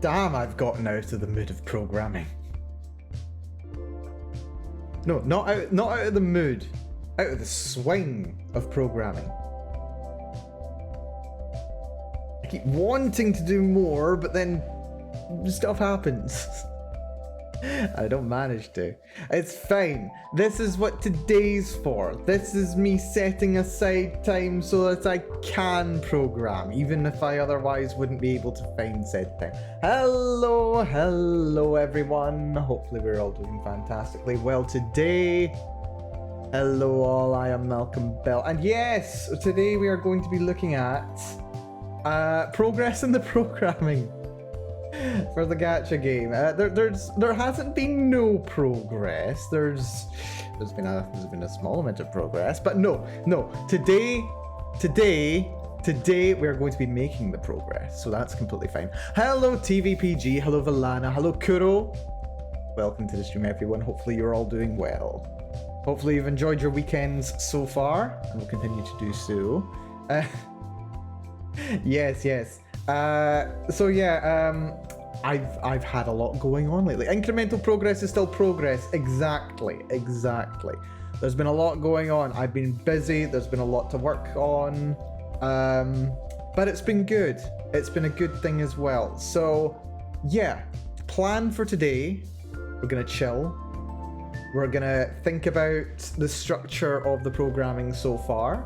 Damn, I've gotten out of the mood of programming. No, not out of the mood. Out of the swing of programming. I keep wanting to do more, but then stuff happens. I don't manage to. It's fine. This is what today's for. This is me setting aside time so that I can program, even if I otherwise wouldn't be able to find said time. Hello everyone. Hopefully we're all doing fantastically well today. Hello all, I am Malcolm Bell. And yes, today we are going to be looking at progress in the programming for the gacha game. There hasn't been no progress. There's been a small amount of progress, but no. Today we are going to be making the progress, so that's completely fine. Hello TVPG, hello Valana, hello Kuro. Welcome to the stream, everyone. Hopefully you're all doing well. Hopefully you've enjoyed your weekends so far, and will continue to do so. Yes. So yeah, I've had a lot going on lately. Incremental progress is still progress. Exactly. There's been a lot going on. I've been busy. There's been a lot to work on. But it's been good. It's been a good thing as well. So yeah, plan for today. We're gonna chill. We're gonna think about the structure of the programming so far.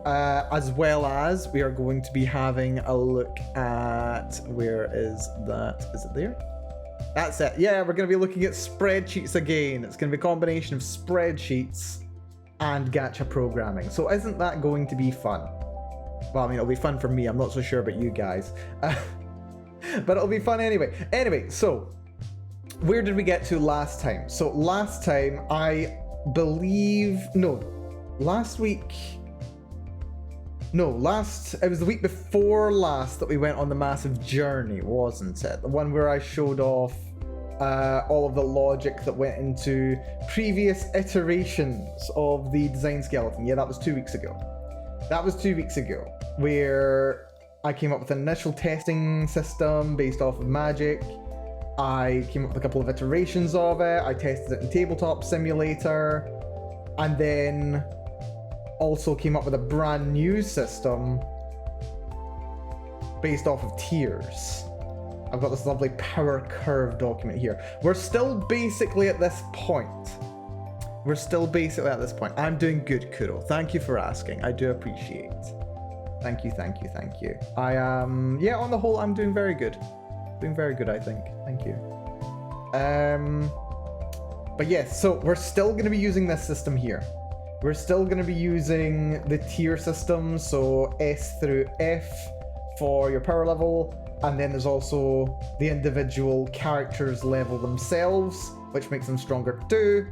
As well as we are going to be having a look at, where is that? Is it there? That's it. Yeah, we're going to be looking at spreadsheets again. It's going to be a combination of spreadsheets and gacha programming. So isn't that going to be fun? Well, I mean, it'll be fun for me. I'm not so sure about you guys. But it'll be fun anyway. Anyway, so where did we get to last time? So last time, it was the week before last that we went on the massive journey, wasn't it? The one where I showed off all of the logic that went into previous iterations of the design skeleton. Yeah, that was 2 weeks ago. Where I came up with an initial testing system based off of Magic. I came up with a couple of iterations of it. I tested it in Tabletop Simulator. And then also came up with a brand new system based off of tiers. I've got this lovely power curve document here. We're still basically at this point. I'm doing good, Kuro. Thank you for asking. I do appreciate. Thank you. I am, on the whole, I'm doing very good. I think. Thank you. But yes, so we're still going to be using this system here. We're still going to be using the tier system, so S through F for your power level, and then there's also the individual characters level themselves, which makes them stronger too.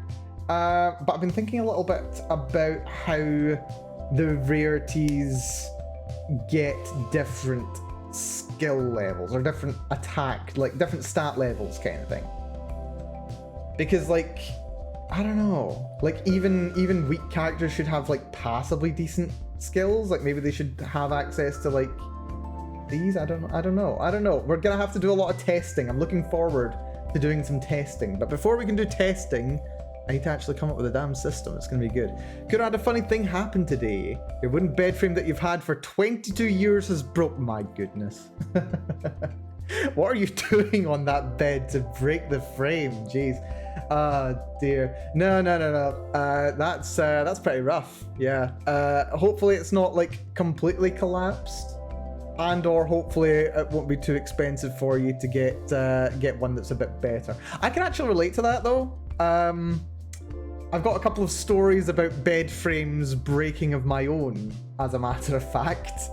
But I've been thinking a little bit about how the rarities get different skill levels, or different attack, like different stat levels kind of thing. Because I don't know, even weak characters should have passably decent skills. Maybe they should have access to these. I don't know. We're gonna have to do a lot of testing. I'm looking forward to doing some testing. But before we can do testing, I need to actually come up with a damn system. It's gonna be good. Could have had a funny thing happen today. Your wooden bed frame that you've had for 22 years has broke. My goodness. What are you doing on that bed to break the frame? Jeez. Dear. No. That's pretty rough. Yeah. Hopefully it's not completely collapsed, and/or hopefully it won't be too expensive for you to get one that's a bit better. I can actually relate to that though. I've got a couple of stories about bed frames breaking of my own, as a matter of fact.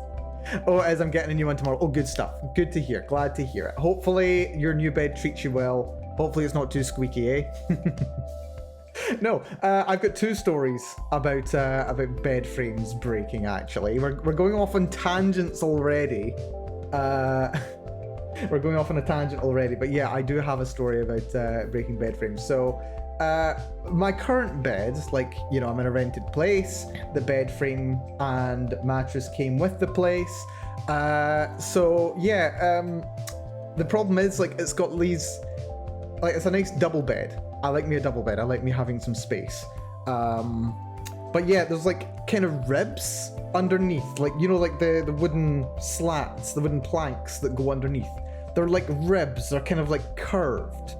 Oh, as I'm getting a new one tomorrow. Oh, good stuff. Good to hear. Glad to hear it. Hopefully your new bed treats you well. Hopefully it's not too squeaky, eh? No, I've got two stories about bed frames breaking, actually. We're going off on tangents already. We're going off on a tangent already, but yeah, I do have a story about breaking bed frames. So, my current bed, I'm in a rented place. The bed frame and mattress came with the place. So yeah, the problem is, like, it's got these, like, it's a nice double bed. I like me a double bed. I like me having some space. But yeah, there's like kind of ribs underneath, like, you know, like the wooden slats, the wooden planks that go underneath. They're like ribs. They're kind of like curved.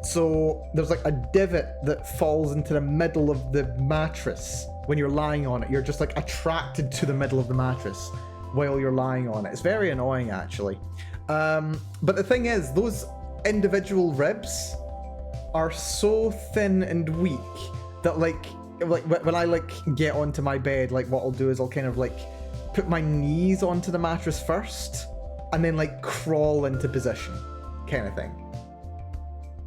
So there's like a divot that falls into the middle of the mattress when you're lying on it. You're just like attracted to the middle of the mattress while you're lying on it. It's very annoying, actually. But the thing is, those individual ribs are so thin and weak that like when I like get onto my bed, like what I'll do is I'll kind of like put my knees onto the mattress first and then like crawl into position, kind of thing.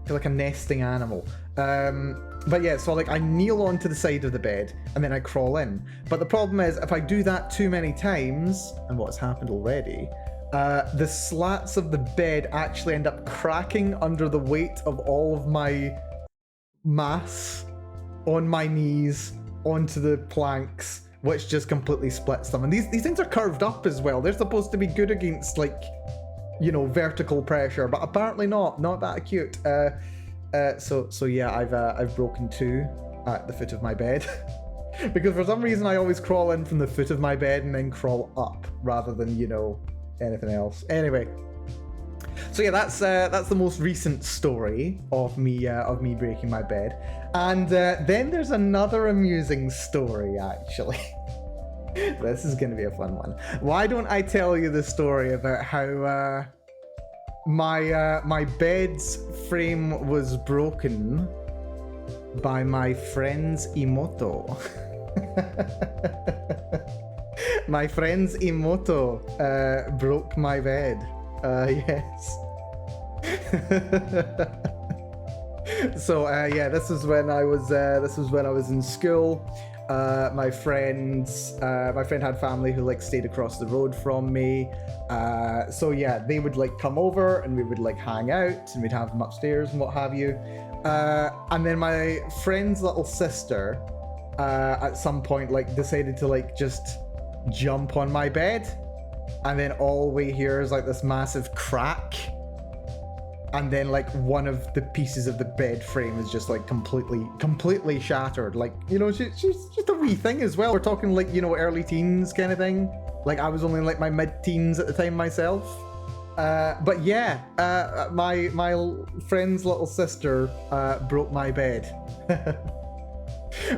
Feel like a nesting animal. But yeah, so like I kneel onto the side of the bed and then I crawl in. But the problem is, if I do that too many times, and what's happened already, the slats of the bed actually end up cracking under the weight of all of my mass on my knees onto the planks, which just completely splits them. And these things are curved up as well. They're supposed to be good against, like, you know, vertical pressure, but apparently not that acute. So yeah, I've broken two at the foot of my bed. Because for some reason I always crawl in from the foot of my bed and then crawl up rather than, you know, anything else. Anyway, so yeah, that's the most recent story of me breaking my bed. And then there's another amusing story, actually. This is going to be a fun one. Why don't I tell you the story about how my bed's frame was broken by my friend's Imoto. My friend's Imoto broke my bed. Yes. So yeah, this was when I was in school. My friend had family who like stayed across the road from me. So yeah, they would like come over and we would like hang out and we'd have them upstairs and what have you. And then my friend's little sister at some point like decided to like just jump on my bed, and then all we hear is like this massive crack, and then like one of the pieces of the bed frame is just like completely shattered. Like, you know, she's just a wee thing as well. We're talking like, you know, early teens kind of thing. Like I was only in like my mid-teens at the time myself. But yeah, my friend's little sister broke my bed.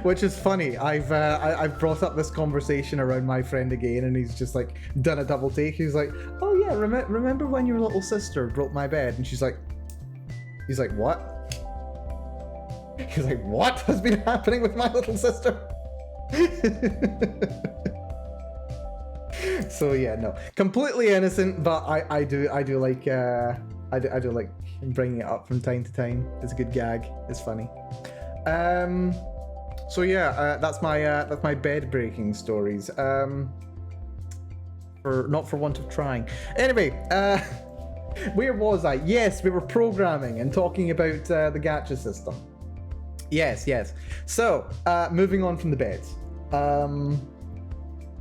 Which is funny. I've brought up this conversation around my friend again, and he's just like done a double take. He's like, "Oh yeah, remember when your little sister broke my bed?" And he's like, "What?" He's like, "What has been happening with my little sister?" So yeah, no, completely innocent, but I do like bringing it up from time to time. It's a good gag. It's funny. So yeah, that's my bed breaking stories. Not for want of trying. Anyway, where was I? Yes, we were programming and talking about the gacha system. Yes. So moving on from the beds.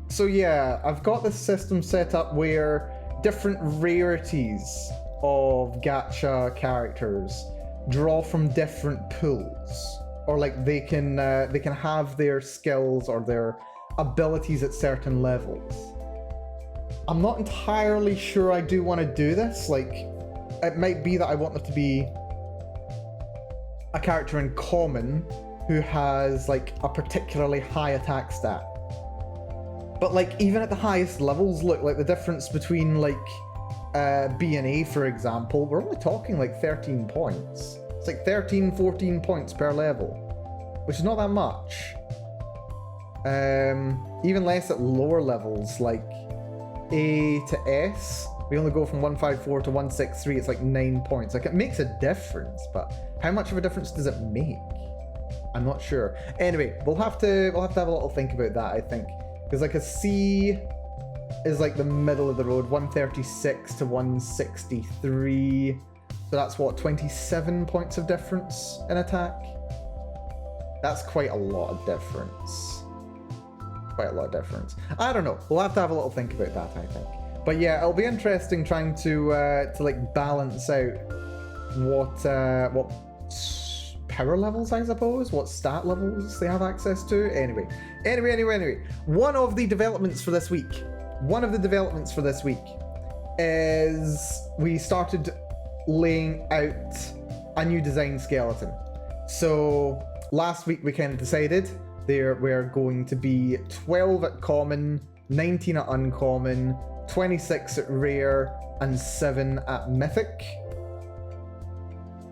So yeah, I've got this system set up where different rarities of gacha characters draw from different pools. Or like they can have their skills or their abilities at certain levels. I'm not entirely sure I do want to do this. Like, it might be that I want there to be a character in common who has like a particularly high attack stat. But like even at the highest levels, look, like the difference between like B and A, for example, we're only talking like 13 points. It's like 13, 14 points per level, which is not that much. Even less at lower levels, like A to S, we only go from 154 to 163. It's like 9 points. Like, it makes a difference, but how much of a difference does it make? I'm not sure. Anyway, we'll have to have a little think about that, I think, because like a C is like the middle of the road, 136 to 163. So that's what, 27 points of difference in attack? That's quite a lot of difference. I don't know. We'll have to have a little think about that, I think. But yeah, it'll be interesting trying to like balance out what power levels, I suppose, what stat levels they have access to. Anyway. One of the developments for this week is we started laying out a new design skeleton. So last week we kind of decided there were going to be 12 at common, 19 at uncommon, 26 at rare, and 7 at mythic.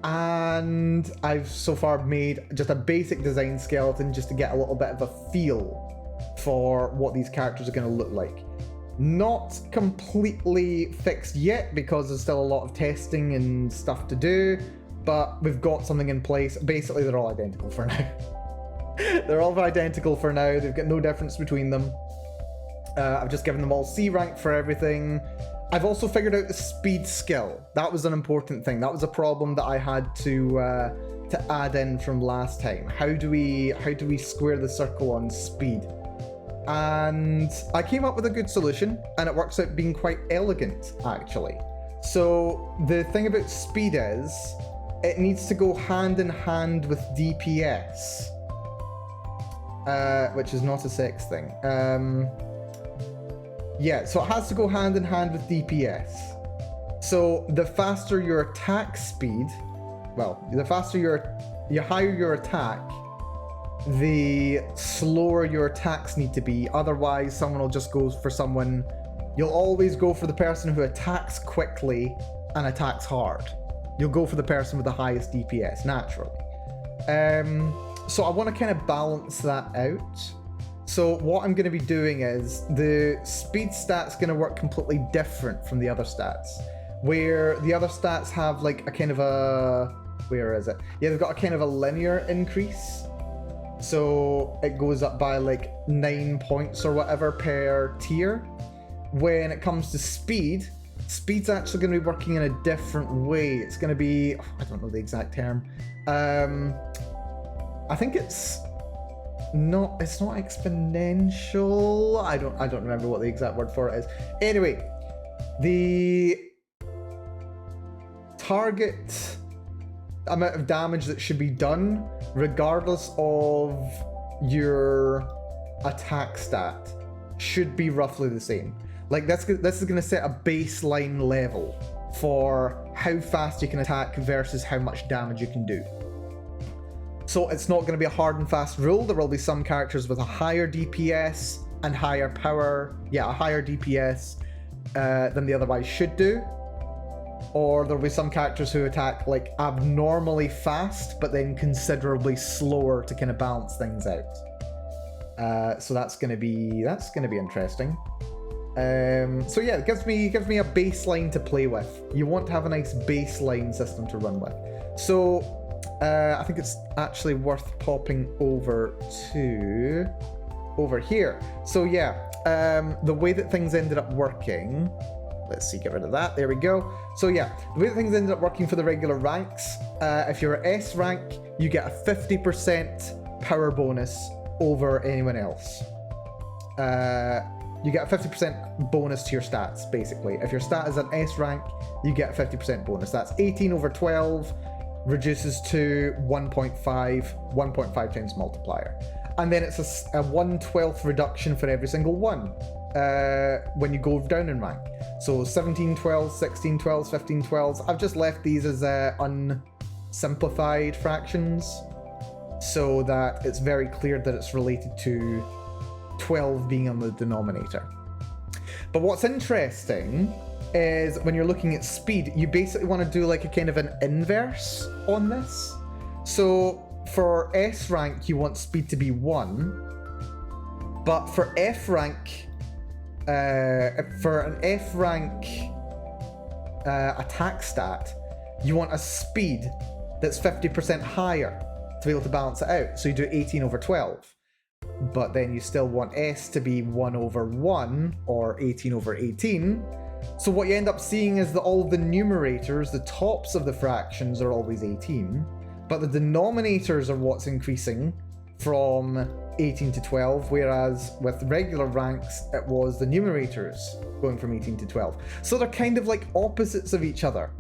And I've so far made just a basic design skeleton just to get a little bit of a feel for what these characters are going to look like. Not completely fixed yet because there's still a lot of testing and stuff to do, but we've got something in place. Basically, they're all identical for now. They're all identical for now. They've got no difference between them. I've just given them all C rank for everything. I've also figured out the speed skill. That was an important thing. That was a problem that I had to add in from last time. How do we square the circle on speed? And I came up with a good solution, and it works out being quite elegant, actually. So the thing about speed is, it needs to go hand in hand with DPS, which is not a sex thing. Yeah, so it has to go hand in hand with DPS. So the faster your attack speed, well, the faster you higher your attack, the slower your attacks need to be. Otherwise, someone will just go for someone. You'll always go for the person who attacks quickly and attacks hard. You'll go for the person with the highest DPS, naturally. So I want to kind of balance that out. So what I'm going to be doing is the speed stat's going to work completely different from the other stats. Where the other stats have like a kind of a... Where is it? Yeah, they've got a kind of a linear increase. So it goes up by like 9 points or whatever per tier. When it comes to speed, speed's actually going to be working in a different way. It's going to be... I don't know the exact term. I think it's not exponential. I don't remember what the exact word for it is. Anyway, the target amount of damage that should be done, regardless of your attack stat, should be roughly the same. Like this is going to set a baseline level for how fast you can attack versus how much damage you can do. So it's not going to be a hard and fast rule. There will be some characters with a higher DPS and higher power, a higher DPS than they otherwise should do. Or there'll be some characters who attack like abnormally fast, but then considerably slower to kind of balance things out. So that's going to be interesting. So yeah, it gives me a baseline to play with. You want to have a nice baseline system to run with. So I think it's actually worth popping over here. So yeah, the way that things ended up working. Let's see, get rid of that. There we go. So yeah, the way that things ended up working for the regular ranks, if you're S rank, you get a 50% power bonus over anyone else. You get a 50% bonus to your stats, basically. If your stat is an S rank, you get a 50% bonus. That's 18 over 12, reduces to 1.5 times multiplier. And then it's a 1/12 reduction for every single one when you go down in rank. So 17 12s, 16 12s, 15 12s. I've just left these as unsimplified fractions so that it's very clear that it's related to 12 being on the denominator. But what's interesting is when you're looking at speed, you basically want to do like a kind of an inverse on this. So for S rank, you want speed to be 1, but for F rank, for an F rank attack stat, you want a speed that's 50% higher to be able to balance it out. So you do 18 over 12. But then you still want S to be 1 over 1 or 18 over 18. So what you end up seeing is that all the numerators, the tops of the fractions, are always 18, but the denominators are what's increasing from 18 to 12, whereas with regular ranks, it was the numerators going from 18 to 12. So they're kind of like opposites of each other.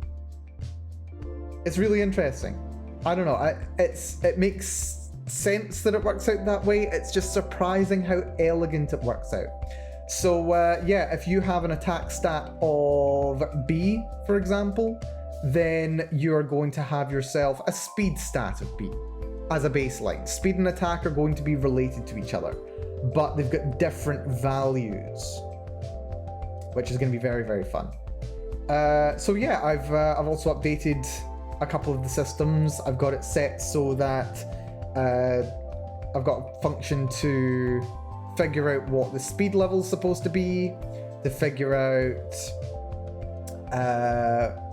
It's really interesting. I don't know, it makes sense that it works out that way. It's just surprising how elegant it works out. So yeah, if you have an attack stat of B, for example, then you're going to have yourself a speed stat of B as a baseline. Speed and attack are going to be related to each other, but they've got different values, which is going to be very, very fun. So yeah, I've also updated a couple of the systems. I've got it set so that I've got a function to figure out what the speed level is supposed to be, to figure out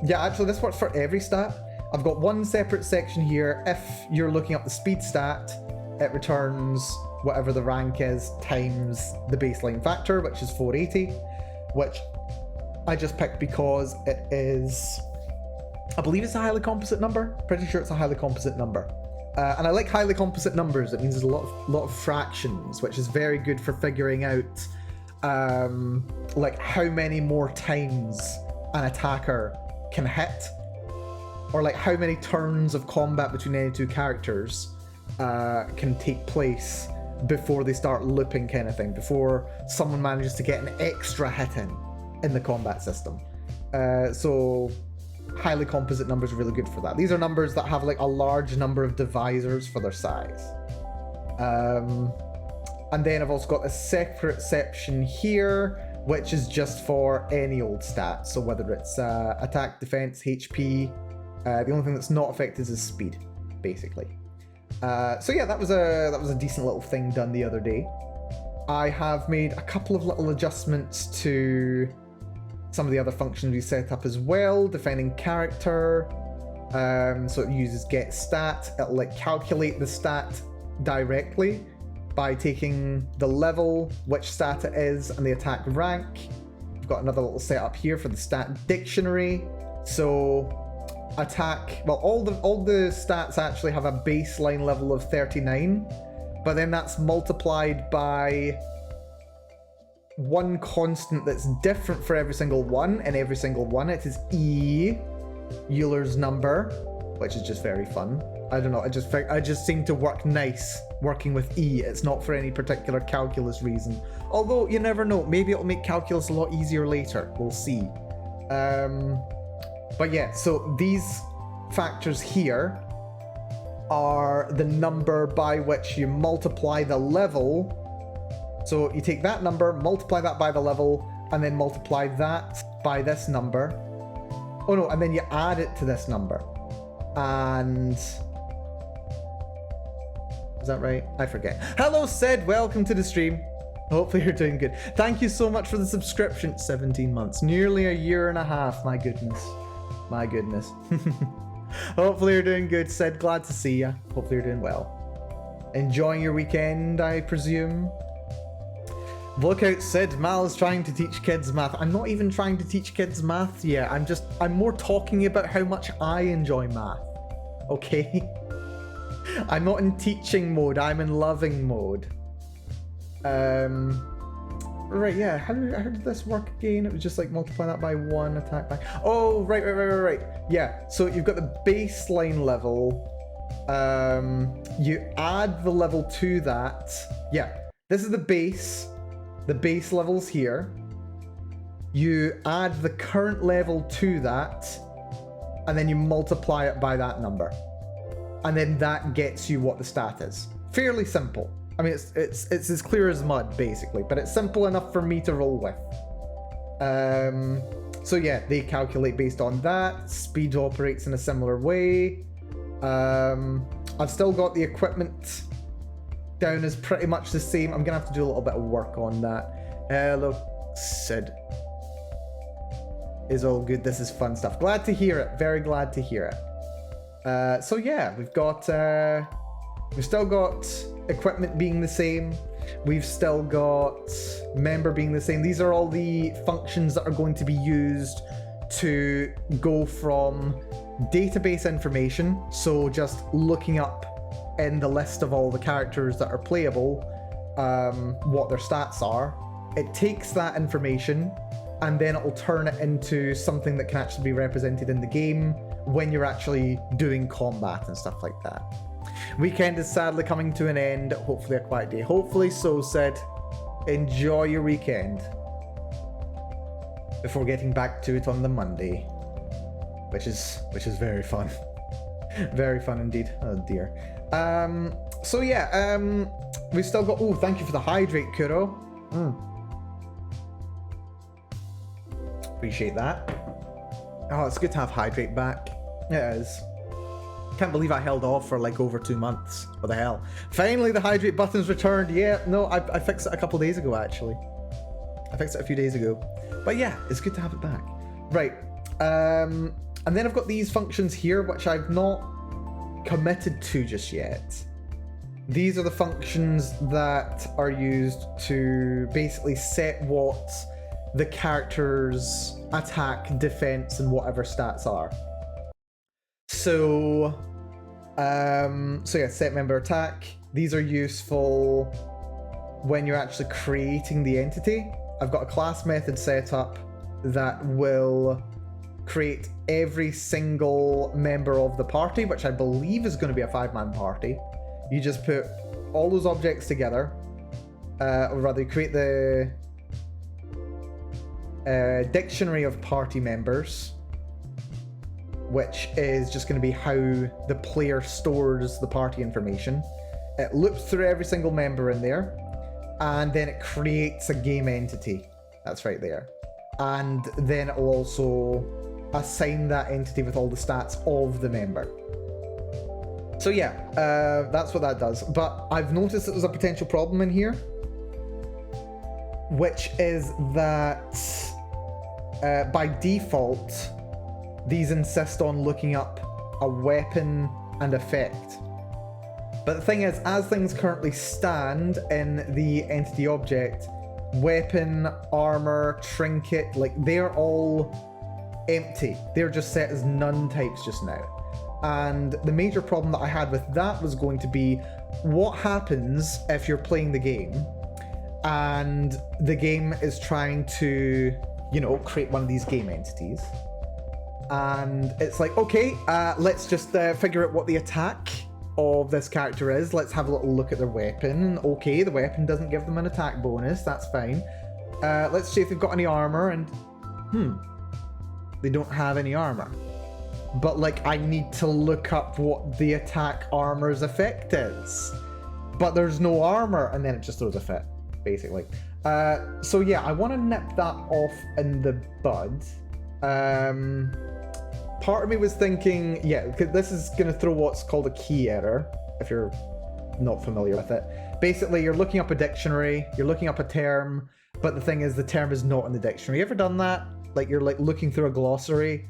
yeah, actually this works for every stat. I've got one separate section here. If you're looking up the speed stat, it returns whatever the rank is times the baseline factor, which is 480, which I just picked because it is, I believe it's a highly composite number. Pretty sure it's a highly composite number. And I like highly composite numbers. It means there's a lot of fractions, which is very good for figuring out like how many more times an attacker can hit, or like how many turns of combat between any two characters can take place before they start looping, kind of thing, before someone manages to get an extra hit in the combat system. So highly composite numbers are really good for that. These are numbers that have like a large number of divisors for their size. And then I've also got a separate section here, which is just for any old stat. So whether it's attack, defense, HP, the only thing that's not affected is speed, basically. So yeah, that was a decent little thing done the other day. I have made a couple of little adjustments to some of the other functions we set up as well. Defining character, so it uses get stat. It'll like calculate the stat directly by taking the level, which stat it is, and the attack rank. We've got another little setup here for the stat dictionary. So attack, well, all the stats actually have a baseline level of 39, but then that's multiplied by one constant that's different for every single one, and every single one, it is E, Euler's number, which is just very fun. I don't know, I just seem to work nice working with E. It's not for any particular calculus reason. Although, you never know, maybe it'll make calculus a lot easier later. We'll see. But yeah, so these factors here are the number by which you multiply the level. So you take that number, multiply that by the level, and then multiply that by this number. Oh no, and then you add it to this number. And is that right? I forget. Hello, Sid. Welcome to the stream. Hopefully you're doing good. Thank you so much for the subscription. 17 months. Nearly a year and a half. My goodness. My goodness. Hopefully you're doing good, Sid. Glad to see you. Hopefully you're doing well. Enjoying your weekend, I presume. Look out, Sid. Mal is trying to teach kids math. I'm not even trying to teach kids math yet. I'm more talking about how much I enjoy math. Okay? I'm not in teaching mode, I'm in loving mode. Right, yeah, how did this work again? It was just like multiply that by 1, attack back. Oh, right. Yeah, so you've got the baseline level. You add the level to that. Yeah, this is the base. The base level's here. You add the current level to that, and then you multiply it by that number. And then that gets you what the stat is. Fairly simple. I mean, it's as clear as mud, basically, but it's simple enough for me to roll with. So yeah, they calculate based on that. Speed operates in a similar way. I've still got the equipment down as pretty much the same. I'm gonna have to do a little bit of work on that. Hello, Sid. Is all good. This is fun stuff. Glad to hear it. Very glad to hear it. So yeah, we've still got equipment being the same. We've still got member being the same. These are all the functions that are going to be used to go from database information, so just looking up in the list of all the characters that are playable, what their stats are, it takes that information and then it'll turn it into something that can actually be represented in the game when you're actually doing combat and stuff like that. Weekend is sadly coming to an end. Hopefully a quiet day. Hopefully so, Sid. Enjoy your weekend before getting back to it on the Monday, which is very fun. Very fun indeed. Oh dear. So yeah, we've still got, oh, thank you for the hydrate, Kuro. Appreciate that. Oh, it's good to have hydrate back. It is. Can't believe I held off for like over 2 months. What the hell? Finally, the hydrate button's returned. Yeah, no, I fixed it a couple days ago, actually. I fixed it a few days ago. But yeah, it's good to have it back. Right. And then I've got these functions here, which I've not committed to just yet. These are the functions that are used to basically set what the character's attack, defense, and whatever stats are. So yeah, set member attack. These are useful when you're actually creating the entity. I've got a class method set up that will create every single member of the party, which I believe is going to be a 5-man party. You just put all those objects together, or rather you create the dictionary of party members, which is just going to be how the player stores the party information. It loops through every single member in there, and then it creates a game entity. That's right there. And then it will also assign that entity with all the stats of the member. So yeah, that's what that does. But I've noticed that there's a potential problem in here, which is that by default, these insist on looking up a weapon and effect. But the thing is, as things currently stand in the entity object, weapon, armor, trinket, like they're all empty. They're just set as none types just now. And the major problem that I had with that was going to be, what happens if you're playing the game and the game is trying to, you know, create one of these game entities. And it's like, okay, let's just figure out what the attack of this character is. Let's have a little look at their weapon. Okay, the weapon doesn't give them an attack bonus. That's fine. Let's see if they've got any armor, and they don't have any armor. But like, I need to look up what the attack armor's effect is. But there's no armor, and then it just throws a fit, basically. So yeah, I want to nip that off in the bud. Part of me was thinking, yeah, because this is going to throw what's called a key error, if you're not familiar with it. Basically, you're looking up a dictionary, you're looking up a term, but the thing is, the term is not in the dictionary. You ever done that? Like, you're like looking through a glossary,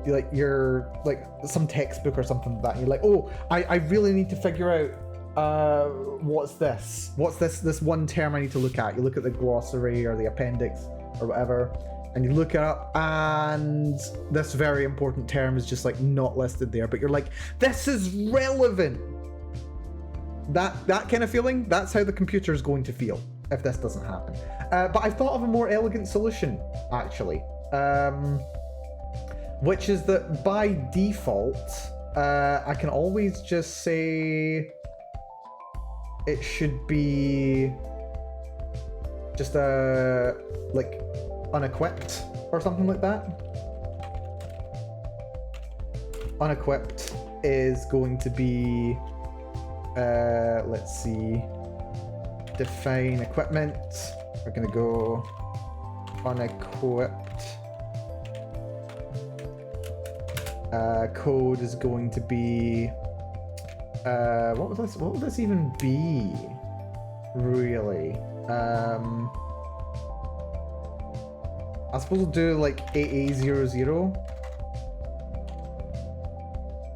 you're like some textbook or something like that, and you're like, oh, I really need to figure out what's this one term I need to look at. You look at the glossary or the appendix or whatever, and you look it up, and this very important term is just like not listed there, but you're like, this is relevant. That kind of feeling, that's how the computer is going to feel if this doesn't happen. But I've thought of a more elegant solution, actually, which is that by default, I can always just say it should be just like unequipped or something like that. Unequipped is going to be, let's see, define equipment. We're gonna go unequipped. Code is going to be, what would this even be, really? I suppose we'll do like AA00.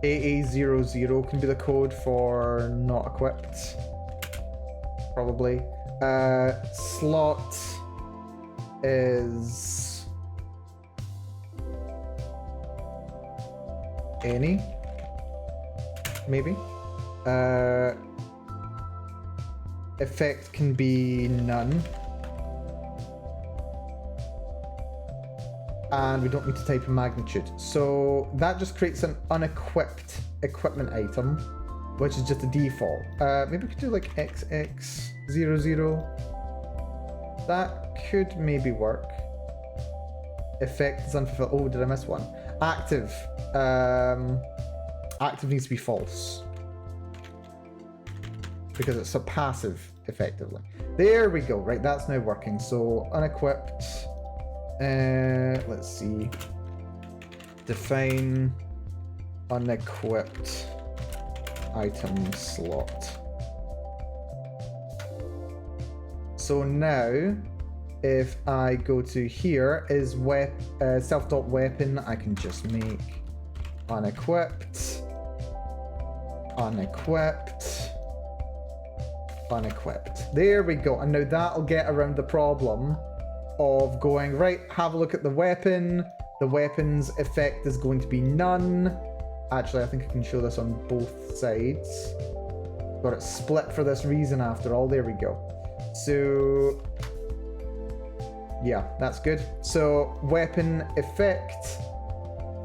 AA00 can be the code for not equipped, probably. Slot is any, maybe. effect can be none. And we don't need to type in magnitude. So that just creates an unequipped equipment item, which is just a default. Maybe we could do like XX00. That could maybe work. Effect is unfulfilled. Oh, did I miss one? Active. Active needs to be false. Because it's a passive, effectively. There we go. Right, that's now working. So unequipped. Let's see. Define unequipped item slot. So now, if I go to here, is self.weapon, I can just make unequipped, unequipped, unequipped. There we go. And now that'll get around the problem of going, right, have a look at the weapon. The weapon's effect is going to be none. Actually, I think I can show this on both sides. Got it split for this reason after all. There we go. So, yeah, that's good. So, weapon effect.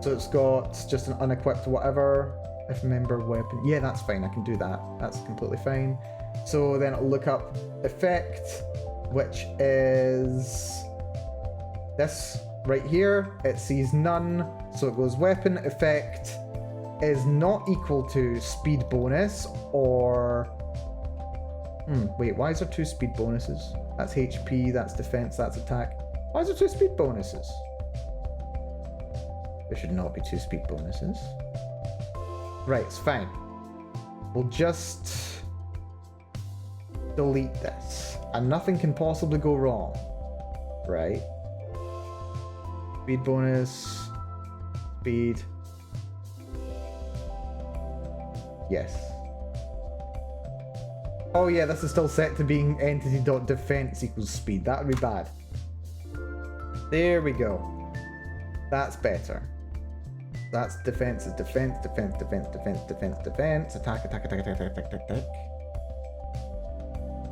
So it's got just an unequipped whatever. If member weapon. Yeah, that's fine. I can do that. That's completely fine. So then it'll look up effect, which is this right here. It sees none. So it goes weapon effect is not equal to speed bonus or... wait, why is there two speed bonuses? That's HP, that's defense, that's attack. Why is there two speed bonuses? There should not be two speed bonuses. Right, it's fine. We'll just delete this. And nothing can possibly go wrong. Right? Speed bonus. Speed. Yes. Oh yeah, this is still set to being entity.defense equals speed. That would be bad. There we go. That's better. That's defense is defense, defense, defense, defense, defense, defense, attack, attack, attack, attack, attack, attack, attack.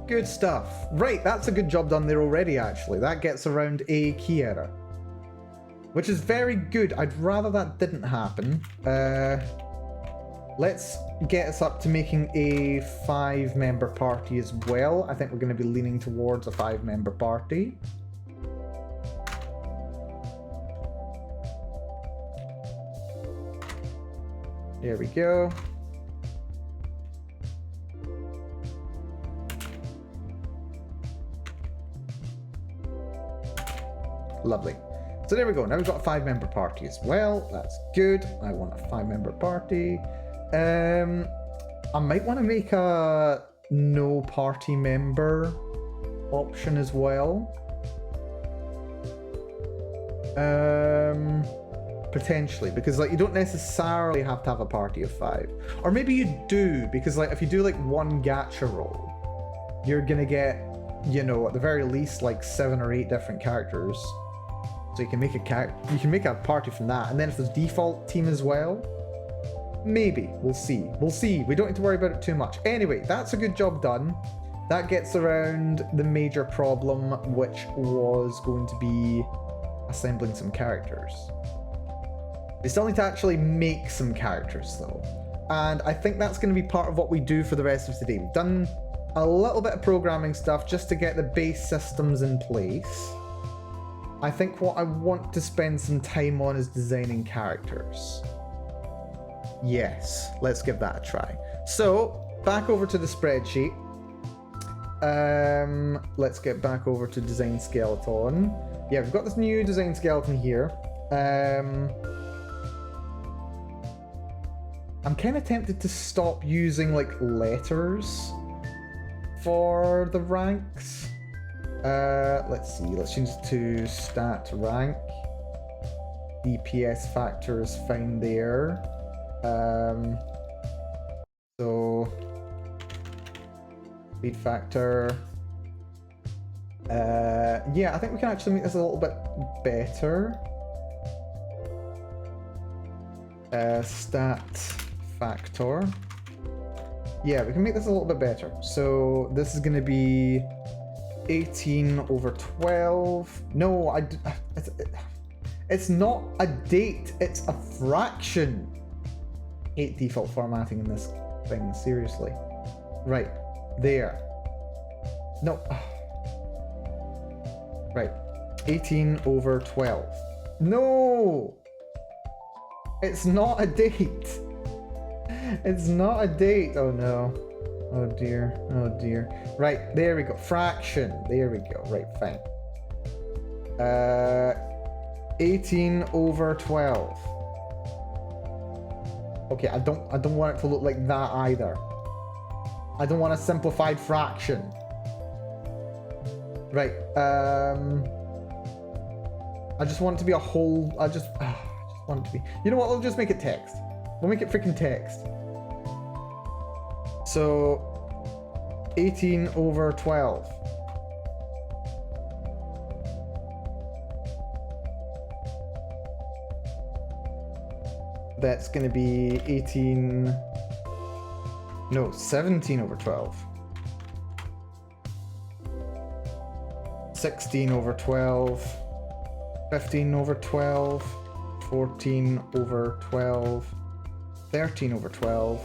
Good stuff. Right, that's a good job done there already, actually. That gets around a key error. Which is very good. I'd rather that didn't happen. Let's get us up to making a 5-member party as well. I think we're going to be leaning towards a 5-member party. There we go. Lovely. So there we go. Now we've got a 5-member party as well. That's good. I want a 5-member party. I might want to make a no party member option as well. Potentially, because like you don't necessarily have to have a party of 5, or maybe you do, because like if you do like one gacha roll, you're gonna get, you know, at the very least like 7 or 8 different characters. So you can make a party from that, and then if there's default team as well, maybe we'll see. We don't need to worry about it too much. Anyway, that's a good job done. That gets around the major problem, which was going to be assembling some characters. We still need to actually make some characters though. And I think that's going to be part of what we do for the rest of today. We've done a little bit of programming stuff just to get the base systems in place. I think what I want to spend some time on is designing characters. Yes, let's give that a try. So, back over to the spreadsheet. Let's get back over to design skeleton. Yeah, we've got this new design skeleton here. I'm kind of tempted to stop using like letters for the ranks. Let's see, let's change it to stat rank. DPS factor is fine there. So speed factor. Yeah, I think we can actually make this a little bit better. Stat factor. Yeah, we can make this a little bit better. So this is going to be 18 over 12. No, it's not a date, it's a fraction. Hate default formatting in this thing, seriously. Right, there. No. Right, 18 over 12. No! It's not a date. It's not a date. Oh no. Oh dear. Oh dear. Right, there we go. Fraction. There we go. Right, fine. 18 over 12. Okay, I don't want it to look like that either. I don't want a simplified fraction. Right. I just want it to be a whole. I just want it to be. You know what? We'll just make it text. We'll make it freaking text. So 18 over 12. That's going to be 18. No, 17 over 12. 16 over 12. 15 over 12. 14 over 12. 13 over 12.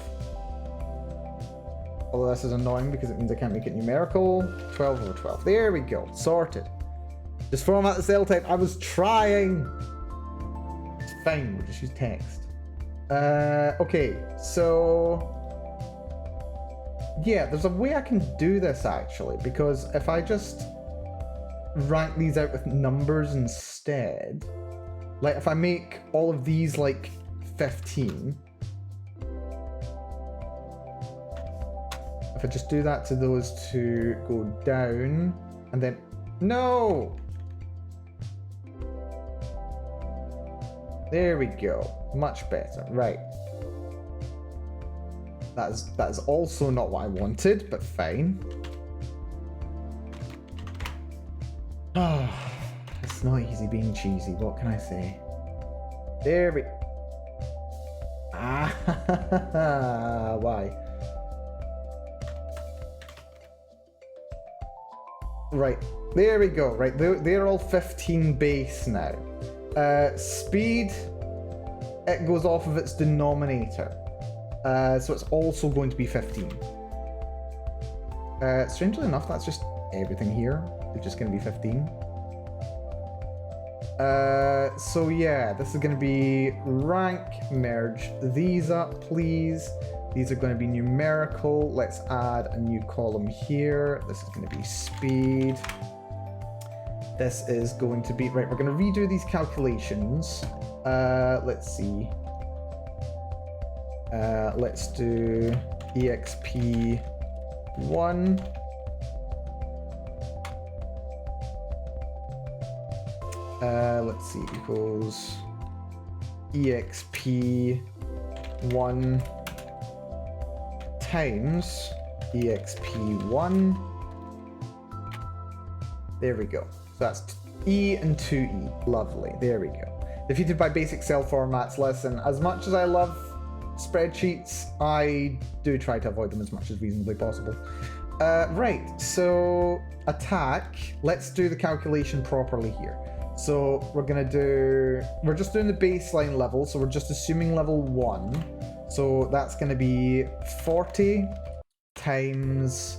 Although this is annoying because it means I can't make it numerical. 12 over 12. There we go. Sorted. Just format the cell type. I was trying. It's fine. We'll just use text. Okay. So yeah, there's a way I can do this actually, because if I just rank these out with numbers instead, like if I make all of these like 15, if I just do that to those two, go down, and then, no! There we go. Much better. Right. That is also not what I wanted, but fine. Ah, it's not easy being cheesy. What can I say? There we... Ah, why? Right, there we go. Right, they're all 15 base now. Speed, it goes off of its denominator. So it's also going to be 15. Strangely enough, that's just everything here. It's just going to be 15. So yeah, this is going to be rank, merge these up, please. These are going to be numerical. Let's add a new column here. This is going to be speed. This is going to be, right, we're going to redo these calculations. Let's see. Let's do exp1. Let's see, equals exp1 times exp1. There we go. So that's E and 2E. Lovely. There we go. Defeated by basic cell formats. Listen, as much as I love spreadsheets, I do try to avoid them as much as reasonably possible. Right, so attack. Let's do the calculation properly here. So we're just doing the baseline level, so we're just assuming level 1. So that's going to be 40 times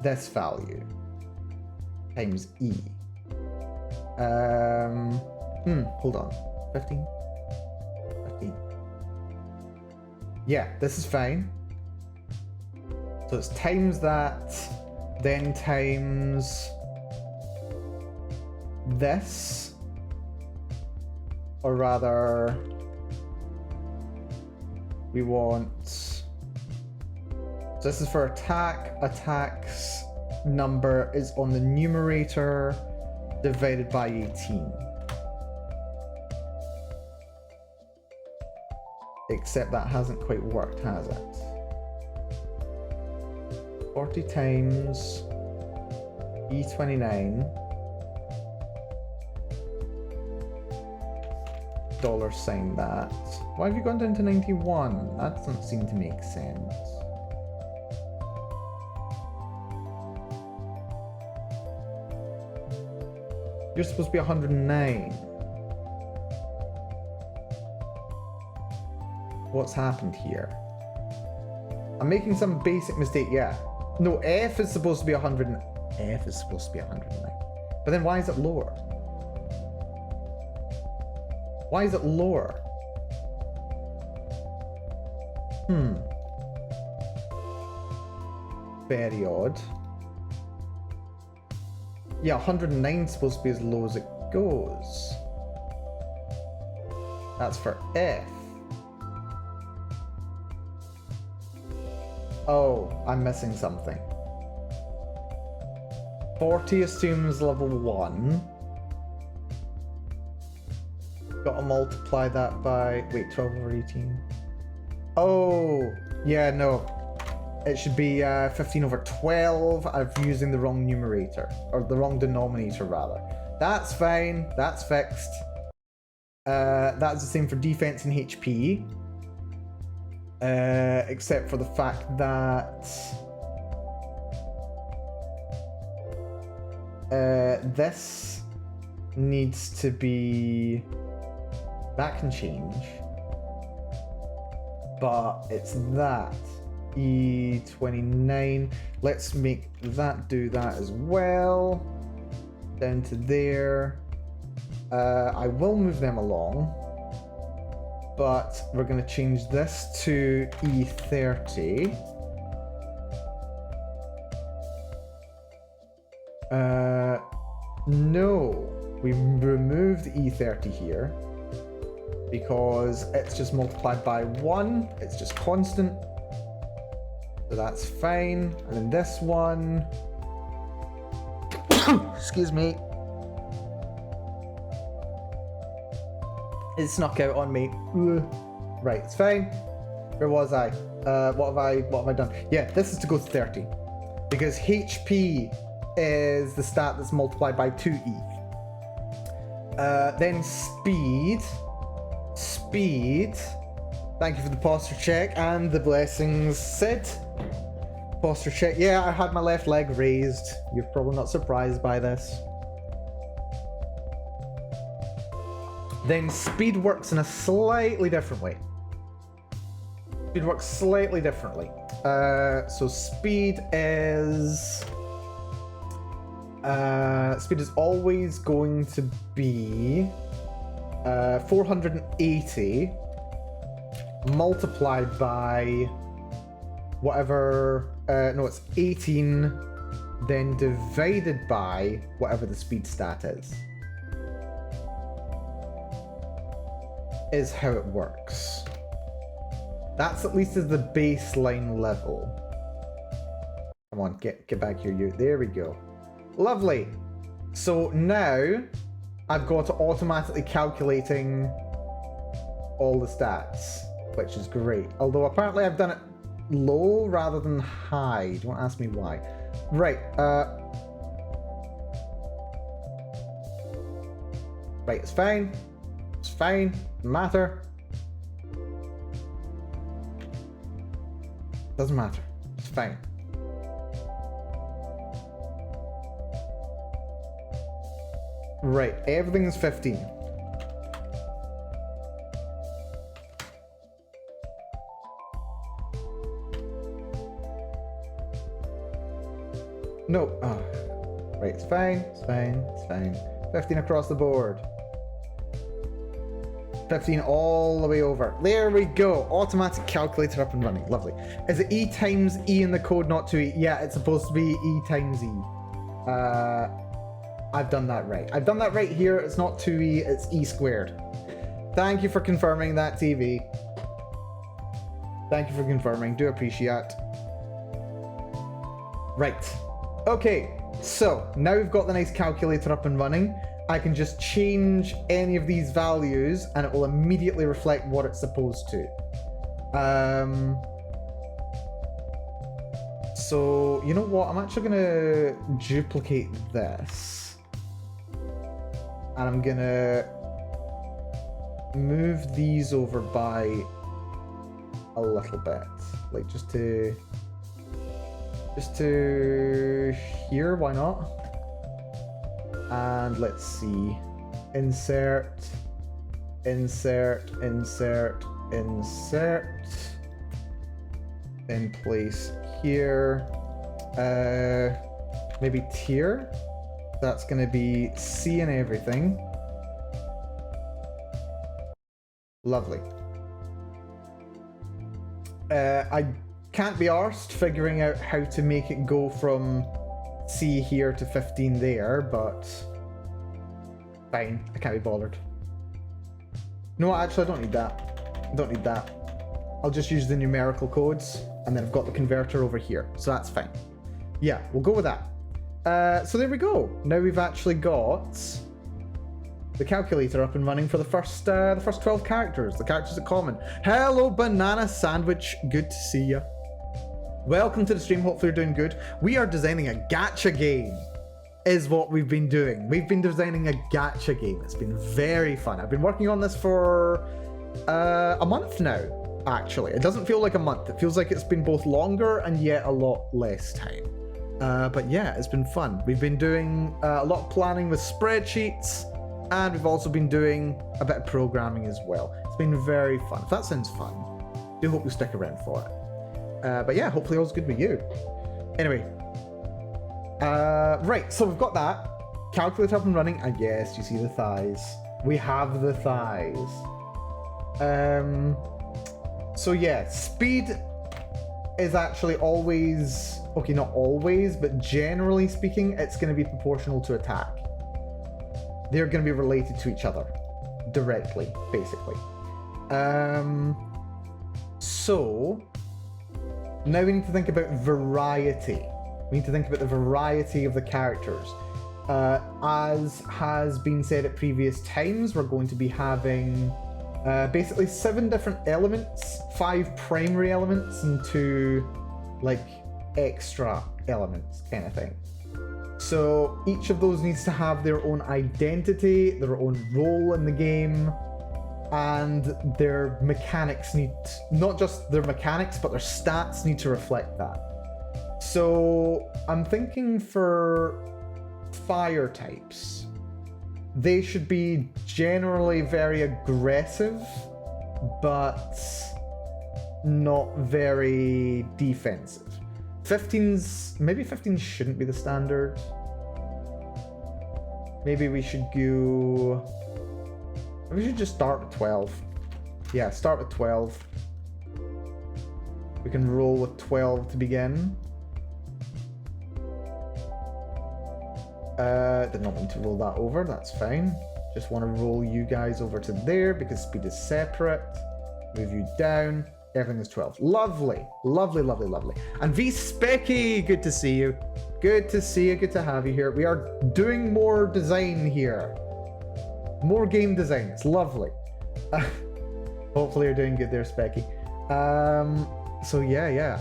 this value times E. Hold on. 15? 15. Yeah, this is fine. So it's times that, then times this, or rather, we want, so this is for attack. Attack's number is on the numerator divided by 18. Except that hasn't quite worked, has it? 40 times E29 $sign that. Why have you gone down to 91? That doesn't seem to make sense. You're supposed to be 109. What's happened here? I'm making some basic mistake, yeah. No, F is supposed to be 100. F is supposed to be 109. But then why is it lower? Why is it lower? Very odd. Yeah, 109 is supposed to be as low as it goes. That's for F. Oh, I'm missing something. 40 assumes level 1. Gotta multiply that by... Wait, 12 over 18. Oh, yeah, no. It should be 15 over 12. I'm using the wrong numerator. Or the wrong denominator, rather. That's fine. That's fixed. That's the same for defense and HP. Except for the fact that... this needs to be... That can change. But it's that. E29. Let's make that do that as well. Down to there. I will move them along. But we're going to change this to E30. No. We removed E30 here. Because it's just multiplied by 1. It's just constant. So that's fine. And then this one... Excuse me. It snuck out on me. Right, it's fine. Where was I? What have I done? Yeah, this is to go to 30. Because HP is the stat that's multiplied by 2E. Then speed. Speed. Thank you for the posture check and the blessings, Sid. Posture check. Yeah, I had my left leg raised. You're probably not surprised by this. Then speed works in a slightly different way. Speed works slightly differently. So speed is always going to be 480 multiplied by whatever. No, it's 18, then divided by whatever the speed stat is how it works. That's at least as the baseline level. Come on, get back here, you. There we go. Lovely. So now I've got to automatically calculating all the stats, which is great. Although apparently I've done it low rather than high. Don't ask me why. Right. Right, it's fine. It's fine. Doesn't matter. Doesn't matter. It's fine. Right, everything's 15. No. Oh. Right, it's fine. It's fine. It's fine. 15 across the board. 15 all the way over. There we go. Automatic calculator up and running. Lovely. Is it E times E in the code, not 2E? Yeah, it's supposed to be E times E. I've done that right. I've done that right here. It's not 2E, it's E squared. Thank you for confirming that, TV. Thank you for confirming. Do appreciate. Right. Okay, so now we've got the nice calculator up and running. I can just change any of these values and it will immediately reflect what it's supposed to. So, you know what? I'm actually going to duplicate this. And I'm going to move these over by a little bit. Like just to here, why not? And let's see. Insert, insert, insert, insert. In place here. Maybe tier. That's going to be C and everything. Lovely. I can't be arsed figuring out how to make it go from C here to 15 there, but fine. I can't be bothered. No, actually, I don't need that. I don't need that. I'll just use the numerical codes, and then I've got the converter over here, so that's fine. Yeah, we'll go with that. So there we go. Now we've actually got the calculator up and running for the first 12 characters, the characters at common. Hello, Banana Sandwich. Good to see you. Welcome to the stream. Hopefully you're doing good. We are designing a gacha game, is what we've been doing. We've been designing a gacha game. It's been very fun. I've been working on this for a month now, actually. It doesn't feel like a month. It feels like it's been both longer and yet a lot less time. But yeah, it's been fun. We've been doing a lot of planning with spreadsheets, and we've also been doing a bit of programming as well. It's been very fun. If that sounds fun, I do hope you stick around for it. But yeah, hopefully all's good with you. Anyway, right, so we've got that. Calculator up and running, and yes, you see the thighs. We have the thighs. So yeah, speed is actually always, okay, not always, but generally speaking, it's going to be proportional to attack. They're going to be related to each other directly, basically. So now we need to think about variety. We need to think about the variety of the characters. As has been said at previous times, we're going to be having basically 7 different elements, 5 primary elements and 2 like extra elements kind of thing. So each of those needs to have their own identity, their own role in the game, and their mechanics need, not just their mechanics, but their stats need to reflect that. So I'm thinking for fire types, they should be generally very aggressive, but not very defensive. 15s, maybe 15 shouldn't be the standard. Maybe we should go, we should just start with 12. Yeah, start with 12. We can roll with 12 to begin. Did not mean to roll that over, that's fine. Just want to roll you guys over to there because speed is separate. Move you down. Everything is 12. Lovely. Lovely, lovely, lovely. And V Specky, good to see you. Good to see you. Good to have you here. We are doing more design here. More game design. It's lovely. Hopefully you're doing good there, Specky. So yeah.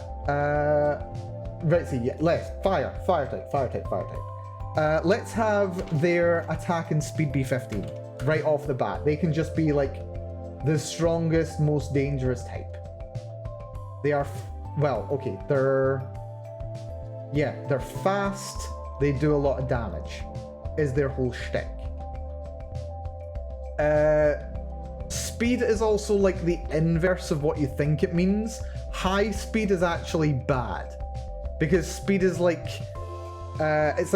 Right, see, yeah, left. Fire type. Let's have their attack and speed be 15 right off the bat. They can just be like the strongest, most dangerous type. They are, well, okay, they're fast, they do a lot of damage, is their whole shtick. Speed is also like the inverse of what you think it means. High speed is actually bad, because speed is like, it's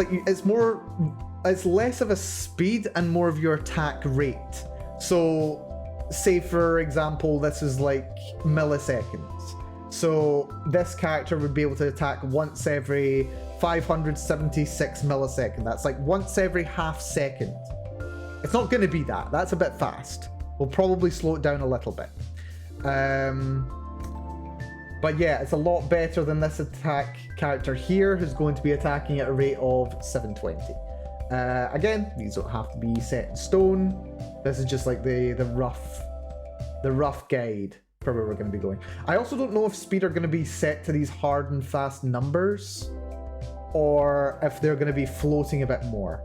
less of a speed and more of your attack rate. So, say for example, this is like milliseconds. So this character would be able to attack once every 576 milliseconds. That's like once every half second. It's not going to be that. That's a bit fast. We'll probably slow it down a little bit. But yeah, it's a lot better than this attack character here, who's going to be attacking at a rate of 720. Again, these don't have to be set in stone. This is just like the rough guide for where we're going to be going. I also don't know if speed are going to be set to these hard and fast numbers, or if they're going to be floating a bit more.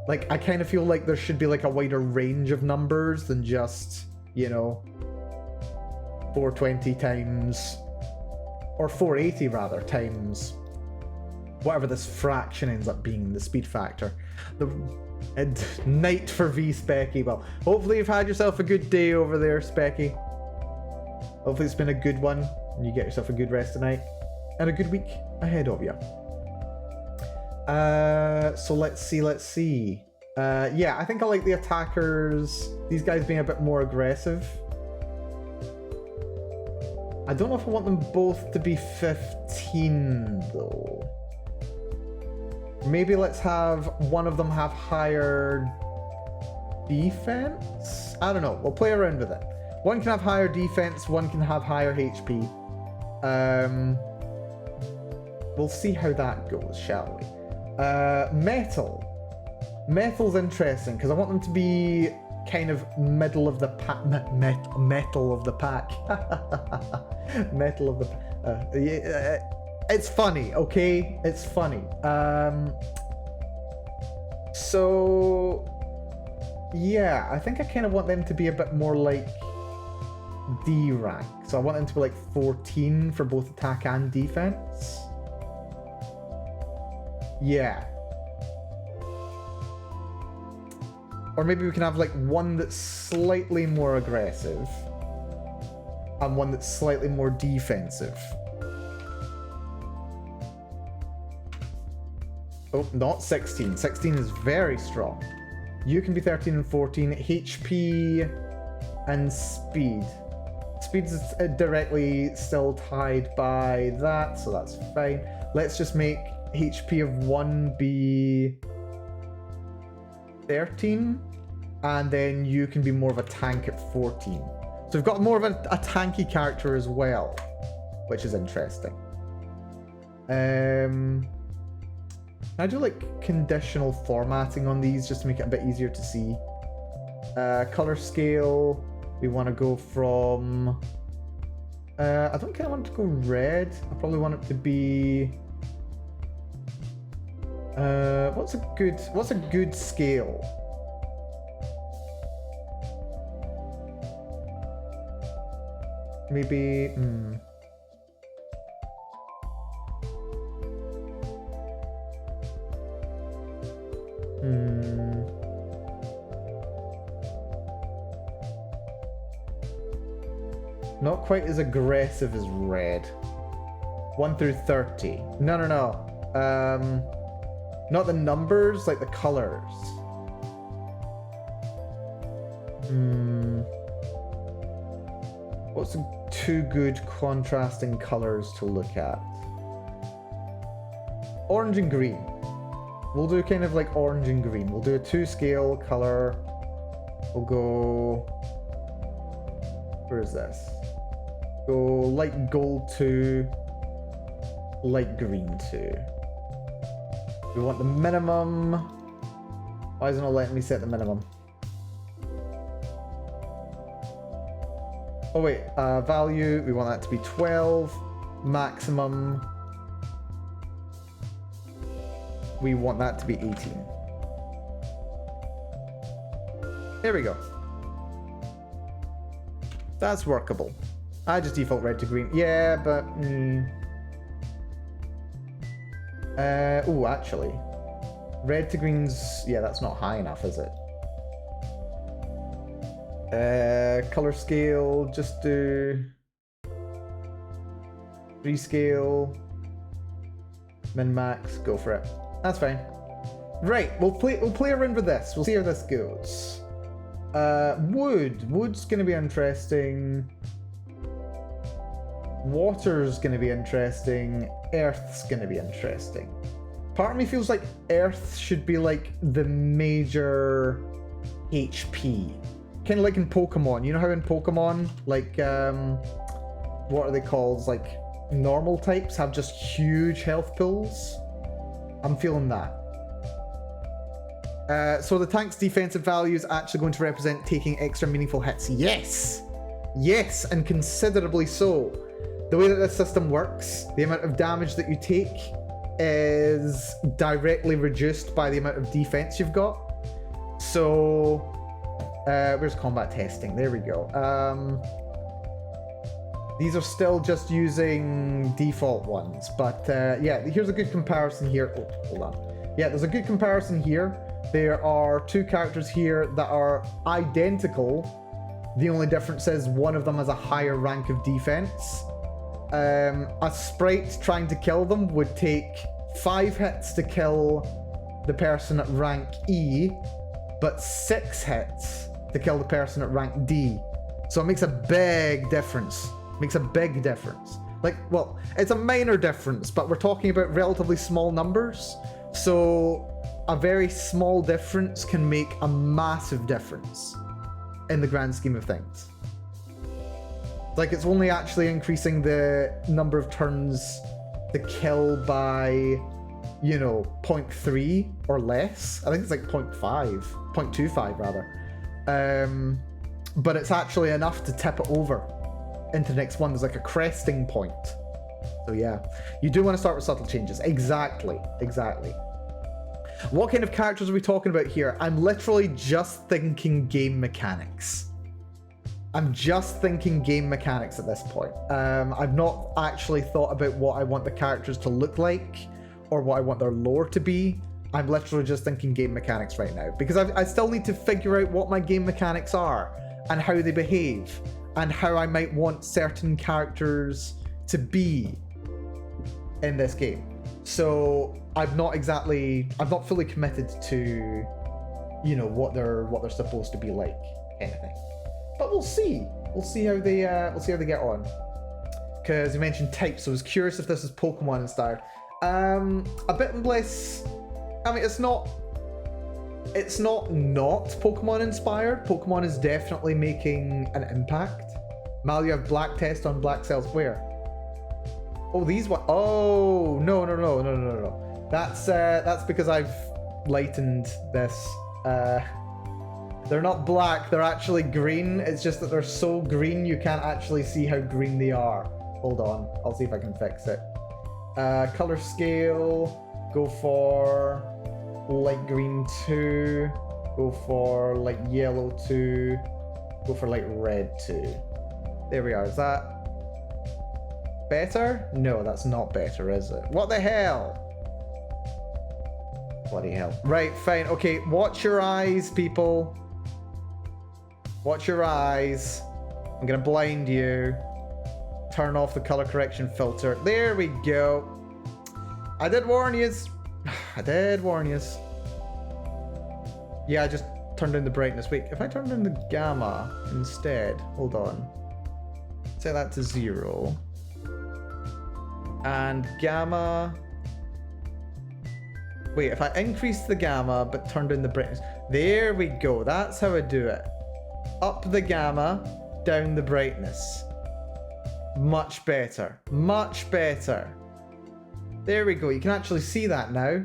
Like, I kind of feel like there should be like a wider range of numbers than just, you know, 420 times, or 480 rather, times whatever this fraction ends up being, the speed factor. And night for V Specky. Well, hopefully you've had yourself a good day over there, Specky. Hopefully it's been a good one, and you get yourself a good rest tonight, and a good week ahead of you. So let's see. Yeah, I think I like the attackers, these guys being a bit more aggressive. I don't know if I want them both to be 15, though. Maybe let's have one of them have higher defense? I don't know. We'll play around with it. One can have higher defense, one can have higher HP. We'll see how that goes, shall we? Metal. Metal's interesting because I want them to be kind of middle of the pack. Metal of the pack. Metal of the pack. It's funny, okay? It's funny. So yeah, I think I kind of want them to be a bit more like D rank. So I want them to be like 14 for both attack and defense. Yeah. Or maybe we can have like one that's slightly more aggressive and one that's slightly more defensive. Oh, not 16. 16 is very strong. You can be 13 and 14. HP and speed. Speed is directly still tied by that, so that's fine. Let's just make HP of 1 be 13, and then you can be more of a tank at 14. So we've got more of a tanky character as well, which is interesting. I do like conditional formatting on these just to make it a bit easier to see. Color scale, we want to go from... I don't kind of want it to go red. I probably want it to be... what's a good scale? Maybe... Not quite as aggressive as red. 1 through 30. No. Not the numbers, like the colors. What's two good contrasting colors to look at? Orange and green. We'll do kind of like orange and green. We'll do a 2 scale color. We'll go... Where is this? Go light gold 2, light green 2. We want the minimum. Why isn't it letting me set the minimum? Oh wait, value, we want that to be 12. Maximum, we want that to be 18. There we go. That's workable. I just default red to green. Yeah, but... oh, actually. Red to green's... Yeah, that's not high enough, is it? Color scale, just do... 3 scale. Min-max, go for it. That's fine. Right, we'll play around with this. We'll see how this goes. Wood's gonna be interesting. Water's gonna be interesting. Earth's gonna be interesting. Part of me feels like Earth should be like the major HP. Kind of like in Pokemon. You know how in Pokemon, like, what are they called? Like, normal types have just huge health pools? I'm feeling that. So the tank's defensive value is actually going to represent taking extra meaningful hits. Yes! Yes, and considerably so. The way that this system works, the amount of damage that you take is directly reduced by the amount of defense you've got. So, where's combat testing? There we go. These are still just using default ones, but yeah, here's a good comparison here. Oh, hold on. Yeah, there's a good comparison here. There are two characters here that are identical. The only difference is one of them has a higher rank of defense. A sprite trying to kill them would take 5 hits to kill the person at rank E, but 6 hits to kill the person at rank D. So it makes a big difference. Makes a big difference. Like, well, it's a minor difference, but we're talking about relatively small numbers. So a very small difference can make a massive difference in the grand scheme of things. Like, it's only actually increasing the number of turns to kill by, you know, 0.3 or less. I think it's like 0.5, 0.25 rather. But it's actually enough to tip it over into the next one. There's like a cresting point. So yeah, you do want to start with subtle changes. Exactly. What kind of characters are we talking about here? I'm literally just thinking game mechanics. I'm just thinking game mechanics at this point. I've not actually thought about what I want the characters to look like or what I want their lore to be. I'm literally just thinking game mechanics right now because I still need to figure out what my game mechanics are and how they behave and how I might want certain characters to be in this game. So I'm not fully committed to, you know, what they're supposed to be like, kind of thing. But we'll see. We'll see how they get on. Because you mentioned types, so I was curious if this is Pokemon inspired. A bit less. I mean, it's not Pokemon inspired. Pokemon is definitely making an impact. Mal, you have black test on black cells. Where? Oh, these one. Oh, no. That's because I've lightened this. They're not black, they're actually green. It's just that they're so green you can't actually see how green they are. Hold on, I'll see if I can fix it. Color scale, go for light green 2, go for light yellow 2, go for light red 2. There we are, is that better? No, that's not better, is it? What the hell? Bloody hell. Right, fine, okay, watch your eyes, people. Watch your eyes. I'm gonna blind you. Turn off the color correction filter. There we go. I did warn yous. I did warn yous. Yeah, I just turned down the brightness. Wait, if I turn down the gamma instead, hold on. Set that to 0. And gamma. Wait, if I increase the gamma but turn down the brightness. There we go. That's how I do it. Up the gamma, down the brightness. Much better. Much better. There we go. You can actually see that now.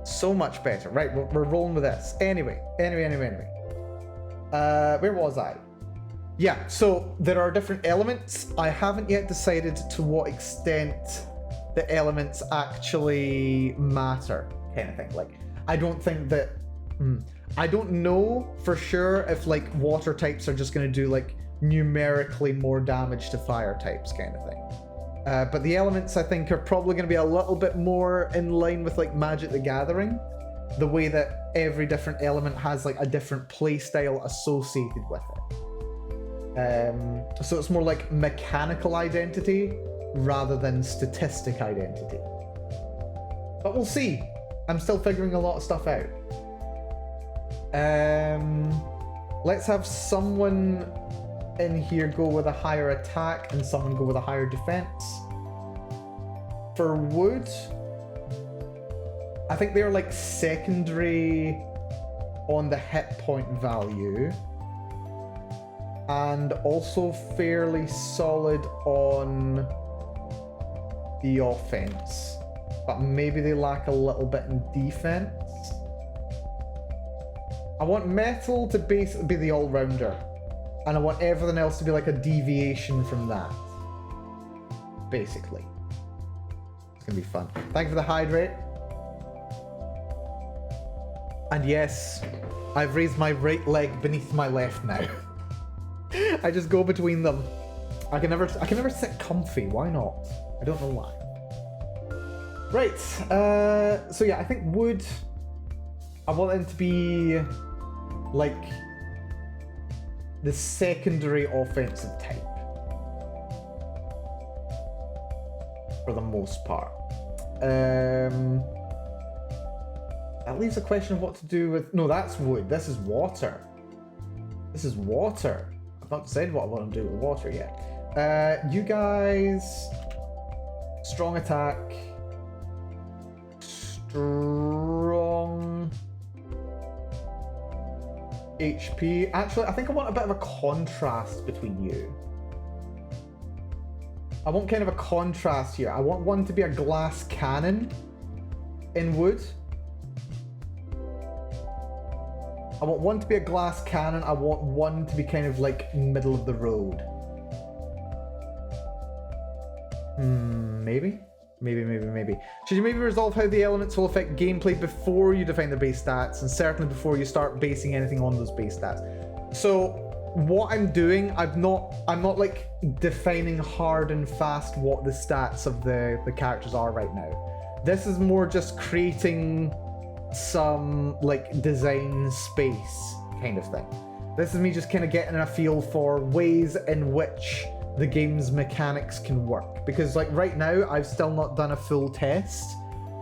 So much better. Right, we're rolling with this. Anyway. Where was I? Yeah, so there are different elements. I haven't yet decided to what extent the elements actually matter, kind of thing. Like, I don't think that... I don't know for sure if like water types are just going to do like numerically more damage to fire types, kind of thing. But the elements I think are probably going to be a little bit more in line with like Magic the Gathering. The way that every different element has like a different play style associated with it. So it's more like mechanical identity rather than statistic identity. But we'll see. I'm still figuring a lot of stuff out. Let's have someone in here go with a higher attack and someone go with a higher defense. For wood, I think they're like secondary on the hit point value and also fairly solid on the offense, but maybe they lack a little bit in defense. I want metal to basically be the all-rounder, and I want everything else to be like a deviation from that. Basically. It's gonna be fun. Thank you for the hydrate. And yes, I've raised my right leg beneath my left now. I just go between them. I can never sit comfy. Why not? I don't know why. Right. So yeah, I think wood. I want it to be like the secondary offensive type for the most part. That leaves a question of what to do with. No, that's wood. This is water. This is water. I've not decided what I want to do with water yet. You guys, strong attack, strong HP. Actually, I think I want a bit of a contrast between you. I want kind of a contrast here. I want one to be a glass cannon in wood. I want one to be a glass cannon. I want one to be kind of like middle of the road. Maybe? Maybe. Should you maybe resolve how the elements will affect gameplay before you define the base stats, and certainly before you start basing anything on those base stats? So what I'm doing, I'm not like defining hard and fast what the stats of the characters are right now. This is more just creating some like design space kind of thing. This is me just kind of getting a feel for ways in which the game's mechanics can work, because like right now I've still not done a full test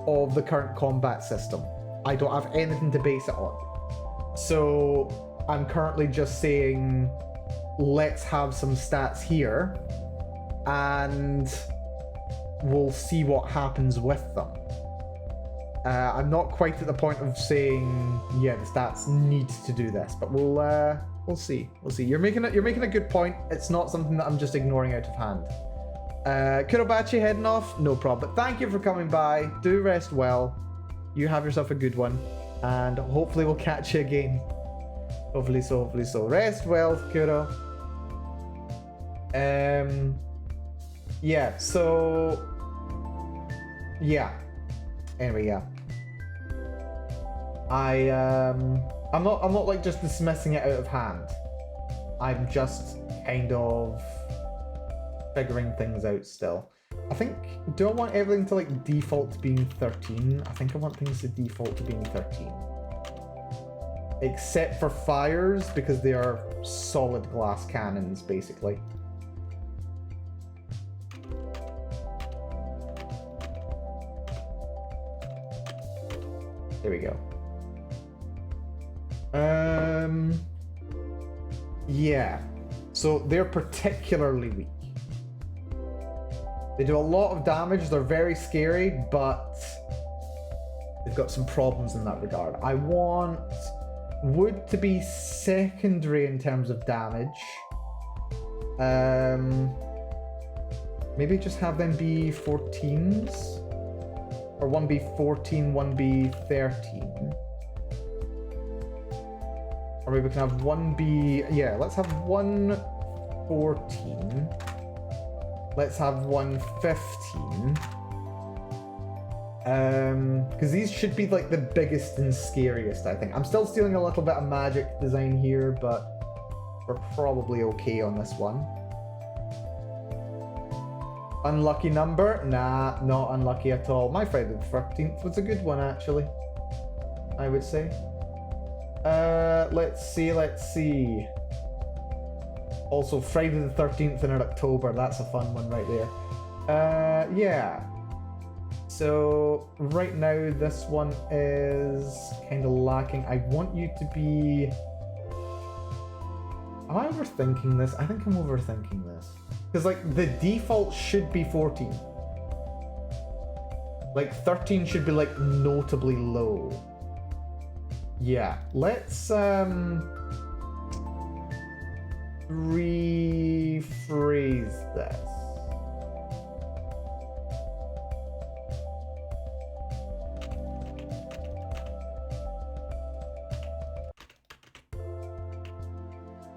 of the current combat system. I don't have anything to base it on, so I'm currently just saying let's have some stats here and we'll see what happens with them. I'm not quite at the point of saying yeah the stats need to do this, but we'll see. You're making a good point. It's not something that I'm just ignoring out of hand. Kurobachi heading off, no problem. But thank you for coming by. Do rest well. You have yourself a good one, and hopefully we'll catch you again. Hopefully so. Rest well, Kuro. Yeah. So yeah. Anyway, yeah. I'm not like just dismissing it out of hand. I'm just kind of figuring things out still. I think, do I want everything to like default to being 13? I think I want things to default to being 13. Except for fires, because they are solid glass cannons, basically. There we go. Yeah. So they're particularly weak. They do a lot of damage, they're very scary, but they've got some problems in that regard. I want wood to be secondary in terms of damage. Maybe just have them be 14s? Or one be 14, one be 13. Or maybe we can have one be... Yeah, let's have one 14. Let's have one 15. Because these should be like the biggest and scariest, I think. I'm still stealing a little bit of magic design here, but we're probably okay on this one. Unlucky number? Nah, not unlucky at all. My Friday the 13th was a good one, actually, I would say. Let's see. Also, Friday the 13th in October. That's a fun one right there. Yeah. So, right now, this one is kind of lacking. I want you to be... Am I overthinking this? I think I'm overthinking this. Because, like, the default should be 14. Like, 13 should be, like, notably low. Yeah. Let's, rephrase this.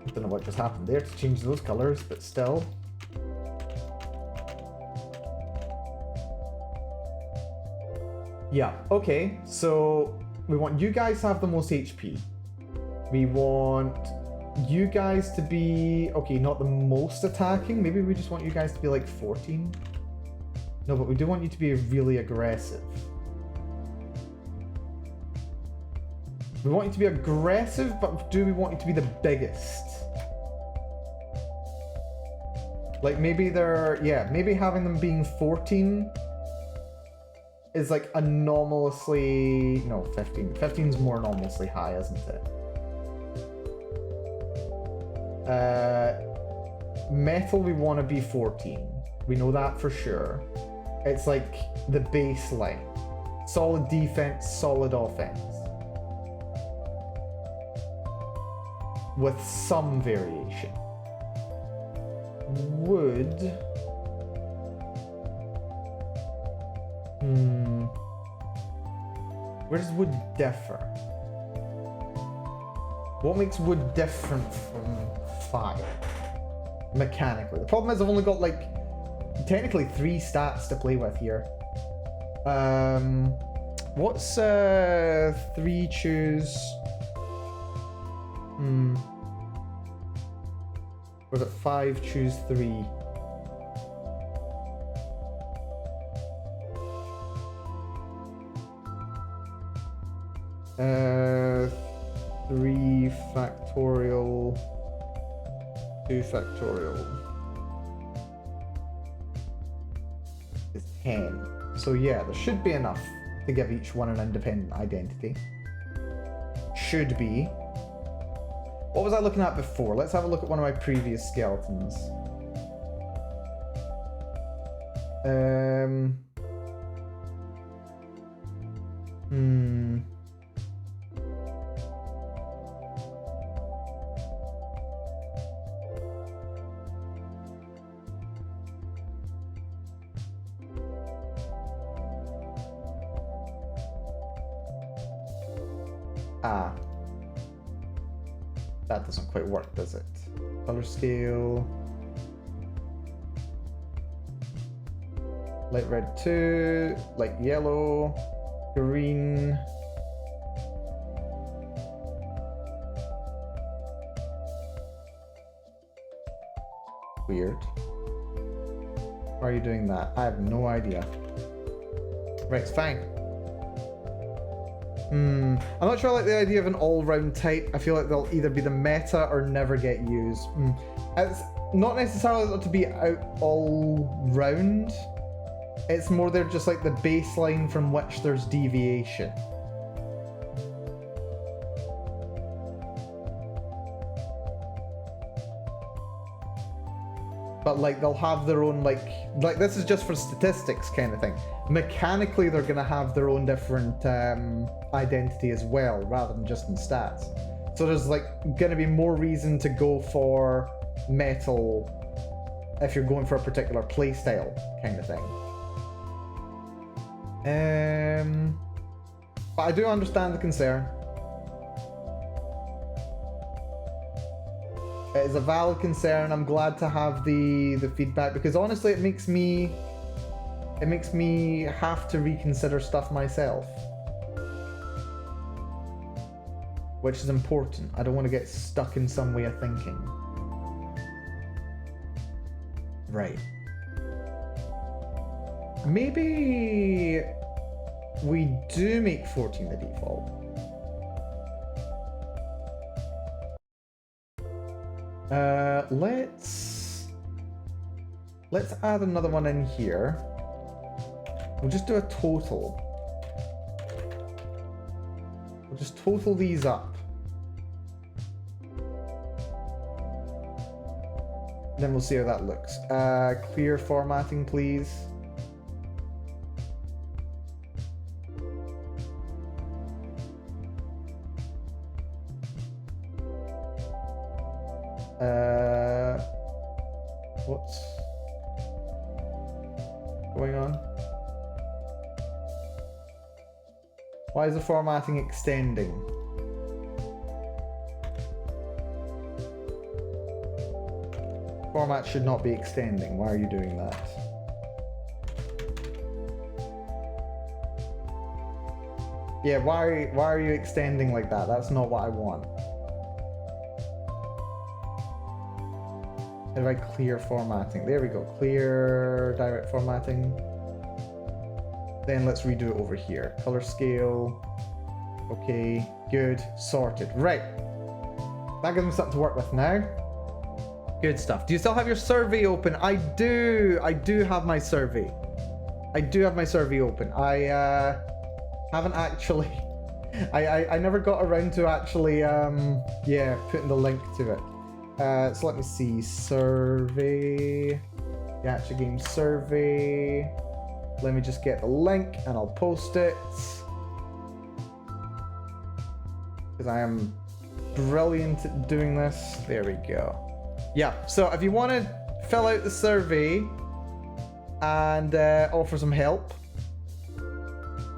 I don't know what just happened there to change those colors, but still. Yeah, okay, so we want you guys to have the most HP. We want you guys to be... Okay, not the most attacking. Maybe we just want you guys to be like 14. No, but we do want you to be really aggressive. We want you to be aggressive, but do we want you to be the biggest? Like maybe they're... Yeah, maybe having them being 14 is like anomalously... No, 15. 15's more anomalously high, isn't it? Metal we want to be 14. We know that for sure. It's like the baseline. Solid defense, solid offense. With some variation. Wood... Where does wood differ? What makes wood different from fire? Mechanically. The problem is I've only got like technically 3 stats to play with here. What's 3 choose? Was it 5 choose 3? Uh, 3 factorial, 2 factorial is 10. So yeah, there should be enough to give each one an independent identity. Should be. What was I looking at before? Let's have a look at one of my previous skeletons. That doesn't quite work, does it? Color scale. Light red 2, light yellow, green. Weird. Why are you doing that? I have no idea. Right, it's fine. I'm not sure I like the idea of an all-round type. I feel like they'll either be the meta or never get used. It's not necessarily to be out all-round. It's more they're just like the baseline from which there's deviation. But like they'll have their own like this is just for statistics kind of thing. Mechanically they're gonna have their own different identity as well, rather than just in stats. So there's like gonna be more reason to go for metal if you're going for a particular playstyle kind of thing. But I do understand the concern. It is a valid concern. I'm glad to have the feedback because honestly it makes me have to reconsider stuff myself. Which is important. I don't want to get stuck in some way of thinking. Right. Maybe we do make 14 the default. Let's add another one in here. We'll just do a total. We'll just total these up. Then we'll see how that looks. Clear formatting, please. What's going on? Why is the formatting extending? Format should not be extending. Why are you doing that? Yeah, why are you extending like that? That's not what I want. How do I clear formatting? There we go. Clear direct formatting. Then let's redo it over here. Color scale. Okay, good. Sorted. Right. That gives me something to work with now. Good stuff. Do you still have your survey open? I do. I do have my survey. I do have my survey open. I haven't actually... I never got around to actually, yeah, putting the link to it. So let me see. Survey. Gacha game survey. Let me just get the link and I'll post it. Because I am brilliant at doing this. There we go. Yeah, so if you want to fill out the survey and offer some help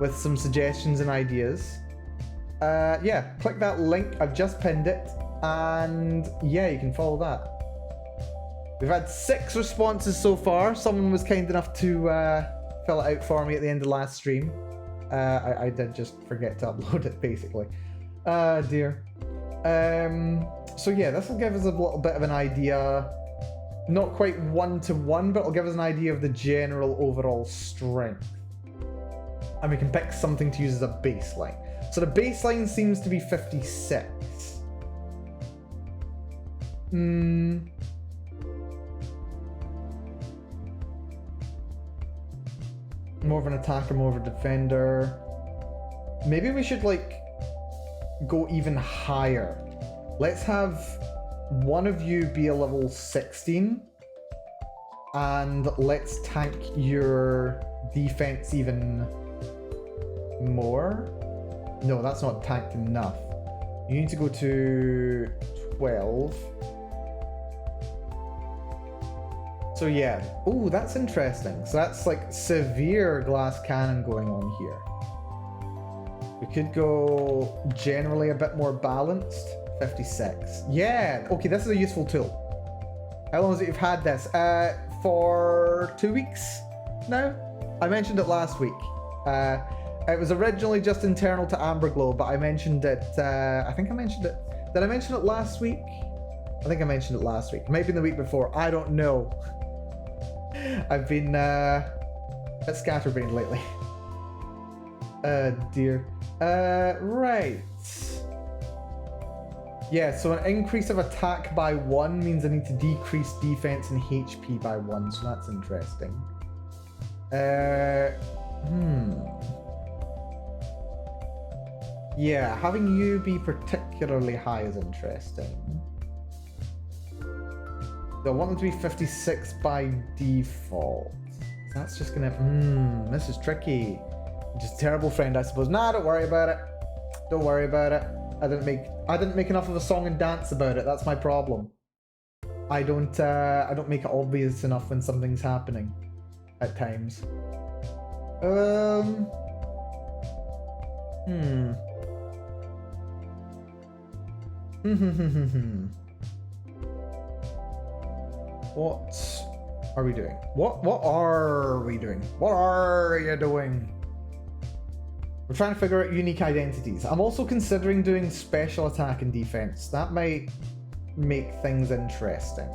with some suggestions and ideas, yeah, click that link. I've just pinned it. And yeah, you can follow that. We've had 6 responses so far. Someone was kind enough to fill it out for me at the end of last stream. I did just forget to upload it, basically. Dear. So yeah, this will give us a little bit of an idea. Not quite one-to-one, but it'll give us an idea of the general overall strength. And we can pick something to use as a baseline. So the baseline seems to be 56. More of an attacker, more of a defender. Maybe we should like go even higher. Let's have one of you be a level 16 and let's tank your defense even more. No, that's not tanked enough. You need to go to 12. So yeah, oh, that's interesting. So that's like severe glass cannon going on here. We could go generally a bit more balanced. 56. Yeah, okay, this is a useful tool. How long is it you've had this? For 2 weeks now? I mentioned it last week. It was originally just internal to Amberglow, but I mentioned it, I think I mentioned it. Did I mention it last week? I think I mentioned it last week. Maybe the week before. I don't know. I've been a bit scatterbrained lately. Dear. Right. Yeah, so an increase of attack by 1 means I need to decrease defense and HP by 1, so that's interesting. Yeah, having you be particularly high is interesting. So I want them to be 56 by default. That's just gonna... this is tricky. Just a terrible friend, I suppose. Nah, don't worry about it. Don't worry about it. I didn't make enough of a song and dance about it. That's my problem. I don't make it obvious enough when something's happening at times. What are we doing? What are we doing? What are you doing? We're trying to figure out unique identities. I'm also considering doing special attack and defense. That might make things interesting.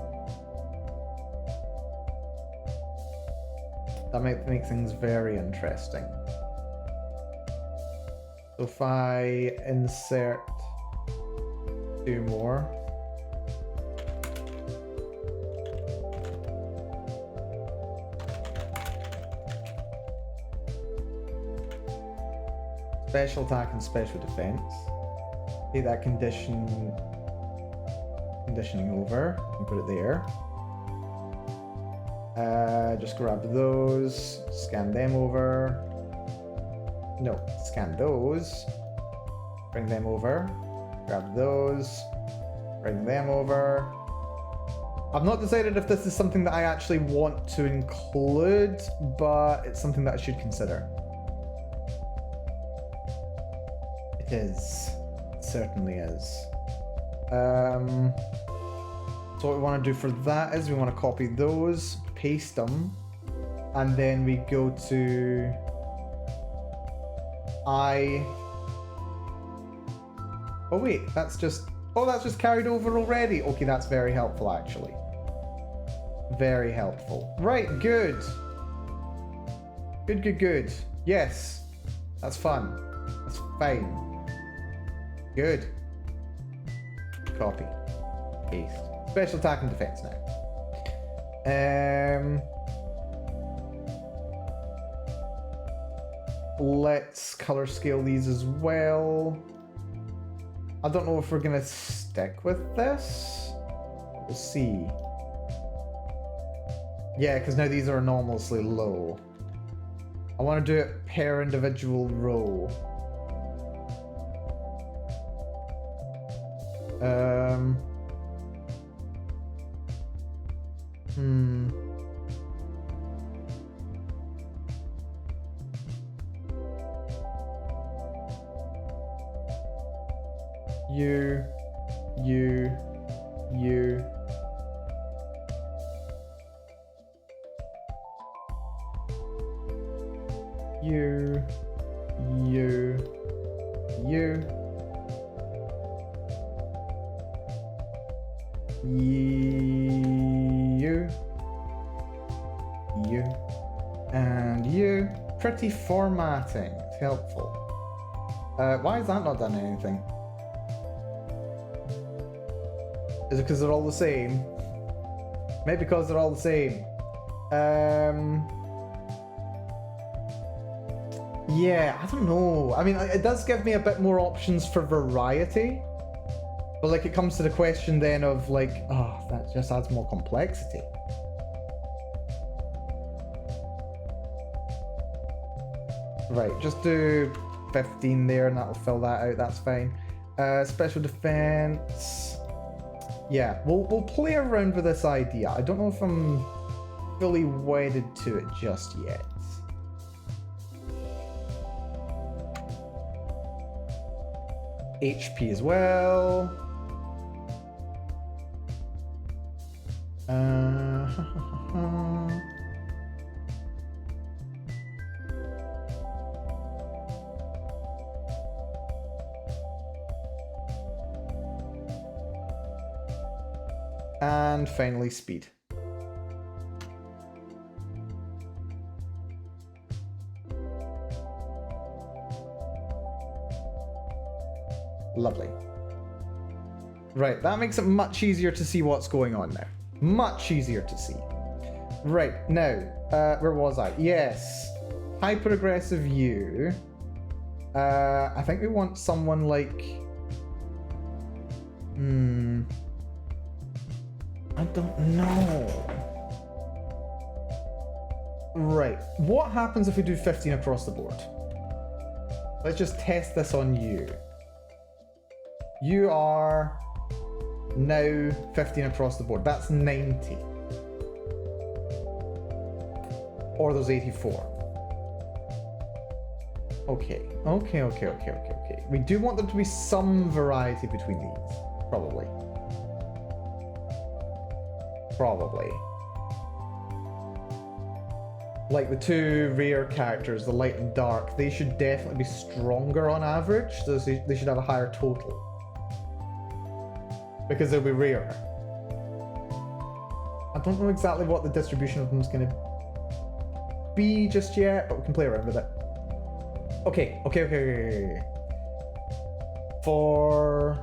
That might make things very interesting. So if I insert 2 more. Special attack and special defense. Take that conditioning over and put it there. Just grab those, scan them over. No, scan those. Bring them over. Grab those. Bring them over. I've not decided if this is something that I actually want to include, but it's something that I should consider. It is. It certainly is. So what we want to do for that is we want to copy those, paste them, and then we go to Oh wait, that's just carried over already. Okay, that's very helpful actually. very helpful. Right, good. Good, good, good. Yes. That's fun. That's fine. Good. Copy. Paste. Special attack and defense now. Let's color scale these as well. I don't know if we're gonna stick with this. We'll see. Yeah, because now these are anomalously low. I want to do it per individual row. You. You. And you. Pretty formatting. It's helpful. Why has that not done anything? Is it because they're all the same? Maybe because they're all the same. Yeah, I don't know. I mean, it does give me a bit more options for variety. But like, it comes to the question then of like, oh, that just adds more complexity. Right, just do 15 there and that'll fill that out, that's fine. Special defense. Yeah, we'll play around with this idea. I don't know if I'm fully wedded to it just yet. HP as well. And finally, speed. Lovely. Right, that makes it much easier to see what's going on now. Much easier to see. Right, now, where was I? Yes. Hyper-aggressive you. I think we want someone like... I don't know. Right, what happens if we do 15 across the board? Let's just test this on you. You are now 15 across the board. That's 90. Or there's 84. Okay. We do want there to be some variety between these. Probably. Like the two rare characters, the light and dark, they should definitely be stronger on average. So they should have a higher total. Because they'll be rarer. I don't know exactly what the distribution of them is going to be just yet, but we can play around with it. Okay. For...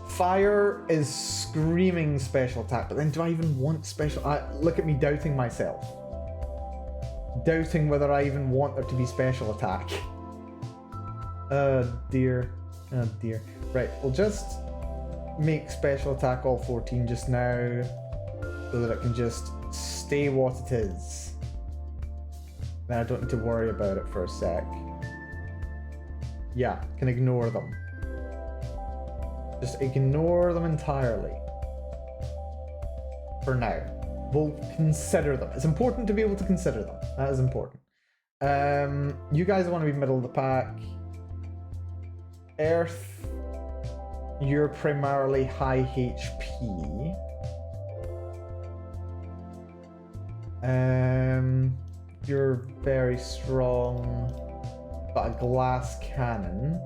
Fire is screaming special attack, but then do I even want special... look at me doubting myself. Doubting whether I even want there to be special attack. Oh dear. Right, we'll just make special attack all 14 just now, so that it can just stay what it is. Then I don't need to worry about it for a sec. Yeah, can ignore them. Just ignore them entirely. For now. We'll consider them. It's important to be able to consider them. That is important. You guys want to be middle of the pack. Earth, you're primarily high HP. You're very strong, but a glass cannon.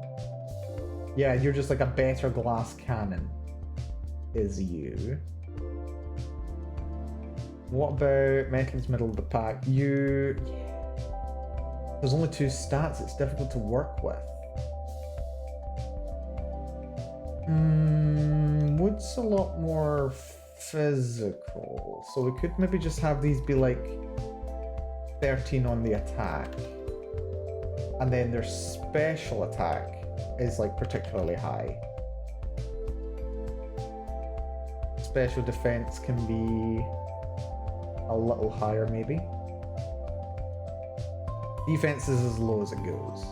Yeah, you're just like a better glass cannon. is you. What about metals middle of the pack? You... There's only 2 stats, it's difficult to work with. Wood's a lot more physical, so we could maybe just have these be like 13 on the attack. And then their special attack is like particularly high. Special defense can be a little higher maybe. Defense is as low as it goes.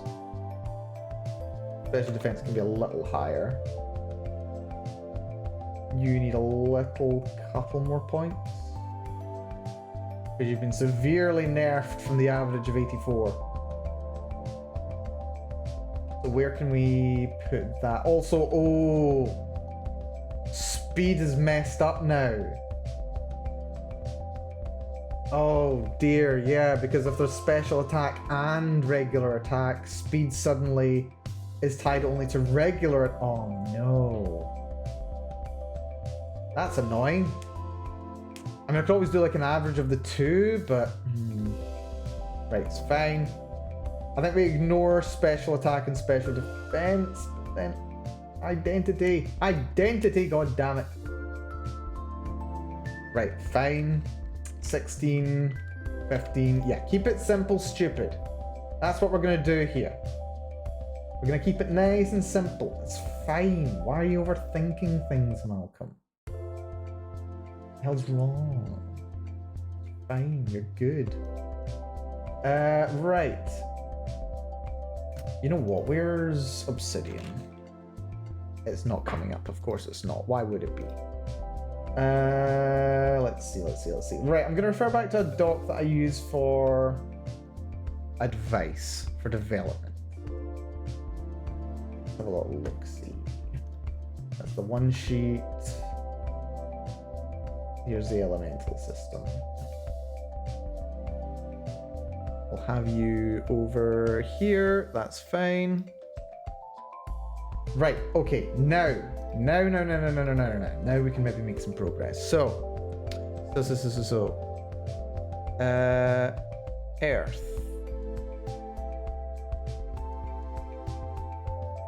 Special defense can be a little higher. You need a little couple more points. Because you've been severely nerfed from the average of 84. So where can we put that? Also, oh, speed is messed up now. Oh dear, yeah, because if there's special attack and regular attack, speed suddenly is tied only to regular. Oh no. That's annoying. I mean, I could always do like an average of the 2, but... Right, it's fine. I think we ignore special attack and special defense. Then identity. Identity, god damn it. Right, fine. 16, 15. Yeah, keep it simple, stupid. That's what we're going to do here. We're going to keep it nice and simple. It's fine. Why are you overthinking things, Malcolm? What the hell's wrong? Fine, you're good. Right. You know what? Where's Obsidian? It's not coming up. Of course it's not. Why would it be? Let's see. Right, I'm going to refer back to a doc that I use for advice, for development. Let's have a little look-see. That's the one sheet. Here's the elemental system. We'll have you over here. That's fine. Right, okay, now we can maybe make some progress. So. Earth.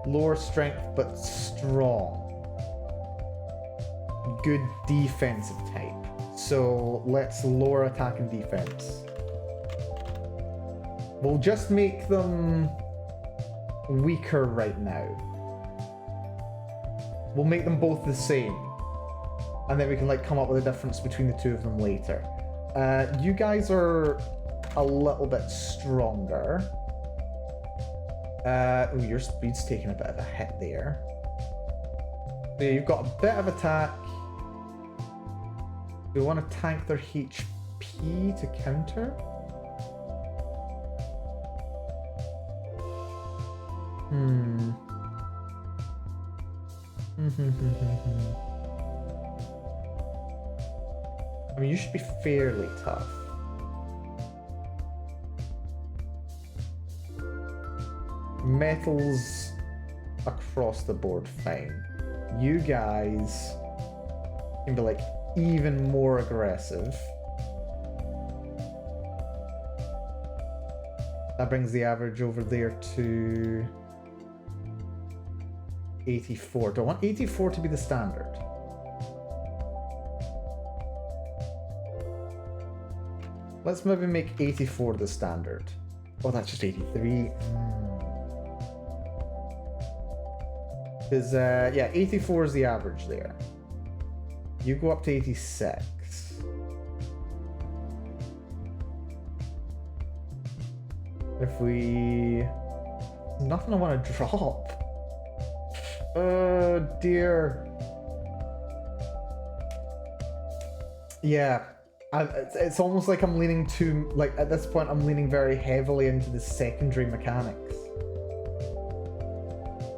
Lower strength, but strong. Good defensive type. So let's lower attack and defense. We'll just make them weaker right now. We'll make them both the same. And then we can like come up with a difference between the 2 of them later. You guys are a little bit stronger. Oh, your speed's taking a bit of a hit there. So yeah, you've got a bit of attack. We want to tank their HP to counter. I mean, you should be fairly tough. Metals across the board, fine. You guys can be like even more aggressive. That brings the average over there to 84. Do I want 84 to be the standard? Let's maybe make 84 the standard. Oh, that's just 83. Because, yeah, 84 is the average there. You go up to 86. If we... Nothing I want to drop. Oh, dear. Yeah. It's almost like I'm leaning too... Like, at this point, I'm leaning very heavily into the secondary mechanics.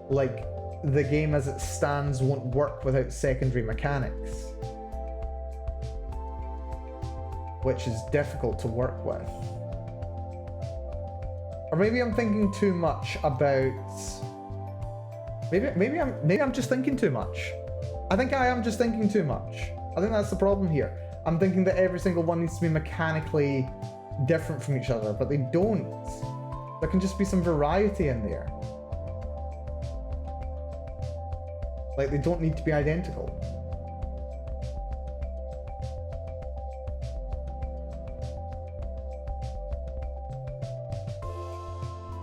Like, the game as it stands won't work without secondary mechanics. Which is difficult to work with. Or maybe I'm thinking too much about... Maybe I'm just thinking too much. I think I am just thinking too much. I think that's the problem here. I'm thinking that every single one needs to be mechanically different from each other, but they don't. There can just be some variety in there. Like, they don't need to be identical.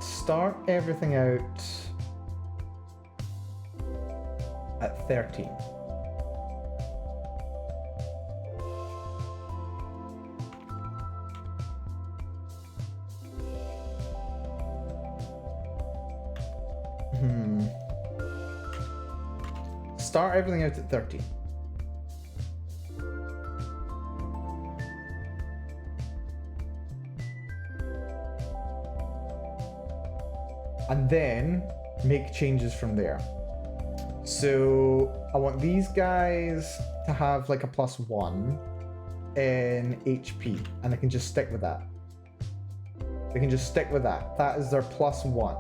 Start everything out at 13. Start everything out at 13. And then make changes from there. So I want these guys to have like a +1 in HP, and they can just stick with that. They can just stick with that. That is their +1.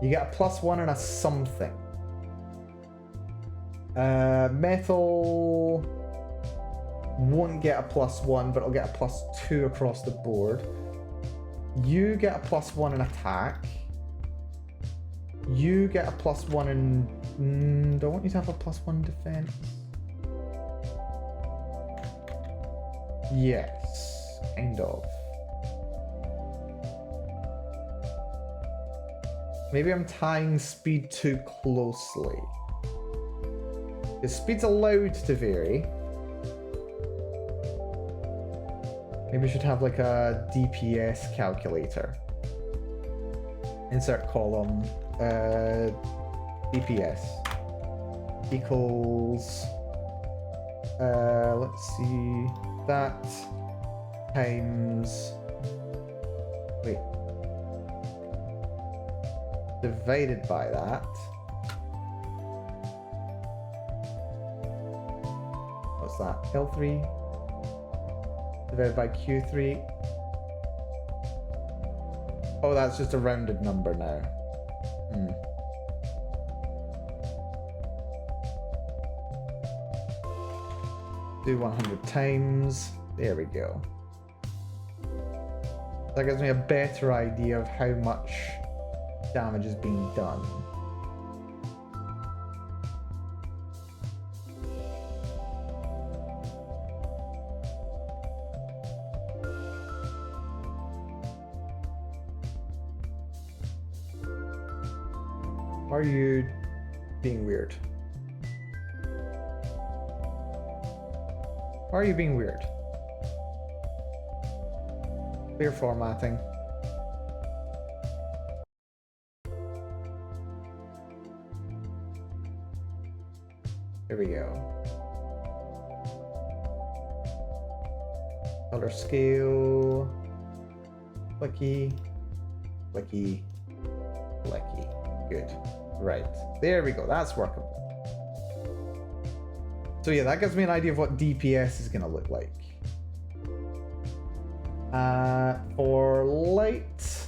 You get a +1 and a something. Metal won't get a +1, but it'll get a +2 across the board. You get a +1 in attack. You get a +1 in... do I want you to have a +1 defense? Yes, kind of. Maybe I'm tying speed too closely. Because speed's allowed to vary. Maybe we should have like a DPS calculator. Insert column. DPS equals let's see, that times, wait, divided by that. What's that? L3 divided by Q3. Oh, that's just a rounded number now. Do 100 times. There we go. That gives me a better idea of how much damage is being done. Why are you being weird? Why are you being weird? Clear formatting. Here we go. Color scale. Clicky. Clicky. Clicky. Good. Right. There we go. That's workable. So yeah, that gives me an idea of what DPS is going to look like. For light,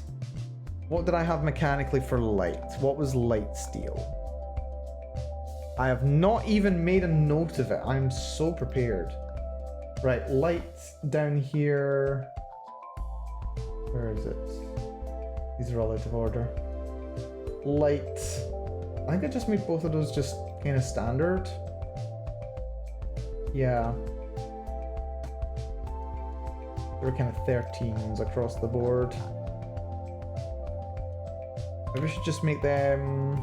what did I have mechanically for light? What was light steel? I have not even made a note of it. I'm so prepared. Right, light down here. Where is it? These are all out of order. Light. I think I just made both of those just kind of standard. Yeah. They were kind of 13s across the board. Maybe we should just make them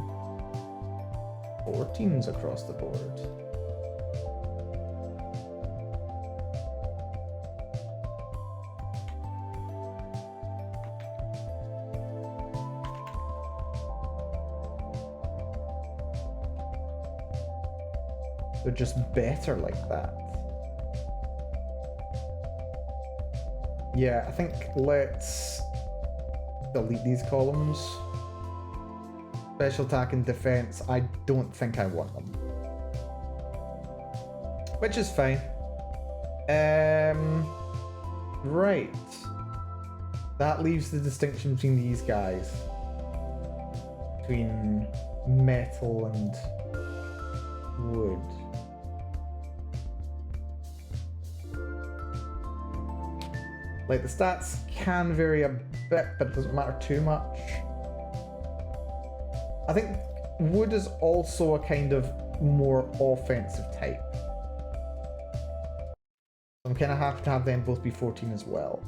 14s across the board. They're just better like that. Yeah, I think let's delete these columns. Special attack and defense, I don't think I want them. Which is fine. Right. That leaves the distinction between these guys. Between metal and wood. Like, the stats can vary a bit, but it doesn't matter too much. I think wood is also a kind of more offensive type. I'm kind of happy to have them both be 14 as well.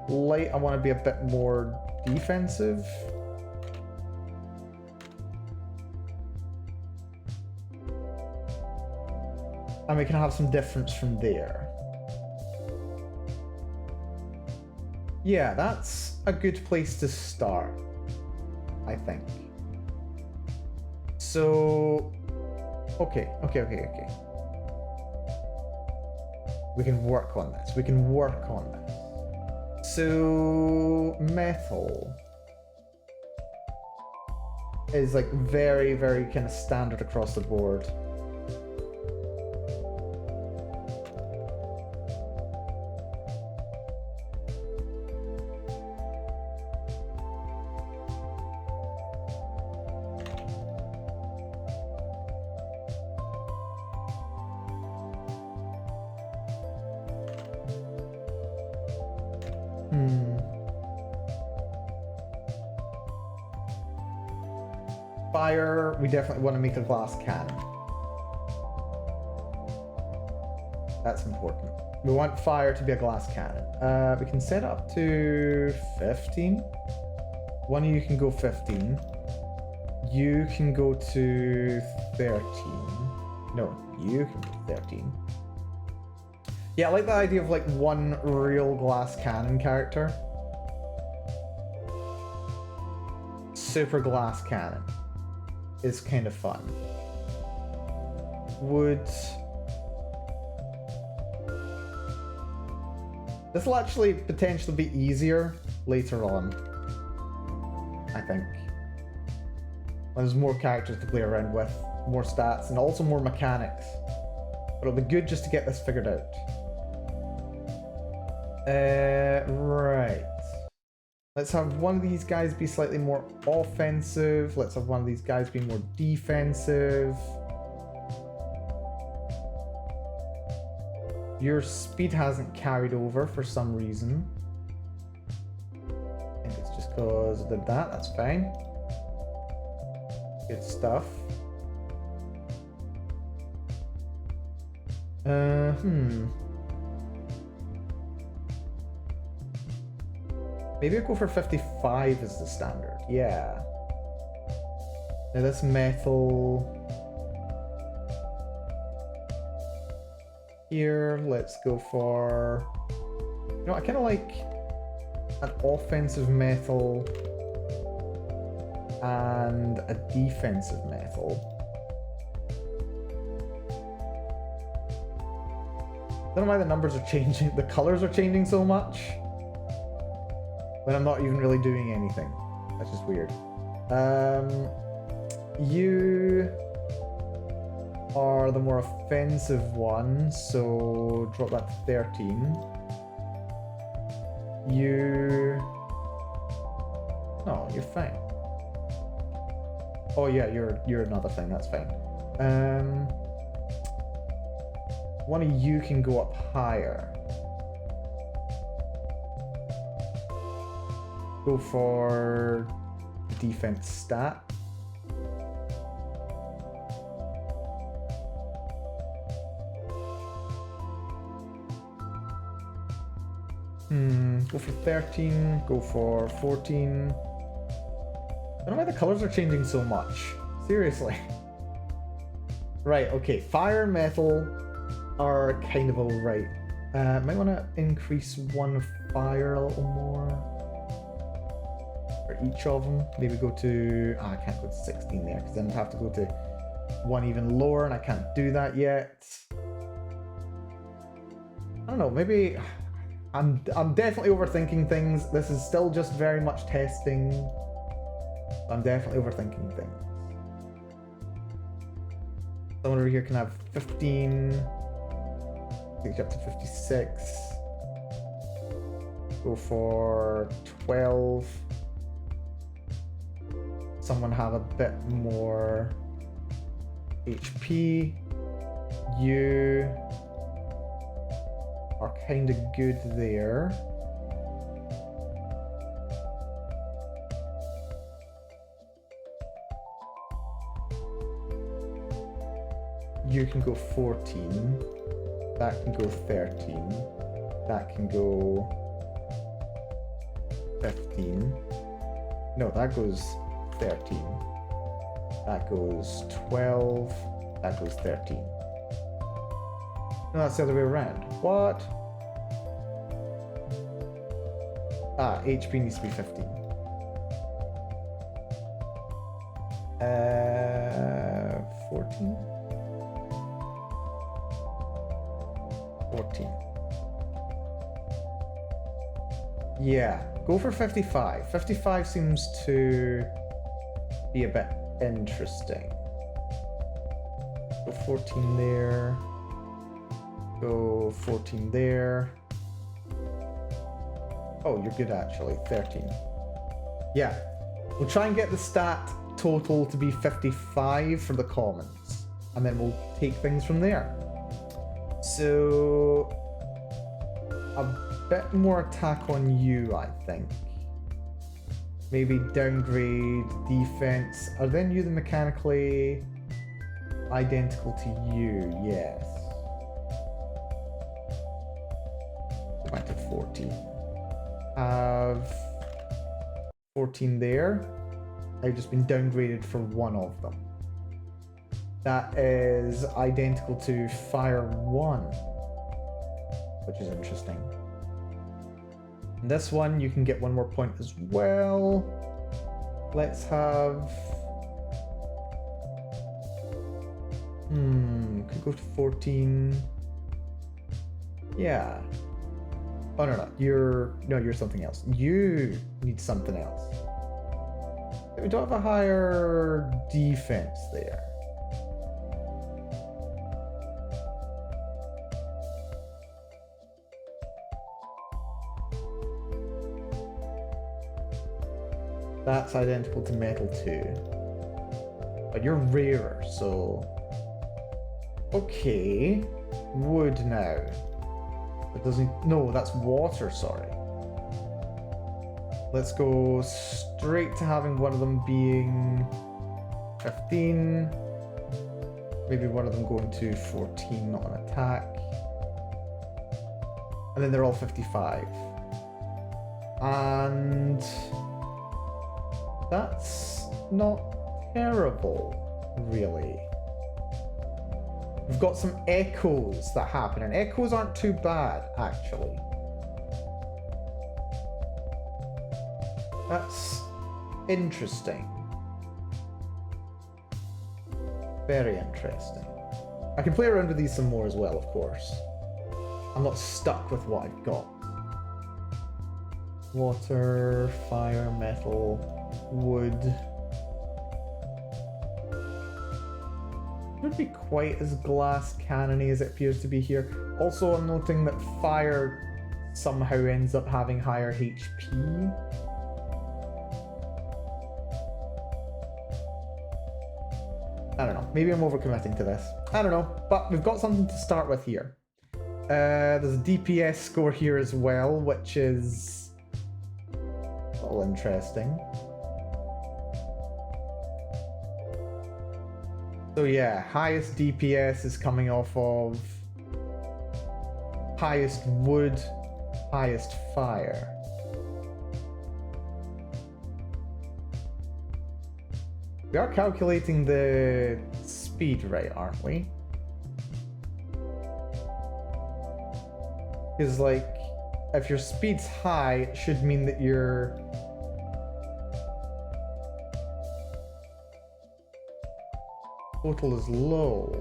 Light, I want to be a bit more defensive. And we can have some difference from there. Yeah, that's a good place to start, I think. So, okay. We can work on this. So, metal is like very, very kind of standard across the board. Fire, we definitely want to make a glass cannon. That's important. We want fire to be a glass cannon. We can set up to 15. One of you can go 15. You can go to 13. No, you can go 13. Yeah, I like the idea of like one real glass cannon character. Super glass cannon is kind of fun. Wood. This will actually potentially be easier later on, I think. When there's more characters to play around with, more stats, and also more mechanics. But it'll be good just to get this figured out. Right. Let's have one of these guys be slightly more offensive. Let's have one of these guys be more defensive. Your speed hasn't carried over for some reason. I think it's just because I did that. That's fine. Good stuff. Maybe I'll go for 55 as the standard. Yeah. Now this metal. Here, let's go for... You know, I kind of like an offensive metal and a defensive metal. I don't know why the numbers are changing, the colors are changing so much when I'm not even really doing anything. That's just weird. You are the more offensive one, so drop that to 13. You... No, you're fine. Oh yeah, you're another thing, that's fine. One of you can go up higher. Go for defense stat. Go for 13, go for 14. I don't know why the colors are changing so much. Seriously. Right, okay. Fire and metal are kind of alright. Might want to increase one fire a little more. For each of them. Maybe go to... I can't go to 16 there, because then I'd have to go to one even lower, and I can't do that yet. I don't know, maybe... I'm definitely overthinking things. This is still just very much testing. I'm definitely overthinking things. Someone over here can have 15. Take you up to 56. Go for 12. someone have a bit more HP. You are kind of good there. You can go 14. That can go 13. That can go 15. No, that goes 13. That goes 12. That goes 13. No, that's the other way around. What? Ah, HP needs to be 15. 14? 14. Yeah, go for 55. 55 seems to be a bit interesting. Go 14 there. Go 14 there. Oh, you're good actually. 13. Yeah. We'll try and get the stat total to be 55 for the commons. And then we'll take things from there. So a bit more attack on you, I think. Maybe downgrade defense. Are then you the mechanically identical to you? Yes. Back to 14. Have 14 there. I've just been downgraded for one of them. That is identical to Fire 1, which is interesting. And this one, you can get one more point as well. Let's have... could go to 14. Yeah. Oh, no, you're something else. You need something else. We don't have a higher defense there. That's identical to metal too. But you're rarer, so... Okay. Wood now. It doesn't... No, that's water, sorry. Let's go straight to having one of them being 15. Maybe one of them going to 14, not an attack. And then they're all 55. And... that's not terrible, really. We've got some echoes that happen, and echoes aren't too bad, actually. That's interesting. Very interesting. I can play around with these some more as well, of course. I'm not stuck with what I've got. Water, fire, metal, wood. Would be quite as glass cannony as it appears to be here. Also, I'm noting that fire somehow ends up having higher HP. I don't know. Maybe I'm overcommitting to this. I don't know. But we've got something to start with here. There's a DPS score here as well, which is a little interesting. So yeah, highest DPS is coming off of highest wood, highest fire. We are calculating the speed right, aren't we? Because like, if your speed's high, it should mean that your total is low,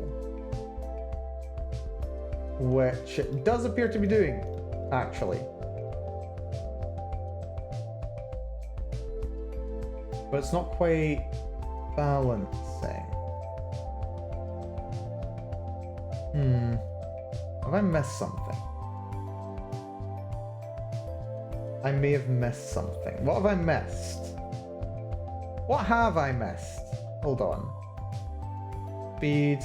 which it does appear to be doing, actually. But it's not quite balancing. Have I missed something? I may have missed something. What have I missed? What have I missed? Hold on. Speed.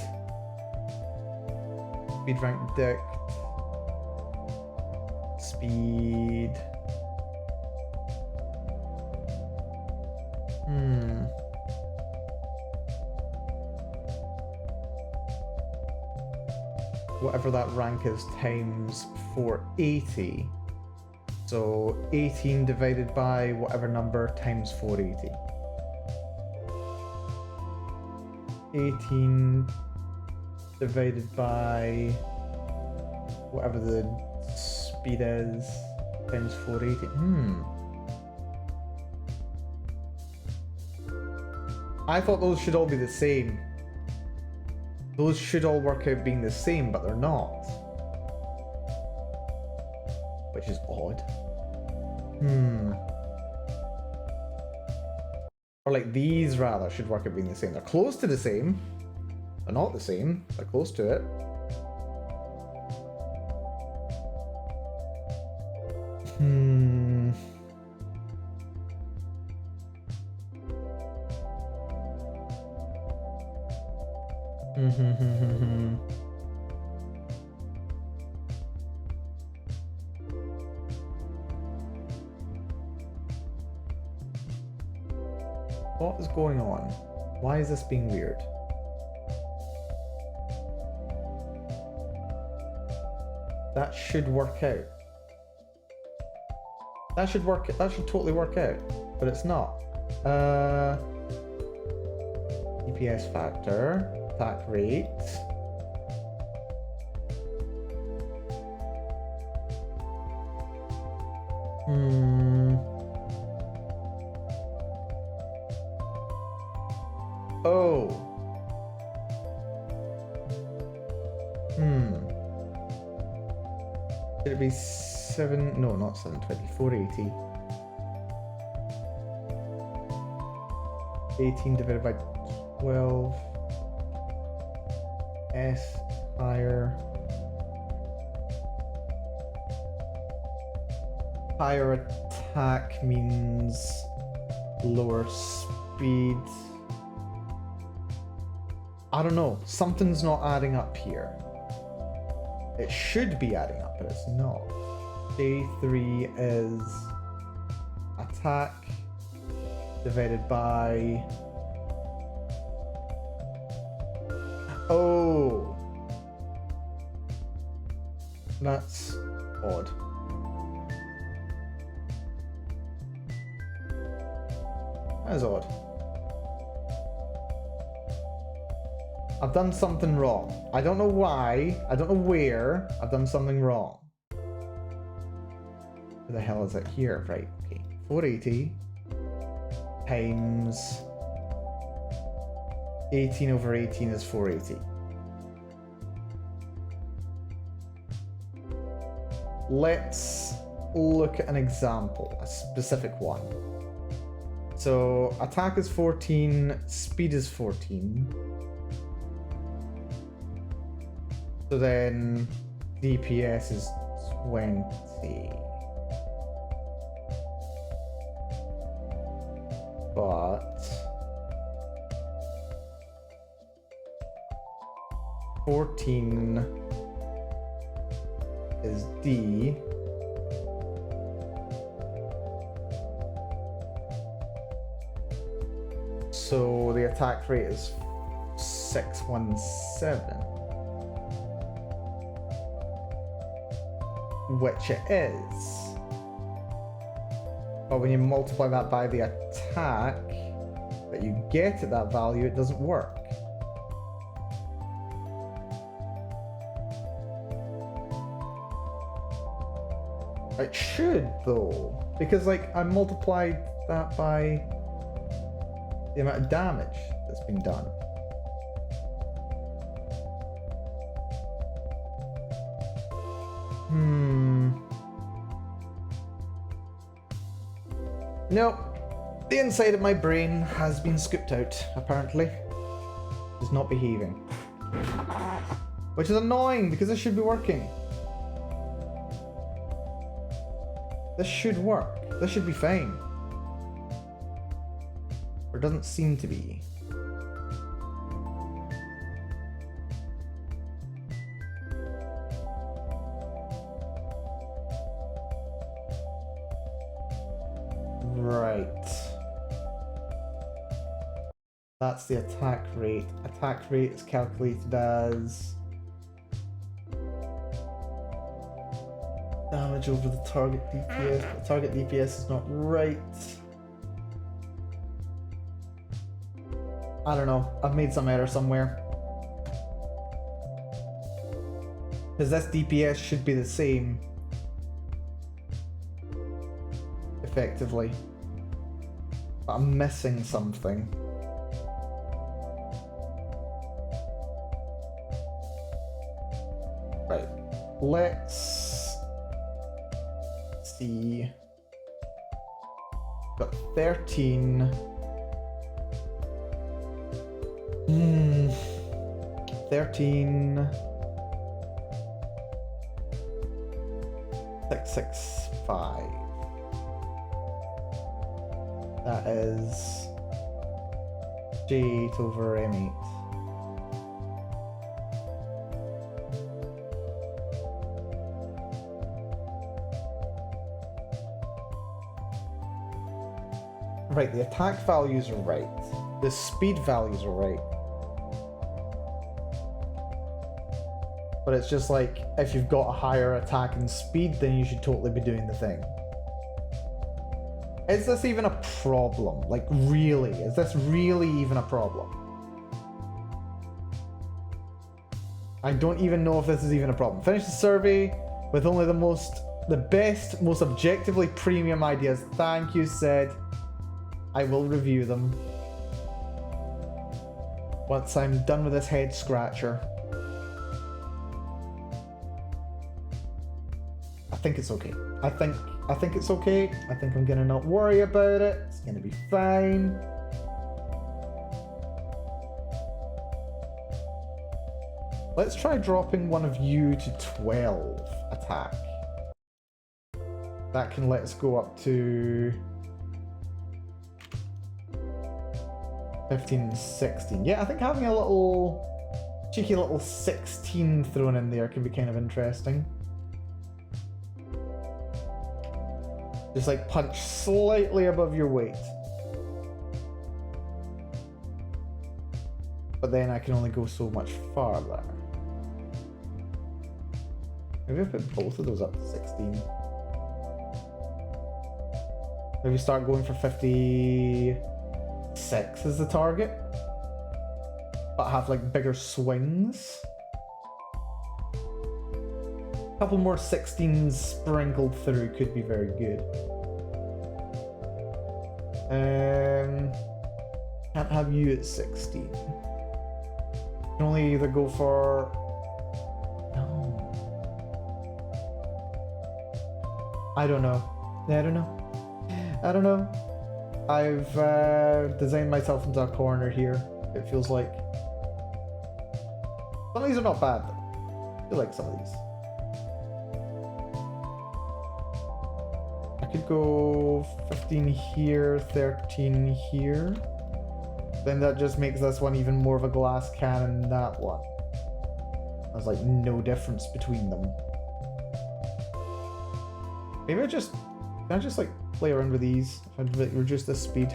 Speed rank predict. Speed. Whatever that rank is times 480. So 18 divided by whatever number times 480. 18 divided by whatever the speed is times 480. I thought those should all be the same. Those should all work out being the same, but they're not. Which is odd. Or like these rather should work out being the same. They're close to the same. They're not the same. They're close to it. What is going on? Why is this being weird? That should work out. That should work. That should totally work out, but it's not. DPS factor, attack rate. Oh. Should it be 7? No, not 720. 480. 18 divided by 12. S higher. Higher attack means lower speed. I don't know. Something's not adding up here. It should be adding up, but it's not. J3 is attack divided by... Oh! That's odd. That is odd. I've done something wrong. I don't know why. I don't know where. I've done something wrong. Where the hell is it here? Right, okay. 480 times 18 over 18 is 480. Let's look at an example, a specific one. So attack is 14, speed is 14. So then DPS is 20. But 14 is D. So the attack rate is 617. Which it is. But when you multiply that by the attack that you get at that value, it doesn't work. It should though, because like I multiplied that by the amount of damage that's been done. Nope. The inside of my brain has been scooped out, apparently. It's not behaving. Which is annoying, because this should be working. This should work. This should be fine. There doesn't seem to be. Right. That's the attack rate. Attack rate is calculated as damage over the target DPS, but target DPS is not right. I don't know. I've made some error somewhere. Because this DPS should be the same. Effectively. But I'm missing something. Right. Let's see. Got 13. 13. 665. That is J8 over M8. Right, the attack values are right. The speed values are right. But it's just like, if you've got a higher attack and speed, then you should totally be doing the thing. Is this even a problem? Like, really? Is this really even a problem? I don't even know if this is even a problem. Finish the survey with only the best, most objectively premium ideas. Thank you, Sid. I will review them once I'm done with this head scratcher. I think it's okay. I think it's okay. I think I'm gonna not worry about it. It's gonna be fine. Let's try dropping one of you to 12 attack. That can let us go up to 15 and 16. Yeah, I think having a little cheeky little 16 thrown in there can be kind of interesting. Just like punch slightly above your weight. But then I can only go so much farther. Maybe I put both of those up to 16. Maybe start going for 56 as the target. But have like bigger swings. A couple more 16s sprinkled through could be very good. Can't have you at 16. You can only either go for... No. I don't know. I don't know. I don't know. I've designed myself into a corner here. It feels like... Some of these are not bad though. I feel like some of these. I could go 15 here, 13 here. Then that just makes this one even more of a glass cannon than that one. There's like no difference between them. Maybe can I just like play around with these? If I reduce the speed.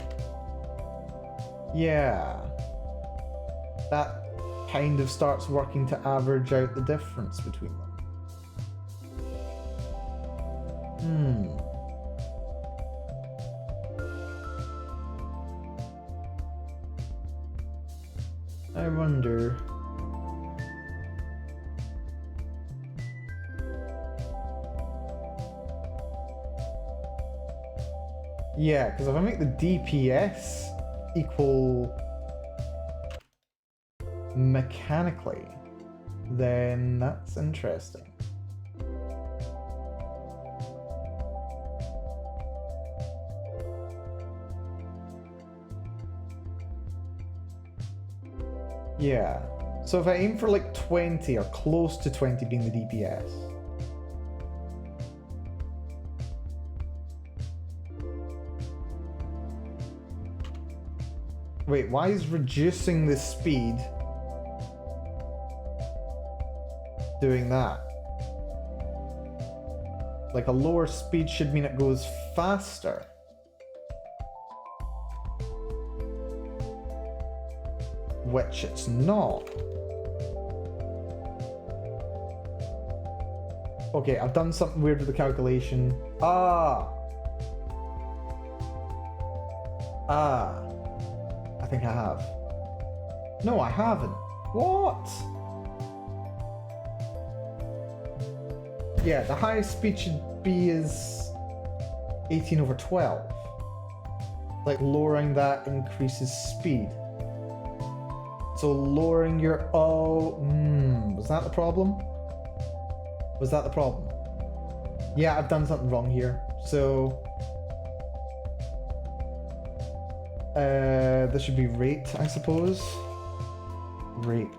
Yeah. That kind of starts working to average out the difference between them. I wonder. Yeah, because if I make the DPS equal mechanically, then that's interesting. Yeah, so if I aim for like 20 or close to 20 being the DPS. Wait, why is reducing the speed doing that? Like a lower speed should mean it goes faster. Which it's not. Okay, I've done something weird with the calculation. I think I have. No, I haven't. What? Yeah, the highest speed should be is 18/12. Like lowering that increases speed. So lowering your... was that the problem? Was that the problem? Yeah, I've done something wrong here. So... this should be rate, I suppose. Rate.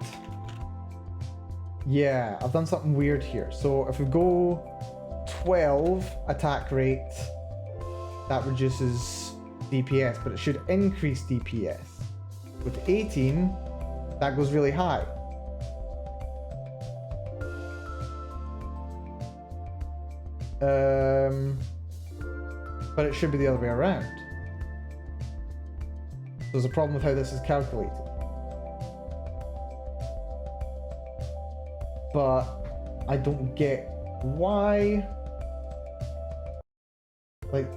Yeah, I've done something weird here. So if we go 12 attack rate, that reduces DPS, but it should increase DPS. With 18, that goes really high. But it should be the other way around. There's a problem with how this is calculated. But I don't get why. Like,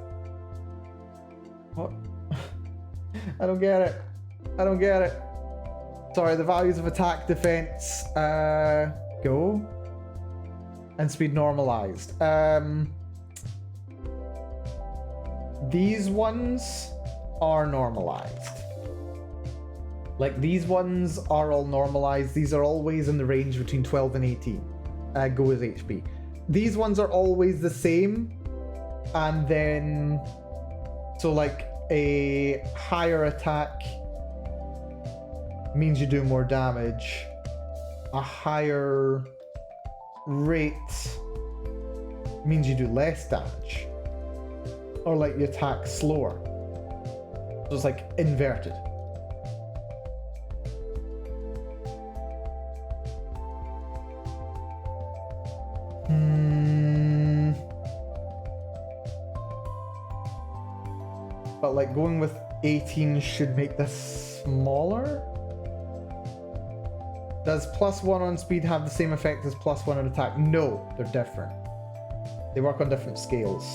what? I don't get it. I don't get it. Sorry, the values of attack, defense, go. And speed normalized. These ones are normalized. Like, these ones are all normalized. These are always in the range between 12 and 18. Go as HP. These ones are always the same. And then... So, like, a higher attack means you do more damage. A higher rate means you do less damage. Or, like, you attack slower. So it's, like, inverted. But like going with 18 should make this smaller? Does +1 on speed have the same effect as +1 on attack? No, they're different. They work on different scales.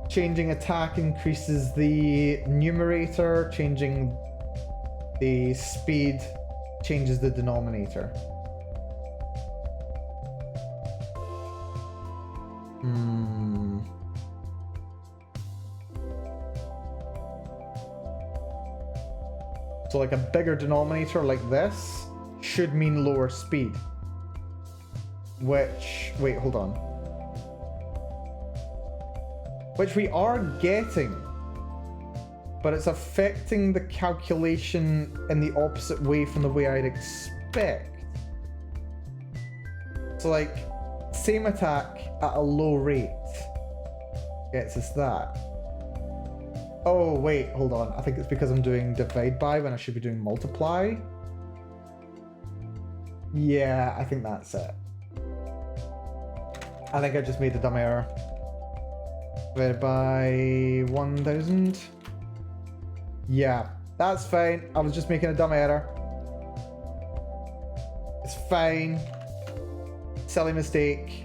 Changing attack increases the numerator, changing the speed changes the denominator. So like a bigger denominator like this should mean lower speed. Which, wait, hold on. Which we are getting, but it's affecting the calculation in the opposite way from the way I'd expect. So like, same attack at a low rate gets us that. Oh wait, hold on. I think it's because I'm doing divide by when I should be doing multiply. Yeah, I think that's it. I think I just made a dumb error. Divided by 1000. Yeah, that's fine. I was just making a dumb error. It's fine. Silly mistake.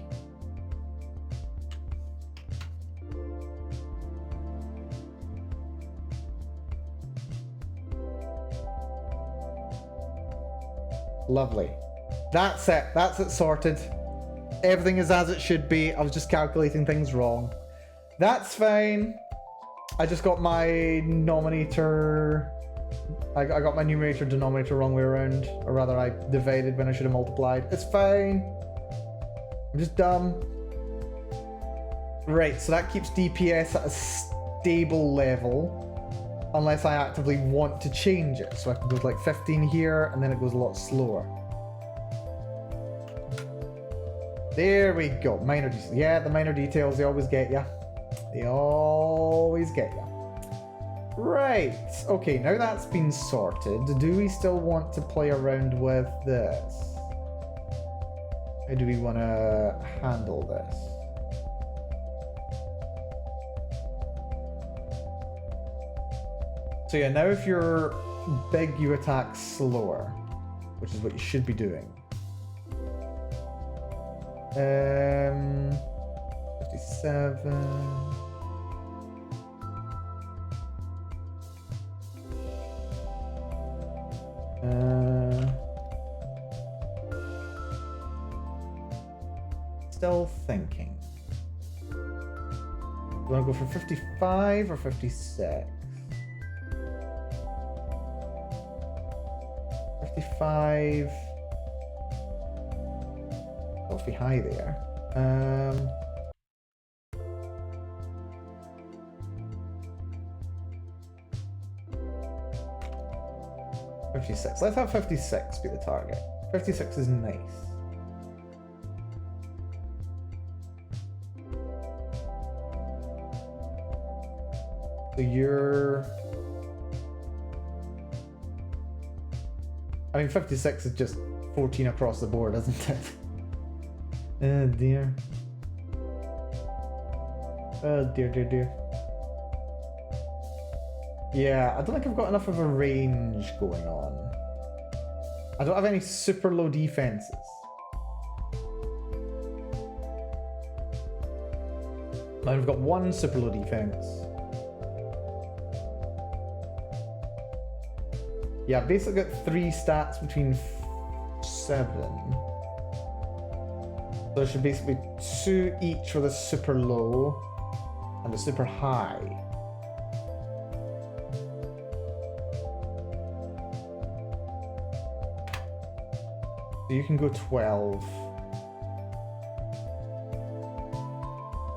Lovely. That's it. That's it sorted. Everything is as it should be. I was just calculating things wrong. That's fine. I just got my denominator... I got my numerator and denominator wrong way around. Or rather, I divided when I should have multiplied. It's fine. I'm just dumb. Right, so that keeps DPS at a stable level. Unless I actively want to change it. So I can go like 15 here, and then it goes a lot slower. There we go. Minor details. Yeah, the minor details, they always get ya. They always get ya. Right. Okay, now that's been sorted. Do we still want to play around with this? How do we want to handle this? So yeah, now if you're big, you attack slower, which is what you should be doing. 57. Still thinking. Do you want to go for 55 or 56? 55. Awfully high there. 56. Let's have 56 be the target. 56 is nice. So you're... I mean, 56 is just 14 across the board, isn't it? Oh dear. Oh dear, dear, dear. Yeah, I don't think I've got enough of a range going on. I don't have any super low defenses. I've got one super low defense. Yeah, I've basically got 3 stats between 7. So there should basically be 2 each with a super low and a super high. So you can go 12.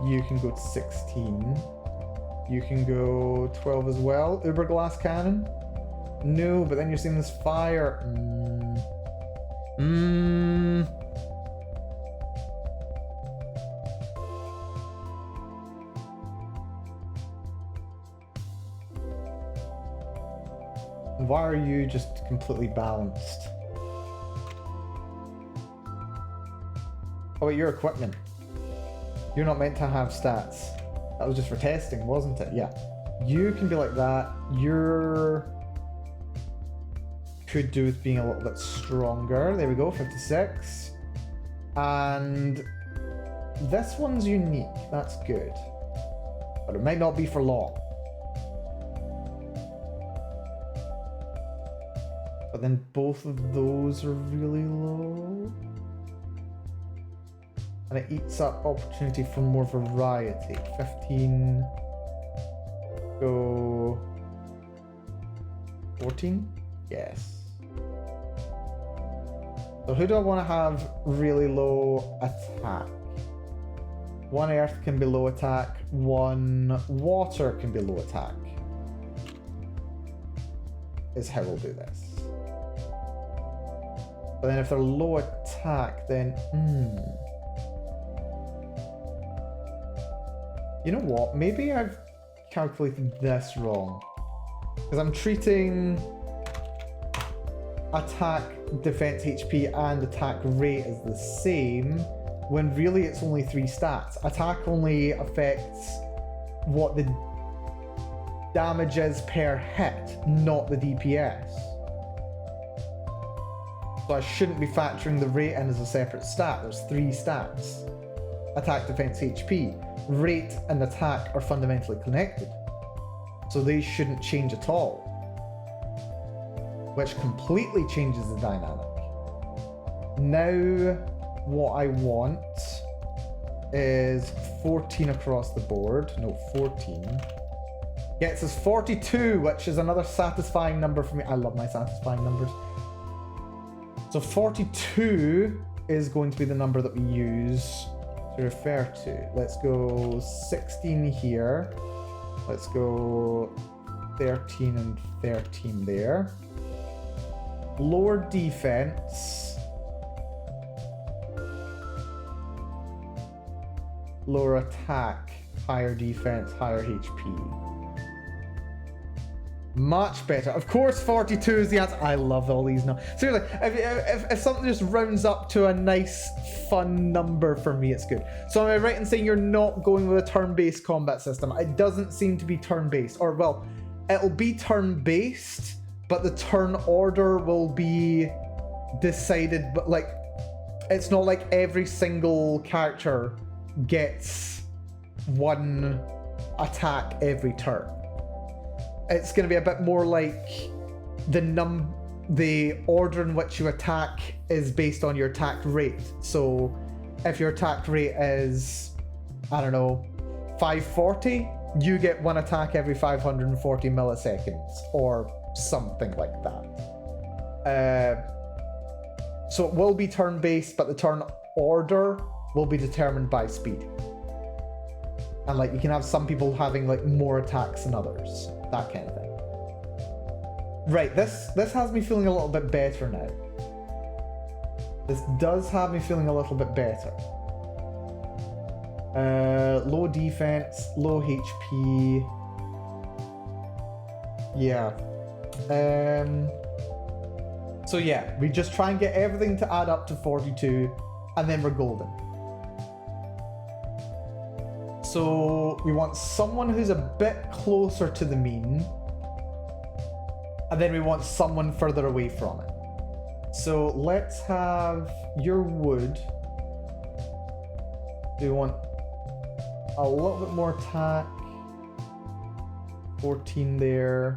You can go to 16. You can go 12 as well. Uber glass cannon. No, but then you're seeing this fire. Why are you just completely balanced? Oh wait, your equipment. You're not meant to have stats. That was just for testing, wasn't it? Yeah. You can be like that. You're... could do with being a little bit stronger. There we go, 56. And this one's unique. That's good. But it might not be for long. But then both of those are really low. And it eats up opportunity for more variety. 15. Go... 14? Yes. So who do I want to have really low attack? 1 earth can be low attack, 1 water can be low attack. Is how we'll do this. But then if they're low attack, then... You know what? Maybe I've calculated this wrong. Because I'm treating attack, defense, HP, and attack rate as the same, when really it's only 3 stats. Attack only affects what the damage is per hit, not the DPS. So I shouldn't be factoring the rate in as a separate stat. There's 3 stats. Attack, defense, HP. Rate and attack are fundamentally connected. So they shouldn't change at all. Which completely changes the dynamic. Now, what I want is 14 across the board. No, 14. Gets us 42, which is another satisfying number for me. I love my satisfying numbers. So 42 is going to be the number that we use to refer to. Let's go 16 here. Let's go 13 and 13 there. Lower defense. Lower attack. Higher defense, higher HP. Much better. Of course, 42 is the answer. I love all these now. Seriously, if something just rounds up to a nice, fun number for me, it's good. So am I right in saying you're not going with a turn-based combat system? It doesn't seem to be turn-based. Or, well, it'll be turn-based, but the turn order will be decided. But, like, it's not like every single character gets one attack every turn. It's going to be a bit more like the order in which you attack is based on your attack rate. So if your attack rate is, I don't know, 540, you get one attack every 540 milliseconds or something like that. So it will be turn-based, but the turn order will be determined by speed. And like you can have some people having like more attacks than others. That kind of thing. Right, this has me feeling a little bit better now. This does have me feeling a little bit better. Low defense, low HP. Yeah. So yeah, we just try and get everything to add up to 42, and then we're golden. So we want someone who's a bit closer to the mean, and then we want someone further away from it. So let's have your wood. Do you want a little bit more attack? 14 there.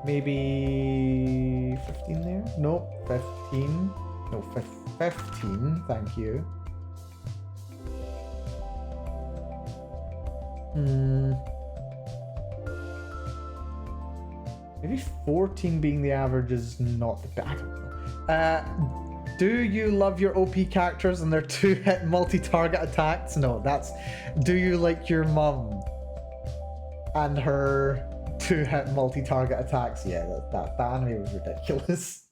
Maybe 15 there? Nope, 15. No, 15, thank you. Maybe 14 being the average is not the bad. I don't know. Do you love your OP characters and their 2-hit multi-target attacks? No, that's... Do you like your mum and her 2-hit multi-target attacks? Yeah, that anime was ridiculous.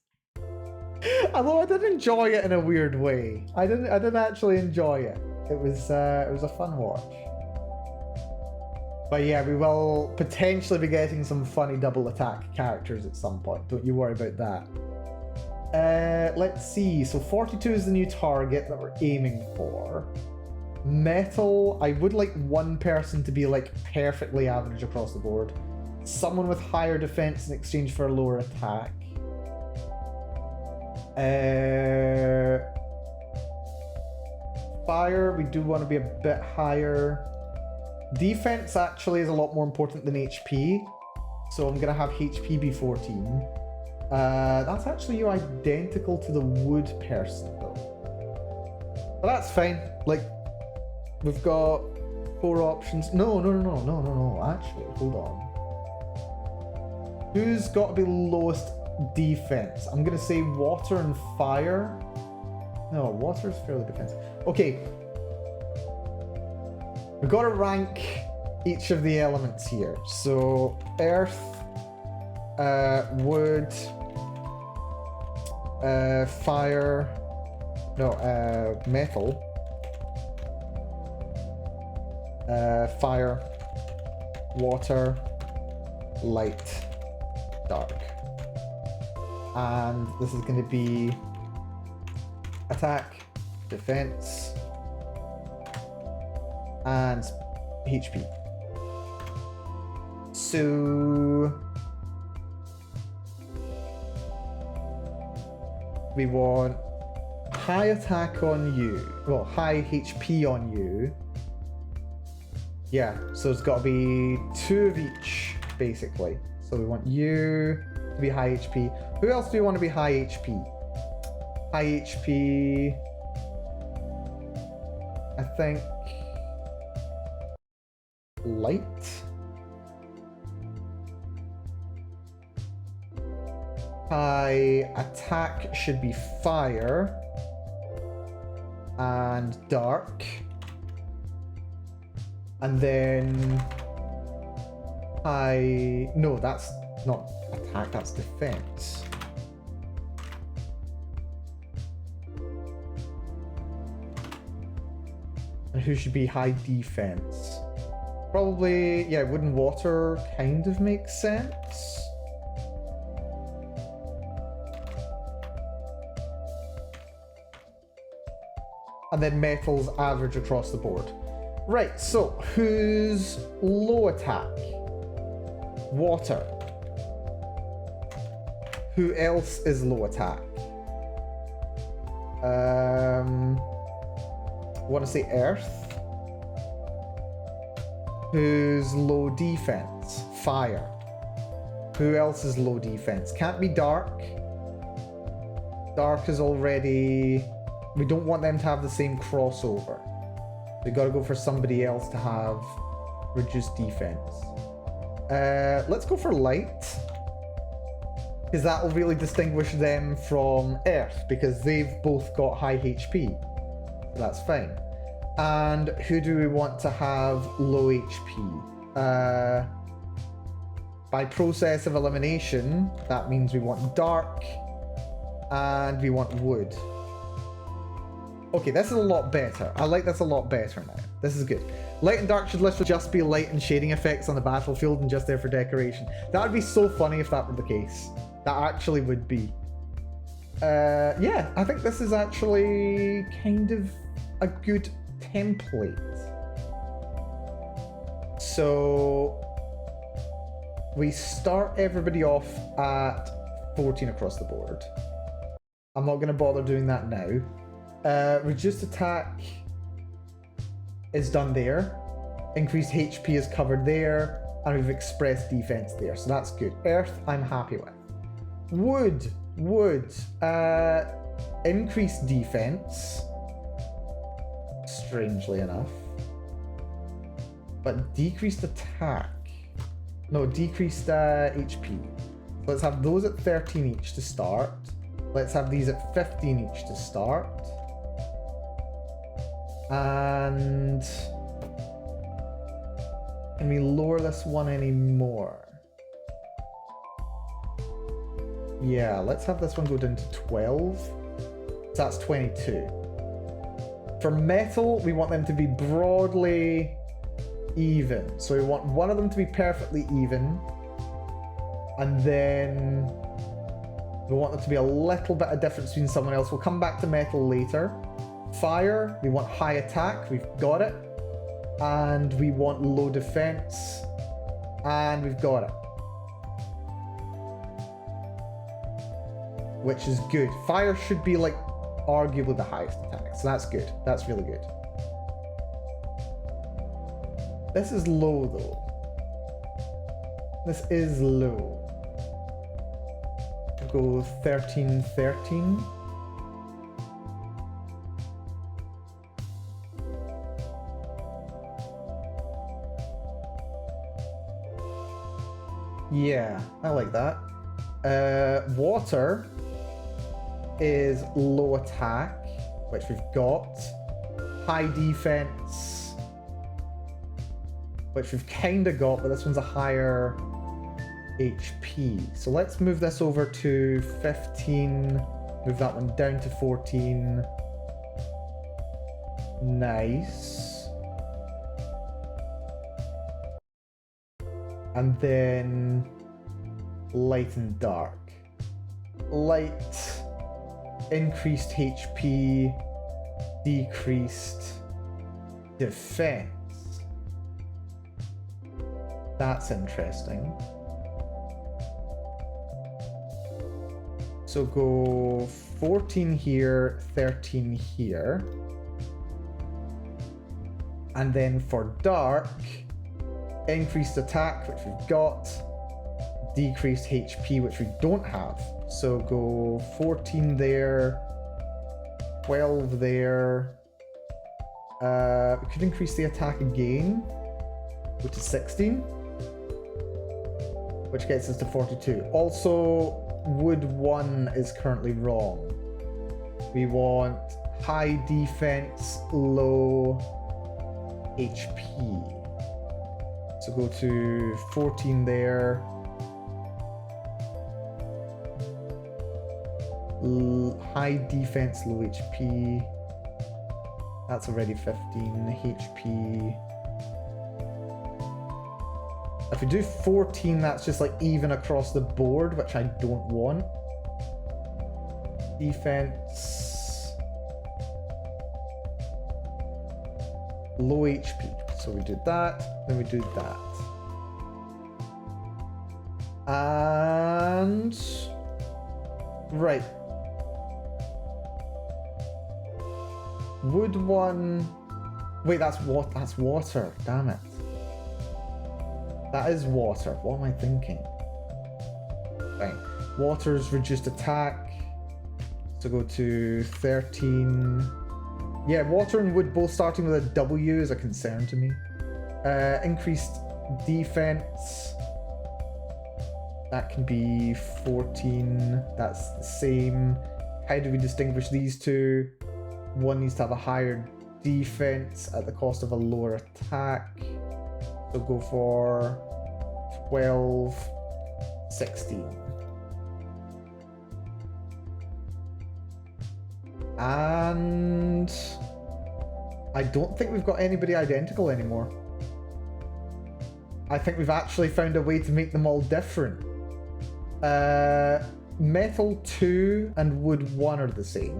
Although I did enjoy it in a weird way. I didn't actually enjoy it. It was a fun watch. But yeah, we will potentially be getting some funny double attack characters at some point. Don't you worry about that. Let's see. So 42 is the new target that we're aiming for. Metal, I would like one person to be like perfectly average across the board. Someone with higher defense in exchange for a lower attack. Fire, we do want to be a bit higher. Defense actually is a lot more important than HP, so I'm gonna have HP be 14. That's actually you identical to the wood person though. But that's fine. Like, we've got 4 options. No. Actually, hold on. Who's got to be lowest defense? I'm gonna say water and fire. No, water is fairly defensive. Okay. We've got to rank each of the elements here. So, earth, wood, fire, no, metal, fire, water, light, dark. And this is going to be attack, defense, and HP. So we want high attack on you, well, high HP on you. Yeah, so it's got to be 2 of each, basically. So we want you to be high HP. Who else do we want to be high HP? High HP, I think light. High attack should be fire and dark. And then high, no, that's not attack, that's defense. And who should be high defense? Probably, yeah, wood and water kind of makes sense. And then metals average across the board. Right, so who's low attack? Water. Who else is low attack? I want to say earth. Who's low defense? Fire. Who else is low defense? Can't be dark. Dark is already... We don't want them to have the same crossover. We gotta go for somebody else to have reduced defense. Let's go for light. Because that will really distinguish them from earth, because they've both got high HP. So that's fine. And who do we want to have low HP? By process of elimination, that means we want dark and we want wood. Okay, this is a lot better. I like this a lot better now. This is good. Light and dark should literally just be light and shading effects on the battlefield and just there for decoration. That would be so funny if that were the case. That actually would be. Yeah, I think this is actually kind of a good template. So we start everybody off at 14 across the board. I'm not going to bother doing that now. Reduced attack is done there. Increased HP is covered there. And we've expressed defense there. So that's good. Earth, I'm happy with. Wood. Increased defense. Strangely enough. But decreased attack. No, decreased HP. Let's have those at 13 each to start. Let's have these at 15 each to start. And can we lower this one any more? Yeah, let's have this one go down to 12. So that's 22. For metal, we want them to be broadly even. So we want one of them to be perfectly even. And then we want there to be a little bit of difference between someone else. We'll come back to metal later. Fire, we want high attack, we've got it. And we want low defense, and we've got it. Which is good. Fire should be like arguably the highest attack, so that's good. That's really good. This is low though. This is low. We'll go 13, 13. Yeah, I like that. Water is low attack, which we've got. High defense, which we've kind of got, but this one's a higher HP. So let's move this over to 15. Move that one down to 14. Nice. And then light and dark. Light, increased HP, decreased defense. That's interesting. So go 14 here, 13 here. And then for dark, increased attack, which we've got, decreased HP, which we don't have. So go 14 there, 12 there. We could increase the attack again, go to 16, which gets us to 42. Also, wood 1 is currently wrong. We want high defense, low HP. So go to 14 there. High defense, low HP. That's already 15 HP. If we do 14, that's just like even across the board, which I don't want. Defense. Low HP. So we did that, then we do that. And... right. Wood 1... wait, that's water. Damn it. That is water. What am I thinking? Fine. Water's reduced attack. So go to 13. Yeah, water and wood both starting with a W is a concern to me. Increased defense. That can be 14. That's the same. How do we distinguish these two? One needs to have a higher defense at the cost of a lower attack. So go for 12, 16. And I don't think we've got anybody identical anymore. I think we've actually found a way to make them all different. Metal 2 and wood 1 are the same.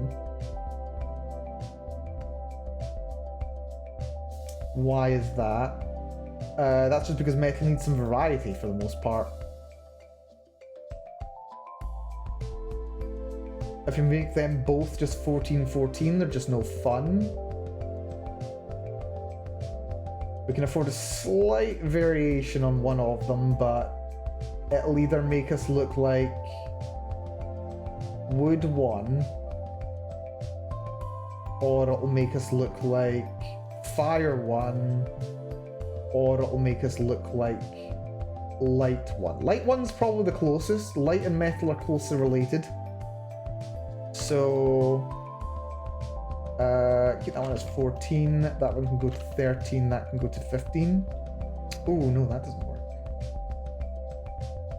Why is that? That's just because metal needs some variety for the most part. If you make them both just 14-14, they're just no fun. We can afford a slight variation on one of them, but it'll either make us look like wood 1, or it'll make us look like fire 1, or it'll make us look like light 1. Light 1's probably the closest. Light and metal are closely related. So, keep that one as 14. That one can go to 13. That can go to 15. Oh, no, that doesn't work.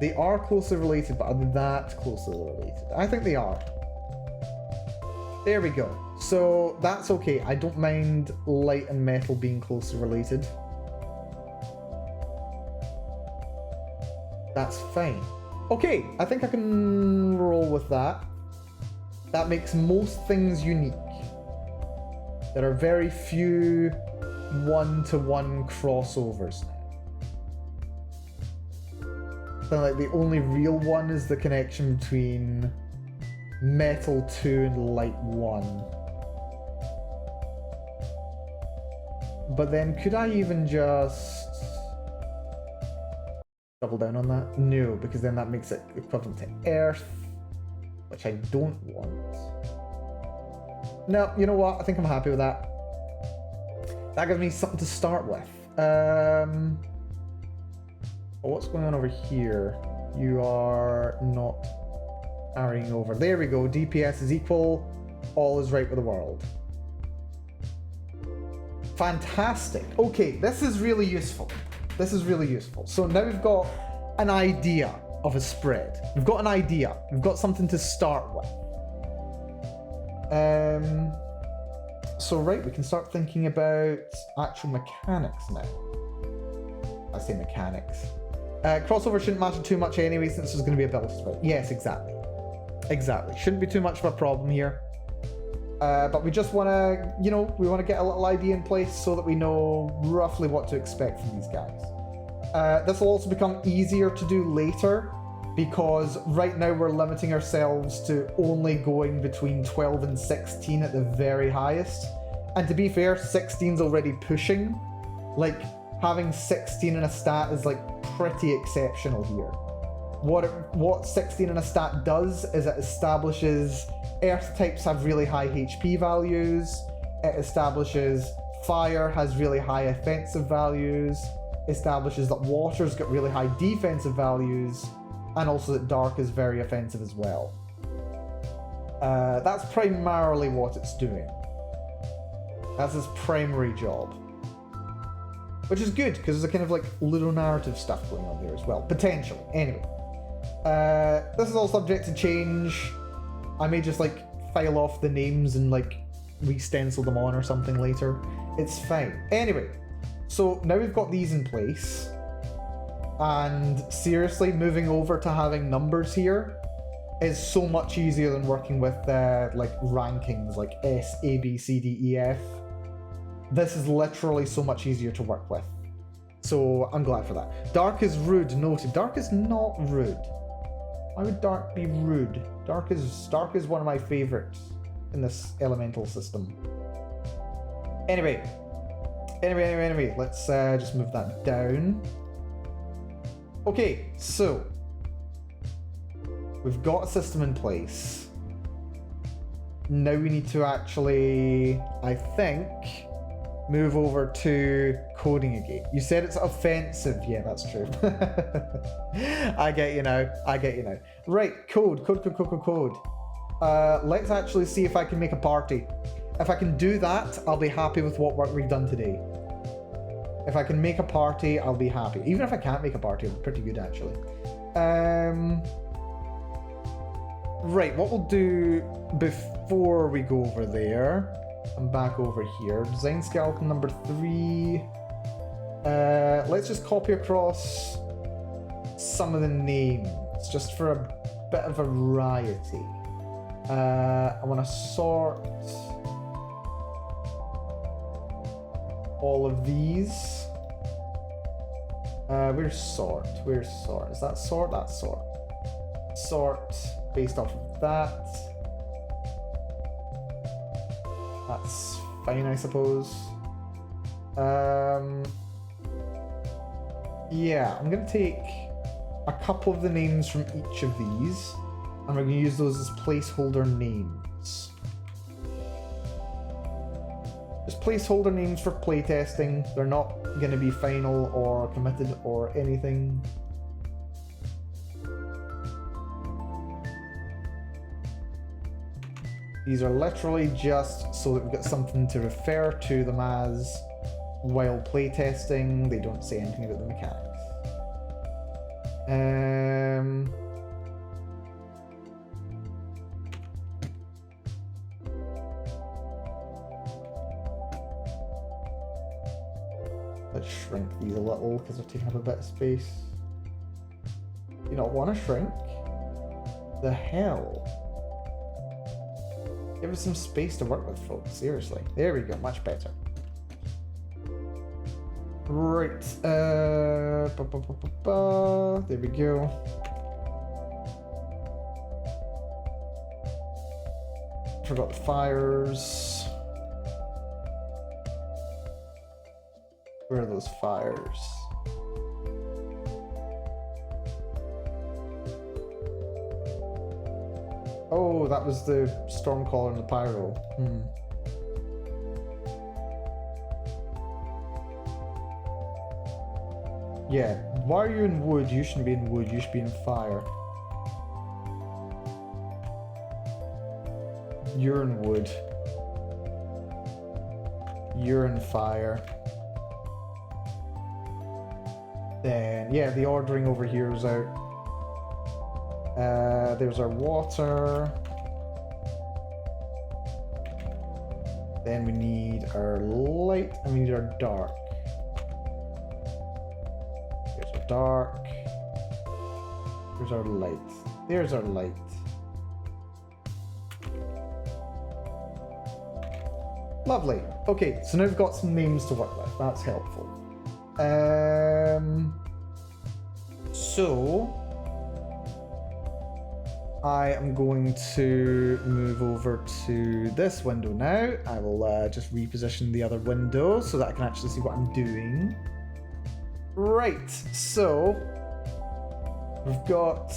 They are closely related, but are they that closely related? I think they are. There we go. So, that's okay. I don't mind light and metal being closely related. That's fine. Okay, I think I can roll with that. That makes most things unique. There are very few one-to-one crossovers now. So like the only real one is the connection between metal 2 and light 1. But then could I even just double down on that? No, because then that makes it equivalent to earth, which I don't want. No, you know what? I think I'm happy with that. That gives me something to start with. What's going on over here? You are not carrying over. There we go. DPS is equal. All is right with the world. Fantastic. Okay, this is really useful. This is really useful. So now we've got an idea of a spread. We've got an idea. We've got something to start with. So right, we can start thinking about actual mechanics now. I say mechanics. Crossover shouldn't matter too much anyway, since there's going to be a build spread. Yes, exactly. Exactly. Shouldn't be too much of a problem here. But we just want to, you know, we want to get a little idea in place so that we know roughly what to expect from these guys. This will also become easier to do later, because right now we're limiting ourselves to only going between 12 and 16 at the very highest. And to be fair, 16's already pushing. Like, having 16 in a stat is like pretty exceptional here. What 16 in a stat does is it establishes earth types have really high HP values. It establishes fire has really high offensive values. Establishes that water's got really high defensive values. And also that dark is very offensive as well. That's primarily what it's doing. That's its primary job. Which is good, because there's a kind of like little narrative stuff going on there as well. Potentially. Anyway. This is all subject to change. I may just like file off the names and like re-stencil them on or something later. It's fine. Anyway. So now we've got these in place. And seriously, moving over to having numbers here is so much easier than working with like rankings like S, A, B, C, D, E, F. This is literally so much easier to work with. So I'm glad for that. Dark is rude, noted. Dark is not rude. Why would Dark be rude? Dark is one of my favorites in this elemental system. Anyway, let's just move that down. Okay, so we've got a system in place. Now we need to actually, I think, move over to coding again. You said it's offensive. Yeah, that's true. I get you now. Right, code. Let's actually see if I can make a party. If I can do that, I'll be happy with what work we've done today. If I can make a party, I'll be happy. Even if I can't make a party, I'm pretty good actually. Right, what we'll do before we go over there, I'm back over here. Design skeleton number 3. Let's just copy across some of the names, just for a bit of variety. I want to sort all of these. Where's sort? Is that sort? That's sort. Sort based off of that. That's fine, I suppose. Yeah, I'm gonna take a couple of the names from each of these, and we're gonna use those as placeholder names. Just placeholder names for playtesting. They're not gonna be final or committed or anything. These are literally just so that we've got something to refer to them as while playtesting. They don't say anything about the mechanics. Let's shrink these a little because they're taking up a bit of space. You not want to shrink? The hell? Give us some space to work with, folks. Seriously. There we go. Much better. Right. There we go. Forgot the fires. Where are those fires? Oh, that was the Stormcaller and the Pyro. Yeah, why are you in wood? You shouldn't be in wood, you should be in fire. You're in wood. You're in fire. Then, yeah, the ordering over here is out. There's our water. Then we need our light and we need our dark. Here's our dark. Here's our light. There's our light. Lovely. Okay, so now we've got some names to work with. That's helpful. So I am going to move over to this window now. I will just reposition the other window so that I can actually see what I'm doing. Right, so we've got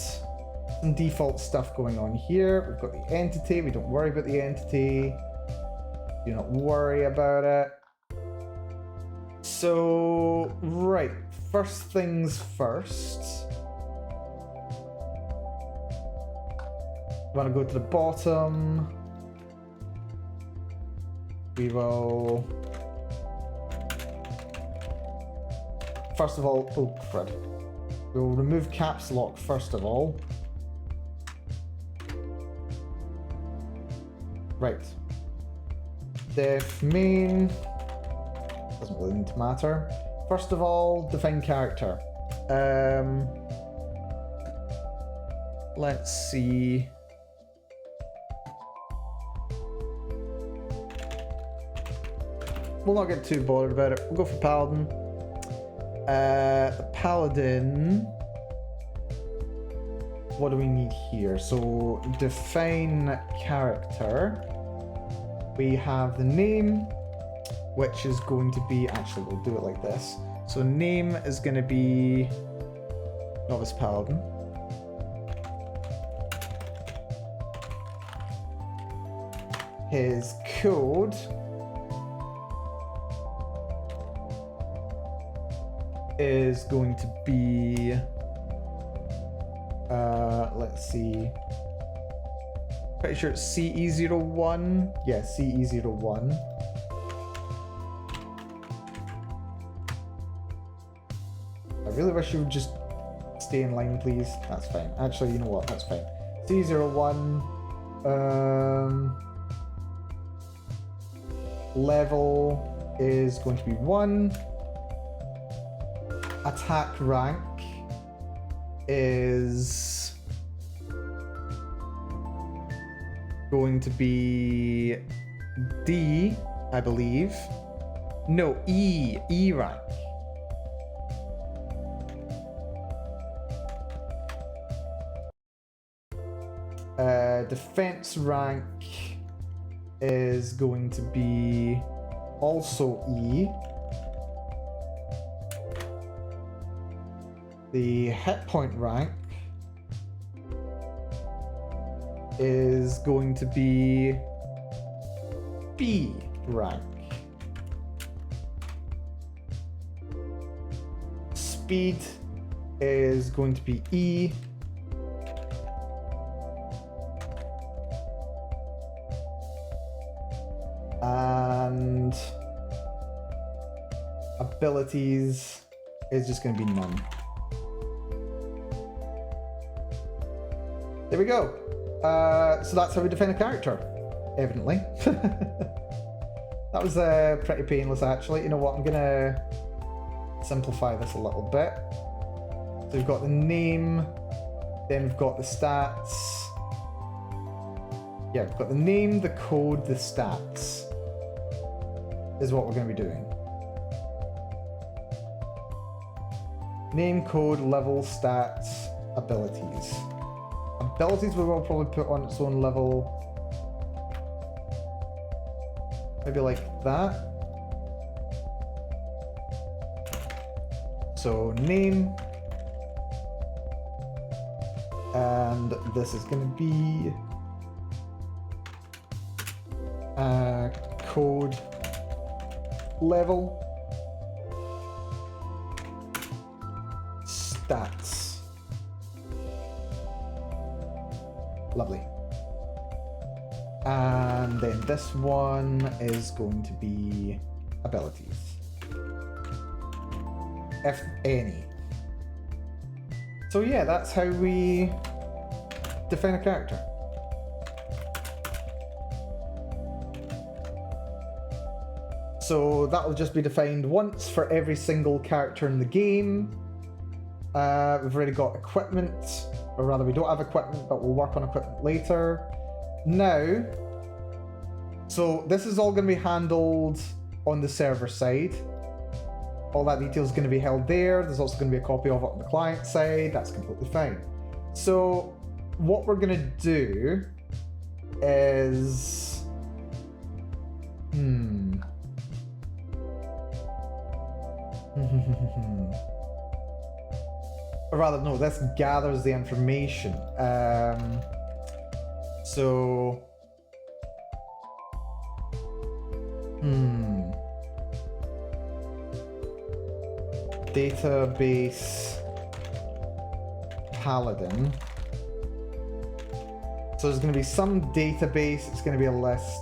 some default stuff going on here. We've got the entity. We don't worry about the entity. Do not worry about it. So, right, first things first. We want to go to the bottom. We will... First of all, oh crud. We'll remove caps lock first of all. Right. Def main. Doesn't really need to matter. First of all, define character. Let's see. We'll not get too bothered about it. We'll go for Paladin. The Paladin. What do we need here? So, define character. We have the name, which is going to be... Actually, we'll do it like this. So, name is going to be... Novice Paladin. His code... is going to be... let's see. Pretty sure it's CE01. Yeah, CE01. I really wish you would just stay in line, please. That's fine. Actually, you know what? That's fine. CE01. Level is going to be 1. Attack rank is going to be D, I believe. No, E rank. Defense rank is going to be also E. The hit point rank is going to be B rank. Speed is going to be E. And abilities is just going to be none. There we go. So that's how we define a character, evidently. That was pretty painless, actually. You know what? I'm going to simplify this a little bit. So we've got the name, then we've got the stats. Yeah, we've got the name, the code, the stats is what we're going to be doing. Name, code, level, stats, abilities. Abilities we will probably put on its own level. Maybe like that. So name. And this is going to be code, level, stats. Lovely. And then this one is going to be abilities, if any. So yeah, that's how we define a character. So that'll just be defined once for every single character in the game. We've already got equipment. Or rather, we don't have equipment, but we'll work on equipment later. Now, so this is all going to be handled on the server side. All that detail is going to be held there. There's also going to be a copy of it on the client side. That's completely fine. So what we're going to do is... Or rather, no, this gathers the information. Database Paladin. So there's going to be some database. It's going to be a list.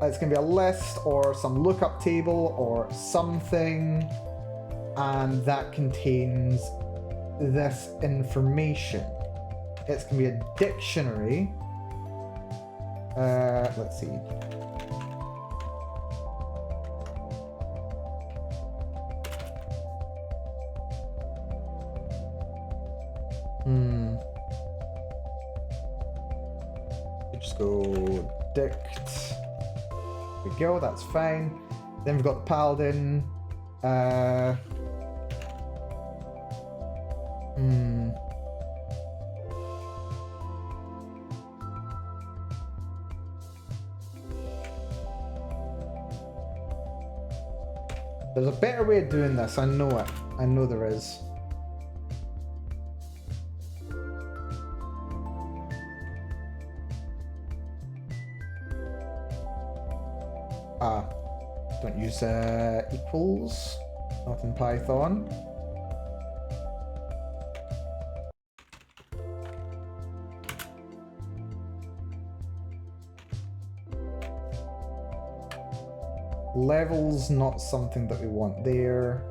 It's going to be a list or some lookup table or something. And that contains this information. It's going to be a dictionary. Let's see. Hmm. Just go dict. There we go, that's fine. Then we've got the paladin. There's a better way of doing this, I know it. I know there is. Don't use equals, not in Python. Level's not something that we want there.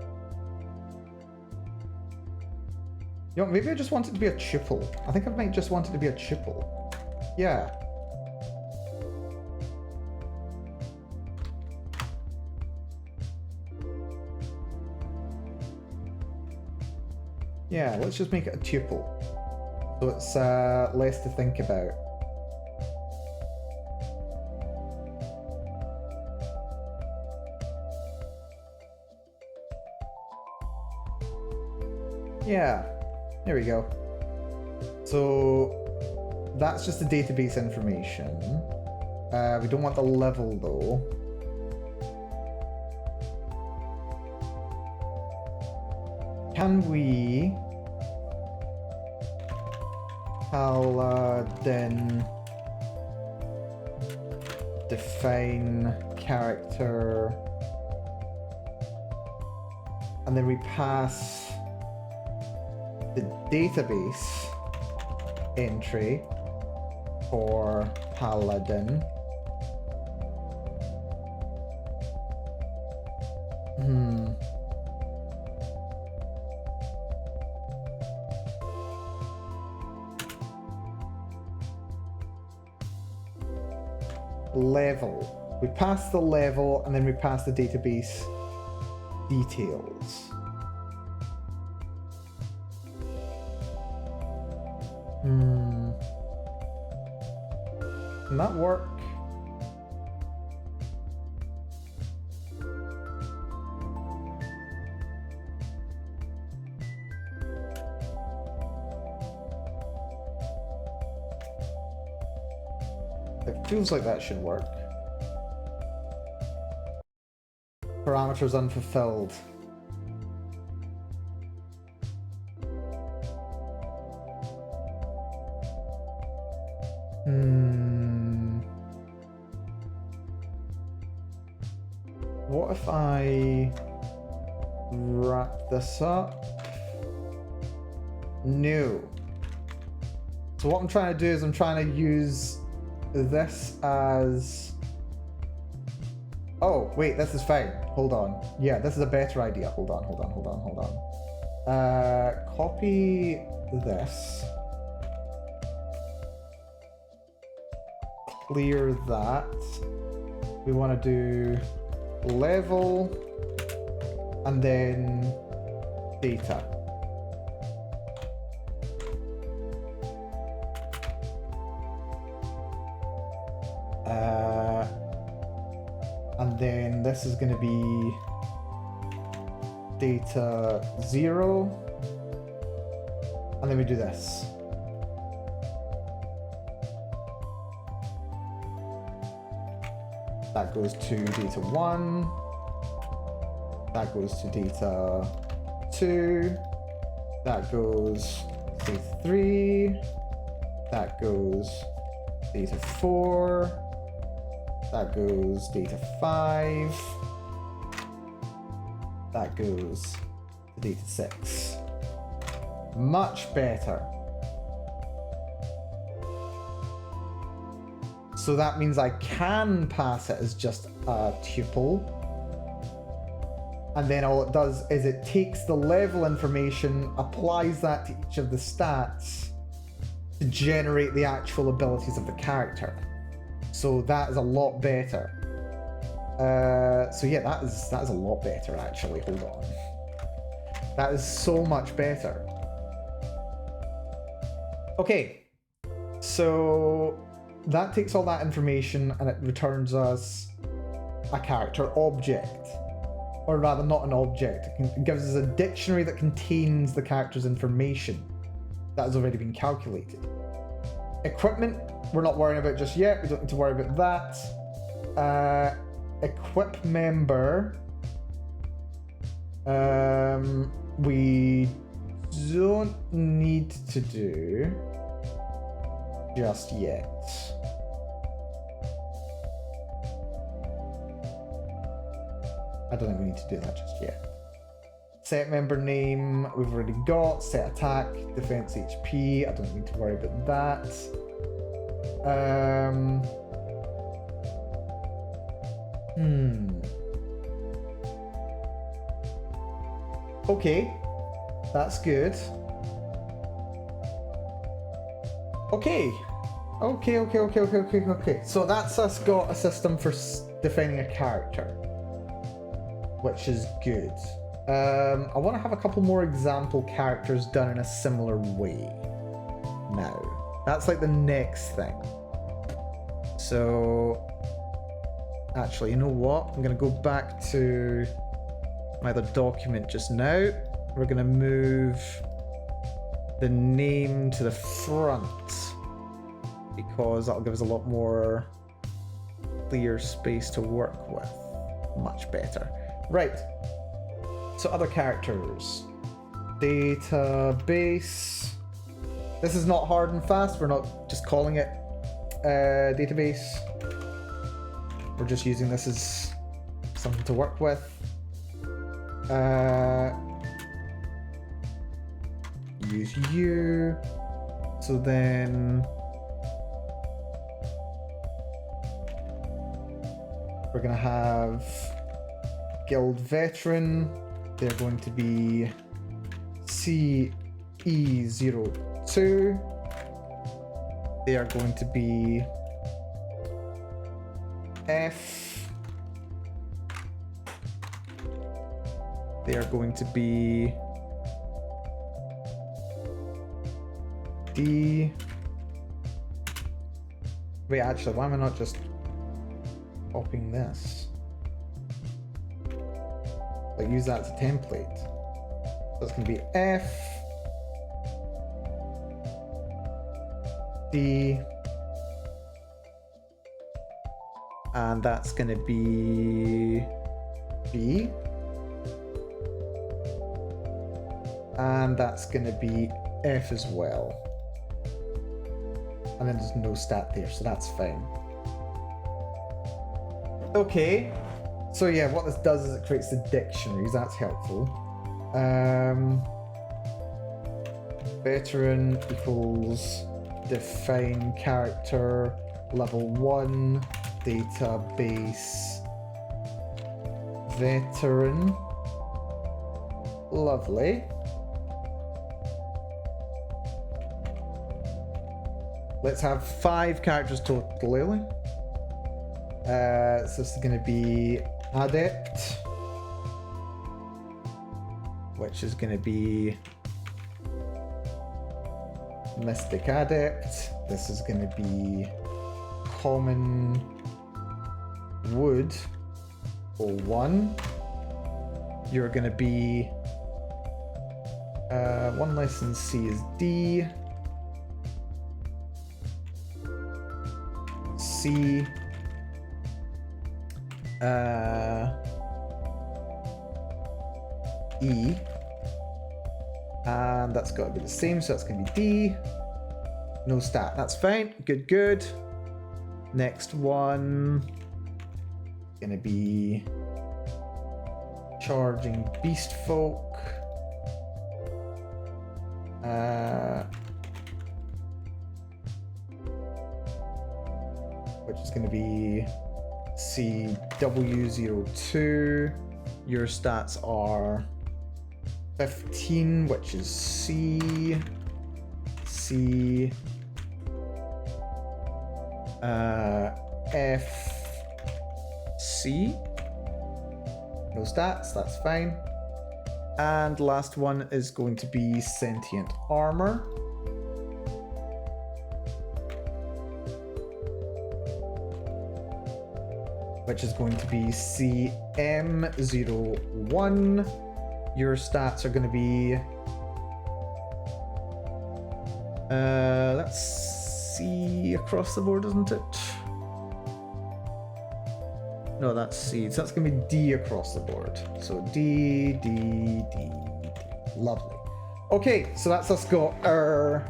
You know, maybe I just want it to be a tuple. I think I might just want it to be a tuple. Yeah. Yeah, let's just make it a tuple. So it's less to think about. Yeah, there we go. So that's just the database information. We don't want the level though. Can we then define character and then we pass the database entry for paladin. Level. We pass the level and then we pass the database details. Can that work? It feels like that should work. Parameters unfulfilled. What if I wrap this up? No. So what I'm trying to do is I'm trying to use this as... Oh, wait, this is fine. Hold on. Yeah, this is a better idea. Hold on. Copy this. Clear that. We want to do level and then data. And then this is going to be data 0, and then we do this. That goes to data 1, that goes to data 2, that goes to data 3, that goes data 4, that goes data 5, that goes to data 6. Much better. So that means I can pass it as just a tuple. And then all it does is it takes the level information, applies that to each of the stats to generate the actual abilities of the character. So that is a lot better. So yeah, that is a lot better actually. Hold on. That is so much better. Okay, so that takes all that information and it returns us a character object. Or rather, not an object. It gives us a dictionary that contains the character's information that has already been calculated. Equipment, we're not worrying about just yet. We don't need to worry about that. Equip member. We don't need to do just yet. I don't think we need to do that just yet. Set member name, we've already got. Set attack, defense HP, I don't need to worry about that. Okay, that's good. Okay. So that's us got a system for defining a character, which is good. I want to have a couple more example characters done in a similar way now. That's like the next thing. So, actually, you know what? I'm going to go back to my other document just now. We're going to move the name to the front because that'll give us a lot more clear space to work with. Much better. Right. So other characters. Database. This is not hard and fast. We're not just calling it database. We're just using this as something to work with. Use you. So then we're going to have guild veteran. They're going to be CE02. They are going to be F. They are going to be D. Wait, actually, why am I not just copying this? Like, use that as a template. So it's going to be F, D, and that's going to be B, and that's going to be F as well. And then there's no stat there, so that's fine. Okay. So yeah, what this does is it creates the dictionaries. That's helpful. Veteran equals define character level 1 database veteran. Lovely. Let's have 5 characters total. So this is going to be adept, which is going to be mystic adept. This is going to be common wood 01. You're going to be one license C is D, C. E, and that's got to be the same, so that's going to be D. No stat, that's fine. Good. Next one, going to be charging beast folk. Which is going to be CW02. Your stats are 15, which is C, F, C. No stats, that's fine. And last one is going to be sentient armor. which is going to be CM01. Your stats are going to be... let's see, across the board, isn't it? No, that's C. So that's going to be D across the board. So D, D, D, D. Lovely. Okay, so that's us got our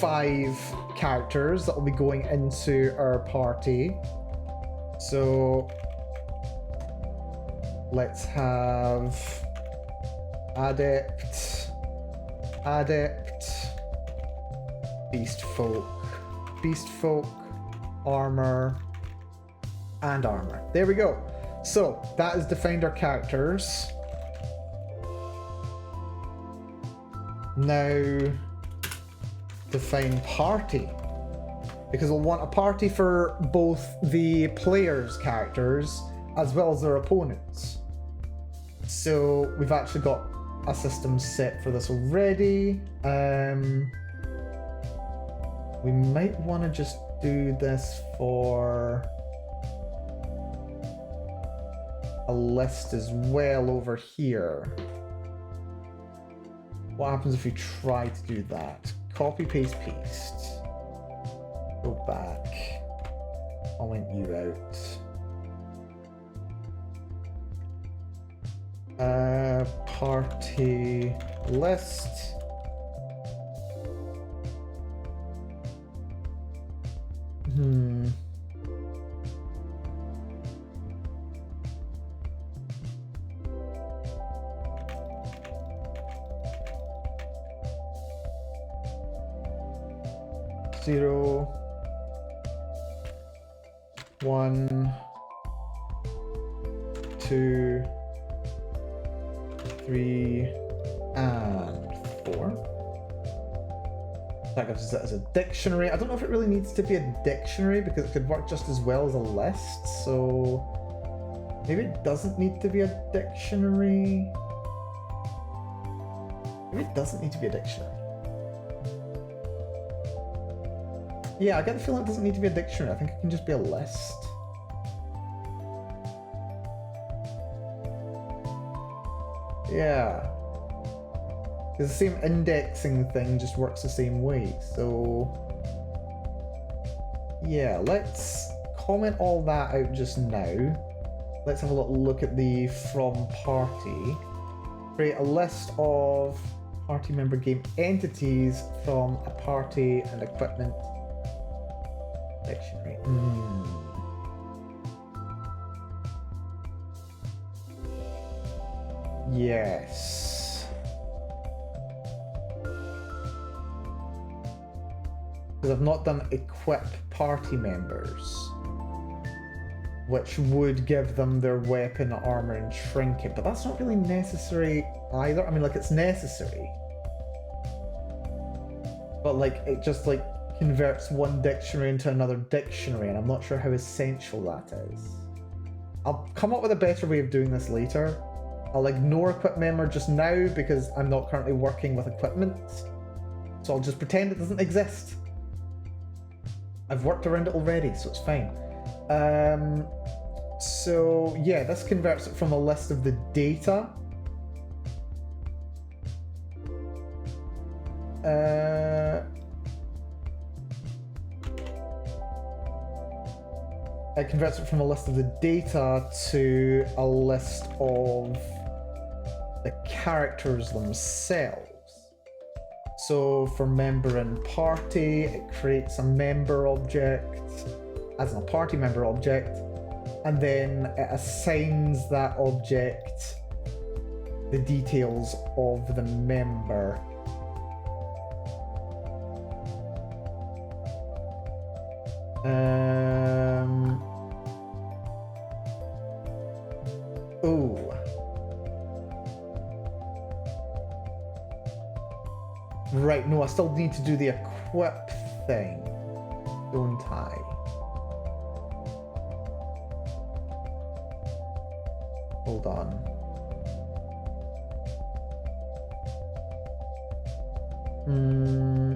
5 characters that will be going into our party. So let's have Adept, Beast Folk, Armor, and Armor. There we go. So that has defined our characters. Now define party, because we'll want a party for both the players' characters as well as their opponents. So we've actually got a system set for this already. We might want to just do this for a list as well over here. What happens if we try to do that? Copy, paste, paste. Go back. Comment you out. Party list. Zero, 1, 2, 3, and 4. That gives us it as a dictionary. I don't know if it really needs to be a dictionary because it could work just as well as a list, so maybe it doesn't need to be a dictionary. Maybe it doesn't need to be a dictionary. Yeah, I get the feeling it doesn't need to be a dictionary. I think it can just be a list. Yeah. Because the same indexing thing just works the same way. So yeah, let's comment all that out just now. Let's have a little look at the from party. Create a list of party member game entities from a party and equipment dictionary. Yes. Because I've not done equip party members, which would give them their weapon, armor, and trinket, but that's not really necessary either. I mean, like, it's necessary, but like it just like converts one dictionary into another dictionary, and I'm not sure how essential that is. I'll come up with a better way of doing this later. I'll ignore equip member just now because I'm not currently working with equipment, so I'll just pretend it doesn't exist. I've worked around it already, so it's fine. So yeah, this converts it from a list of the data. It converts it from a list of the data to a list of the characters themselves. So for member and party, it creates a member object as a party member object, and then it assigns that object the details of the member. Oh. Right, no, I still need to do the equip thing, don't I? Hold on.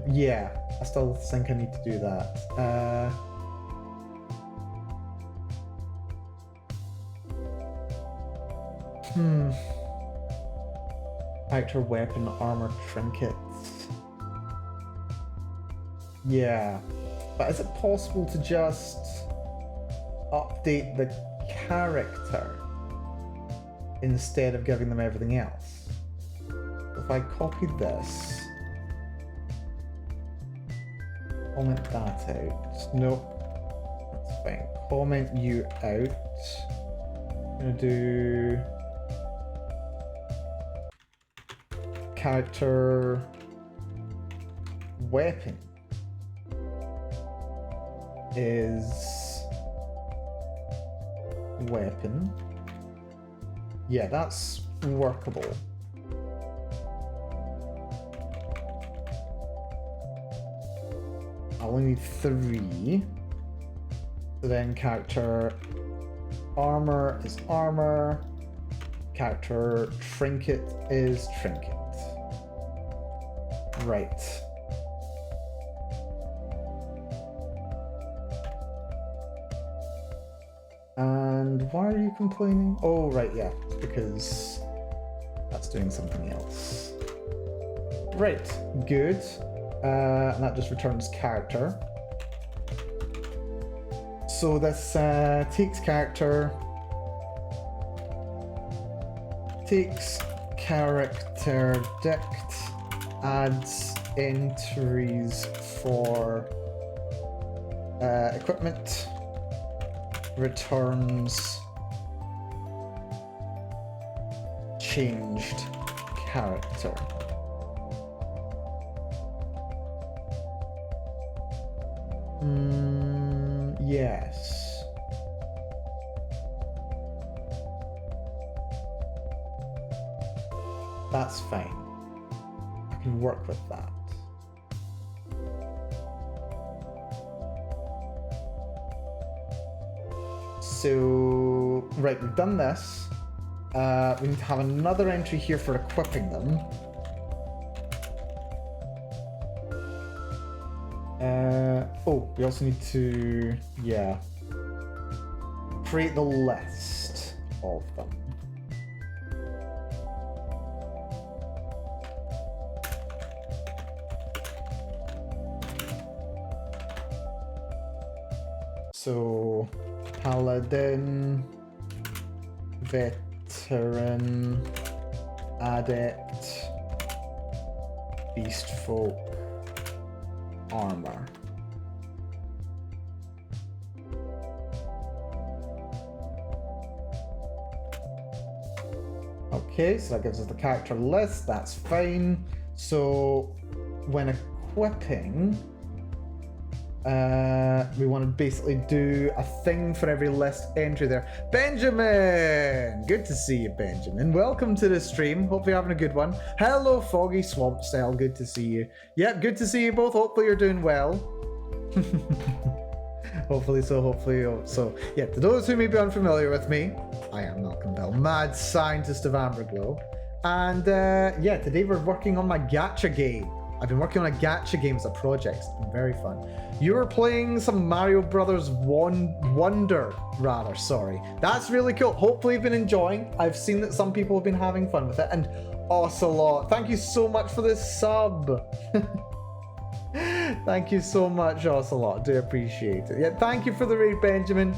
Yeah, I still think I need to do that. Character, weapon, armor, trinkets. Yeah. But is it possible to just update the character instead of giving them everything else? If I copy this, comment that out. Nope. That's fine. Comment you out. I'm gonna do character weapon is weapon. Yeah, that's workable. I only need 3. So then character armor is armor. Character trinket is trinket. Right. And why are you complaining? Oh, right, yeah. It's because that's doing something else. Right, good. And that just returns character. So this takes character, takes character dict, adds entries for equipment, returns changed character. Yes. That's fine. I can work with that. So, right, we've done this. We need to have another entry here for equipping them. Oh, we also need to, yeah, create the list of them. So, paladin, veteran, adept, beast folk, armor. Okay, so that gives us the character list, that's fine. So when equipping, we want to basically do a thing for every list entry there. Benjamin! Good to see you, Benjamin. Welcome to the stream. Hope you're having a good one. Hello, Foggy Swamp Cell. Good to see you. Yep, good to see you both. Hopefully you're doing well. Hopefully so. Yeah, to those who may be unfamiliar with me, I am Malcolm Bell, mad scientist of Amberglow. And yeah, today we're working on my gacha game. I've been working on a gacha game as a project. It's been very fun. You were playing some Mario Brothers Wonder, rather, sorry. That's really cool. Hopefully you've been enjoying. I've seen that some people have been having fun with it. And Ocelot, thank you so much for this sub. Thank you so much, Ocelot. Do appreciate it. Yeah, thank you for the raid, Benjamin.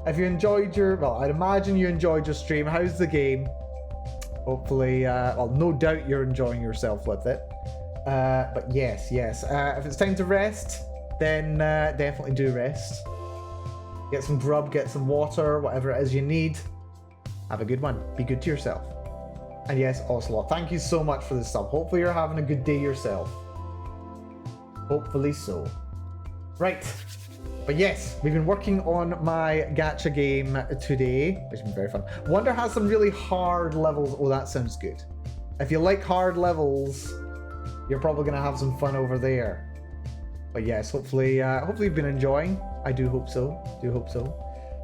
If you enjoyed your, well, I'd imagine you enjoyed your stream. How's the game? Hopefully, well, no doubt you're enjoying yourself with it. But yes. If it's time to rest, then definitely do rest. Get some grub, get some water, whatever it is you need. Have a good one. Be good to yourself. And yes, Ocelot, thank you so much for the sub. Hopefully you're having a good day yourself. Hopefully so. Right. But yes, we've been working on my gacha game today, which has been very fun. Wonder has some really hard levels. Oh, that sounds good. If you like hard levels, you're probably going to have some fun over there. But yes, hopefully you've been enjoying. I do hope so.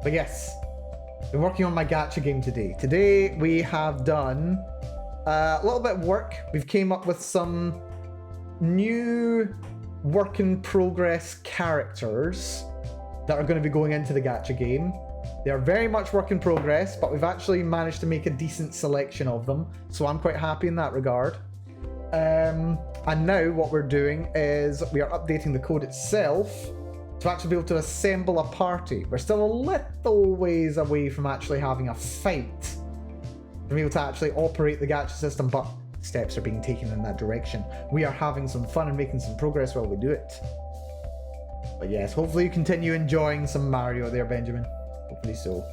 But yes, been working on my gacha game today. Today we have done a little bit of work. We've came up with some new work in progress characters that are going to be going into the gacha game. They are very much work in progress, but we've actually managed to make a decent selection of them, so I'm quite happy in that regard. And now what we're doing is we are updating the code itself to actually be able to assemble a party. We're still a little ways away from actually having a fight, from able to actually operate the gacha system, but steps are being taken in that direction. We are having some fun and making some progress while we do it. But yes, hopefully you continue enjoying some Mario there, Benjamin. Hopefully so.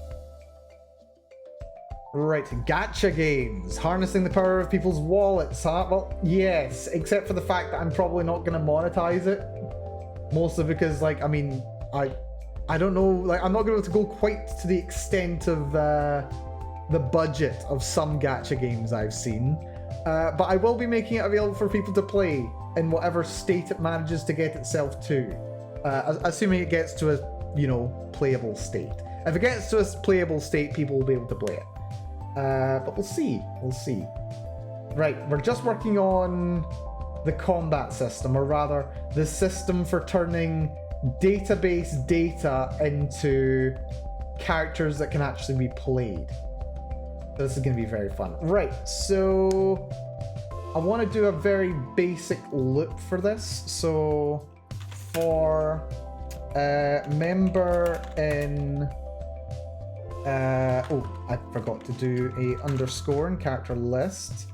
Right, gacha games. Harnessing the power of people's wallets, huh? Well, yes, except for the fact that I'm probably not going to monetize it. Mostly because, like, I mean, I don't know, like, I'm not going to be able to go quite to the extent of the budget of some gacha games I've seen. But I will be making it available for people to play in whatever state it manages to get itself to. Assuming it gets to a, you know, playable state. If it gets to a playable state, people will be able to play it. But we'll see. We'll see. Right, we're just working on the combat system, or rather, the system for turning database data into characters that can actually be played. So this is going to be very fun. Right, so I want to do a very basic loop for this. So for member in... oh, I forgot to do a underscore in character list.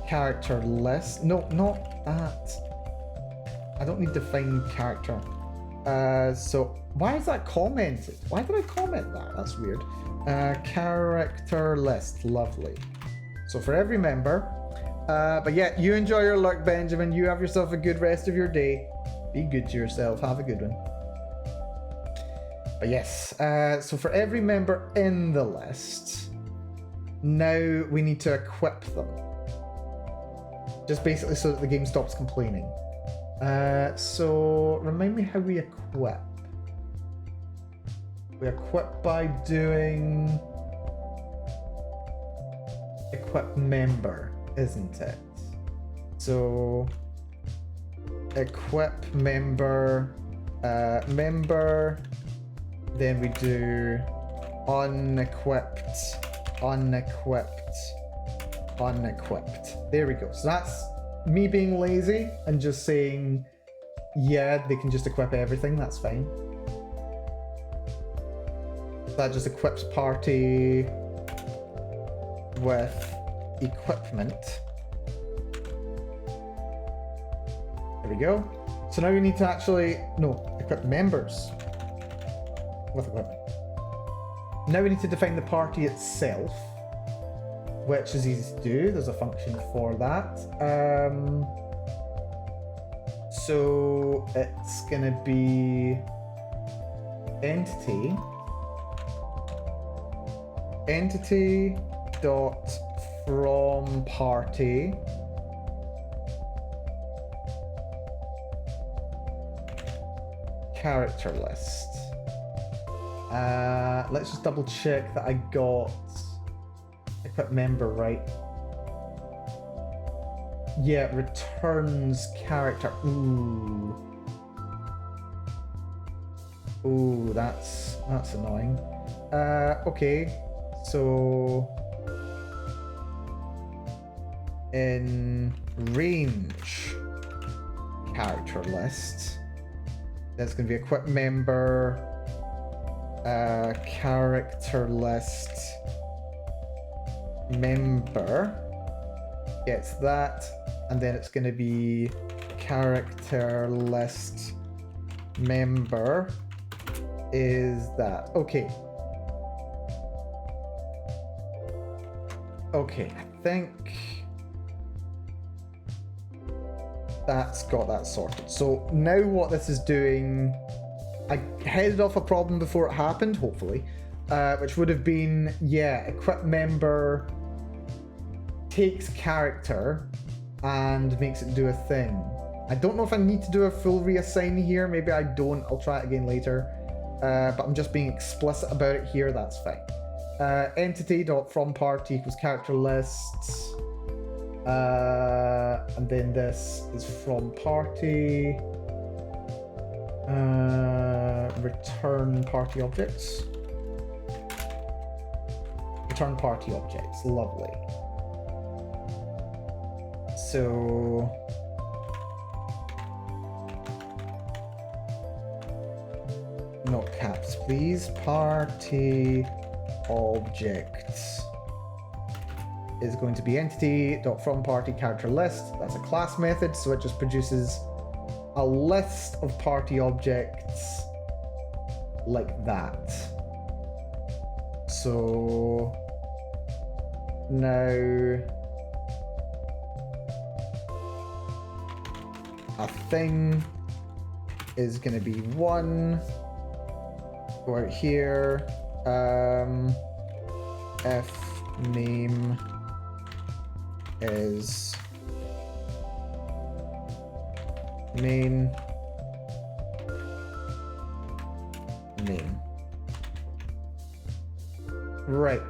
Character list. No, not that. I don't need to find character. So why is that commented? Why did I comment that? That's weird. Character list. Lovely. So for every member. But yeah, you enjoy your luck, Benjamin. You have yourself a good rest of your day. Be good to yourself. Have a good one. But yes, so for every member in the list, now we need to equip them. Just basically so that the game stops complaining. So remind me how we equip. We equip by doing equip member, isn't it? So equip member, member. Then we do unequipped, unequipped, unequipped. There we go. So that's me being lazy and just saying, yeah, they can just equip everything. That's fine. That just equips party with equipment. There we go. So now we need to actually, no, equip members with equipment. Now we need to define the party itself, which is easy to do. There's a function for that. So it's gonna be entity dot from party character list. Let's just double check that I got equip member right. Yeah, returns character. Ooh. Ooh, that's annoying. Okay. So in range character list, that's gonna be equip member character list member gets that, and then it's going to be character list member is that. Okay, I think that's got that sorted. So now what this is doing, I headed off a problem before it happened, hopefully, which would have been, yeah, equip member takes character and makes it do a thing. I don't know if I need to do a full reassign here. Maybe I don't. I'll try it again later. But I'm just being explicit about it here. That's fine. Entity.fromParty equals character lists. And then this is from party. Return party objects. return party objects. Lovely. So not caps, please. Party objects is going to be entity.fromParty character list. That's a class method, so it just produces a list of party objects like that. So now a thing is going to be one. Go out here. If name is main name. Right.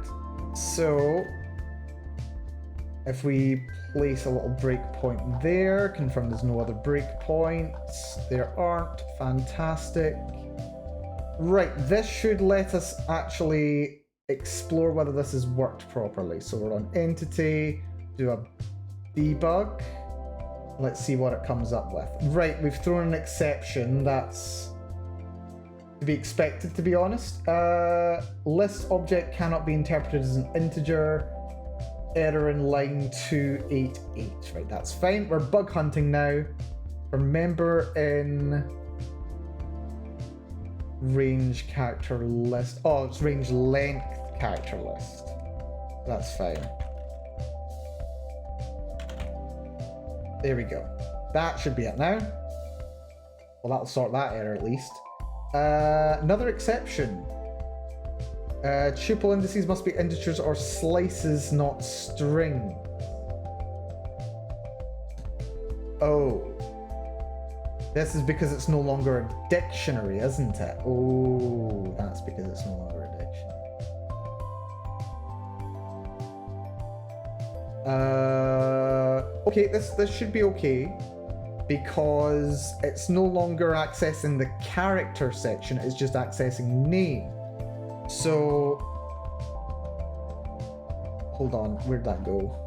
So if we place a little breakpoint there, confirm there's no other breakpoints. There aren't. Fantastic. Right, this should let us actually explore whether this has worked properly. So we're on entity, do a debug. Let's see what it comes up with. Right, we've thrown an exception. That's to be expected, to be honest. List object cannot be interpreted as an integer. Error in line 288. Right, that's fine. We're bug hunting now. Remember in range character list. Oh, it's range length character list. That's fine. There we go. That should be it now. Well, that'll sort that error at least. Another exception. Tuple indices must be integers or slices, not string. Oh. This is because it's no longer a dictionary, isn't it? Oh, that's because it's no longer a dictionary. Okay, this should be okay, because it's no longer accessing the character section, it's just accessing name. So, hold on, where'd that go?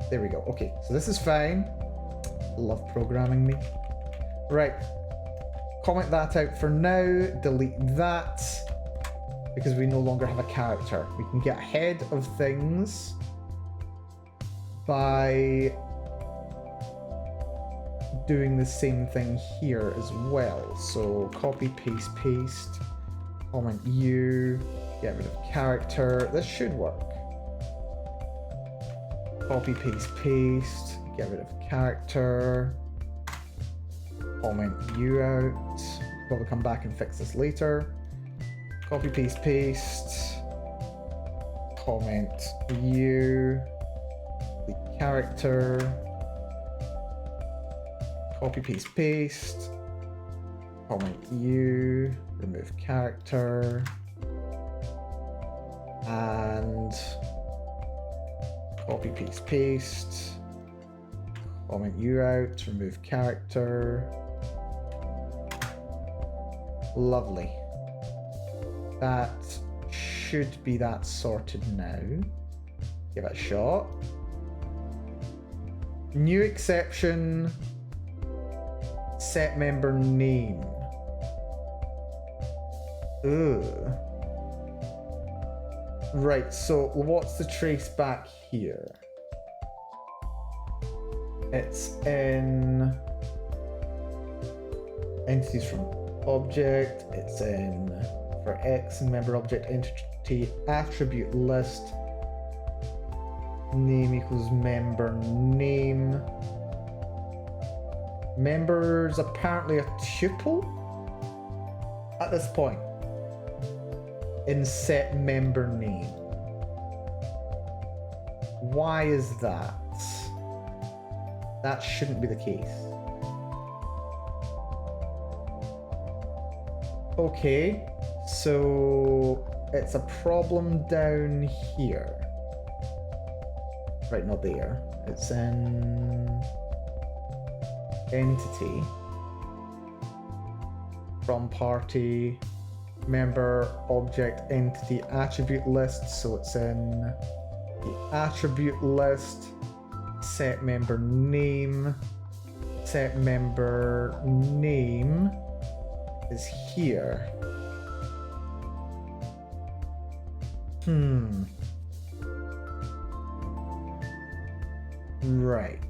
There we go. Okay, so this is fine. Love programming me. Right, comment that out for now, delete that, because we no longer have a character. We can get ahead of things by doing the same thing here as well. So copy, paste, paste, comment U, get rid of character. This should work. Copy, paste, paste, get rid of character. Comment U out. Probably come back and fix this later. Copy, paste, paste. Comment U. The character. Copy, paste, paste. Comment U. Remove character. And copy, paste, paste. Comment U out. Remove character. Lovely. That should be that sorted now. Give it a shot. New exception. Set member name. Ugh. Right, so what's the trace back here? It's in entities from object, it's in for X and member object entity attribute list, name equals member name. Member's apparently a tuple at this point in set member name. Why is that? That shouldn't be the case. Okay, so it's a problem down here. Right, not there. It's in entity from party member object entity attribute list, so it's in the attribute list. Set member name. Set member name is here. Right.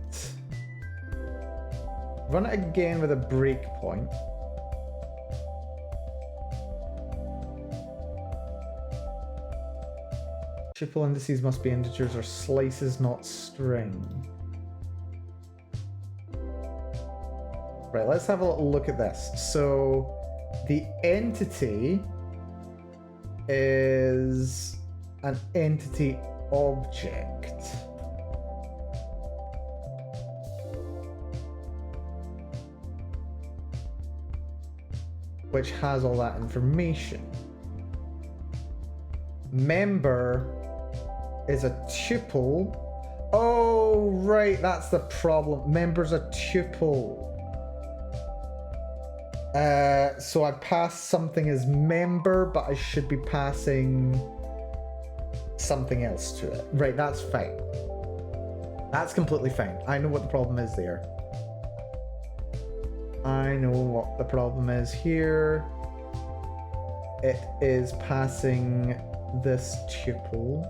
Run it again with a breakpoint. Tuple indices must be integers or slices, not string. Right, let's have a little look at this. So the entity is an entity object. Which has all that information. Member is a tuple. Oh, right, that's the problem. Member's a tuple. So I passed something as member, but I should be passing something else to it. Right, that's fine. That's completely fine. I know what the problem is there. I know what the problem is here. It is passing this tuple.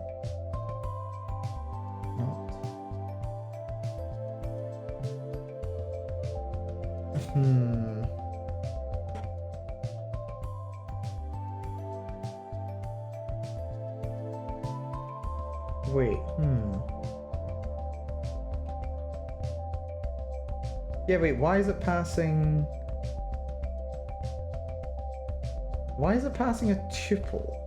Wait, Yeah, wait, why is it passing... Why is it passing a tuple?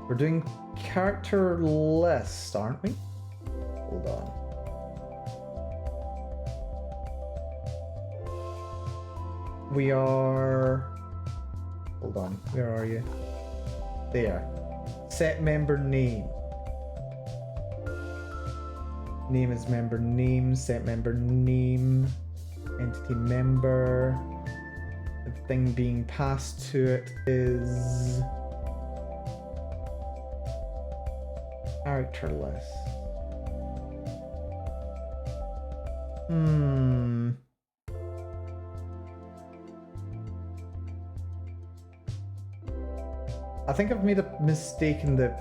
We're doing character list, aren't we? Hold on. We are... Hold on, where are you? There. Set member name. Name is member name, set member name, entity member. The thing being passed to it is character list. I think I've made a mistake in the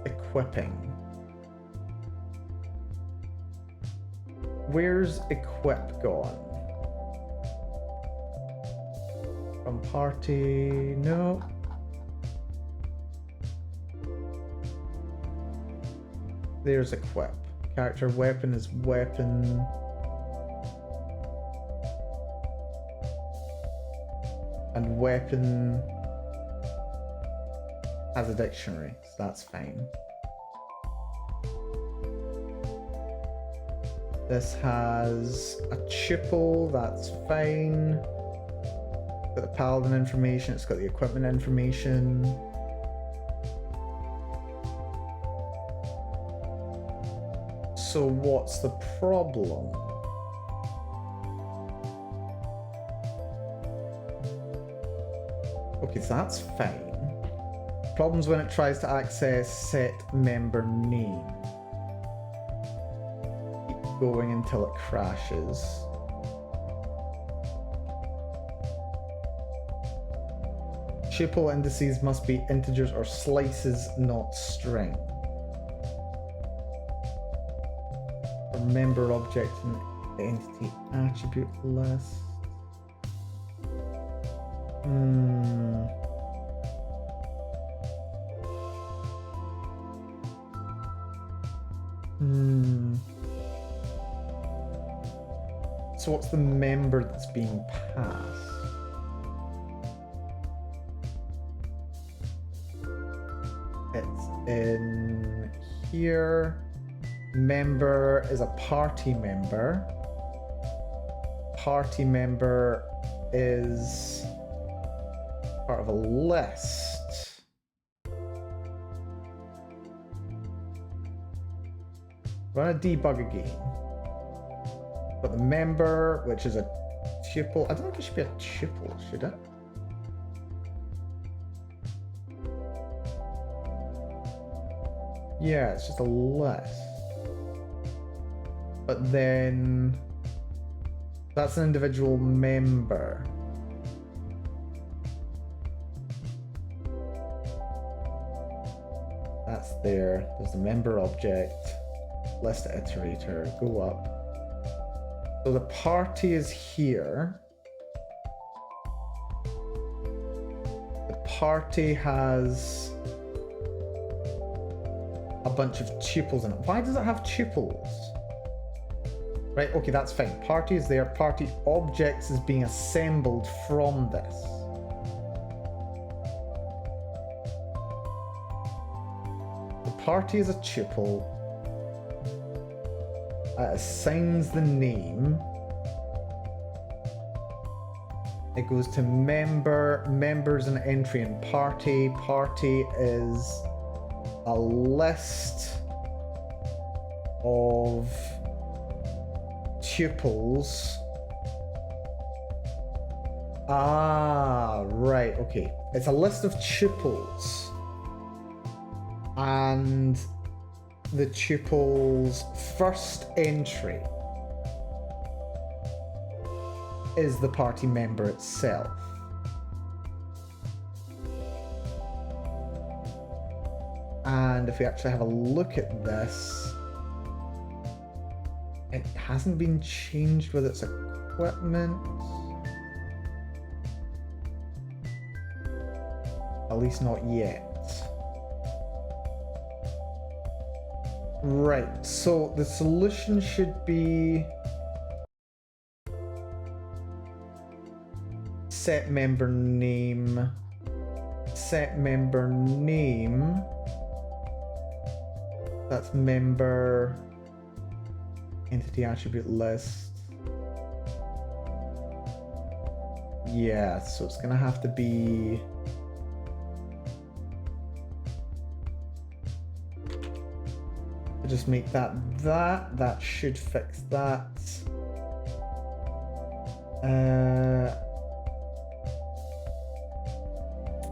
equipping. Where's equip gone? From party, no. There's equip. Character weapon is weapon. And weapon has a dictionary, so that's fine. This has a tuple, that's fine. It's got the paladin information, it's got the equipment information. So what's the problem? Okay, so that's fine. Problems when it tries to access set member name. Keep going until it crashes. Tuple indices must be integers or slices, not string. Member object and entity attribute list. So what's the member that's being passed? It's in here. Member is a party member. Party member is part of a list. Run a debug again. But the member, which is a tuple. I don't think it should be a tuple, should it? Yeah, it's just a list. But then that's an individual member. That's there. There's the member object. List iterator. Go up. So the party is here. The party has a bunch of tuples in it. Why does it have tuples? Right, okay, that's fine. Party is there. Party objects is being assembled from this. The party is a tuple. It assigns the name. It goes to member. Member's an entry in party. Party is a list of tuples. Ah, right, okay. It's a list of tuples. And the tuple's first entry is the party member itself. And if we actually have a look at this, it hasn't been changed with its equipment. At least not yet. Right, so the solution should be set member name. Set member name. That's member entity attribute list. Yeah, so it's gonna have to be just make that should fix that.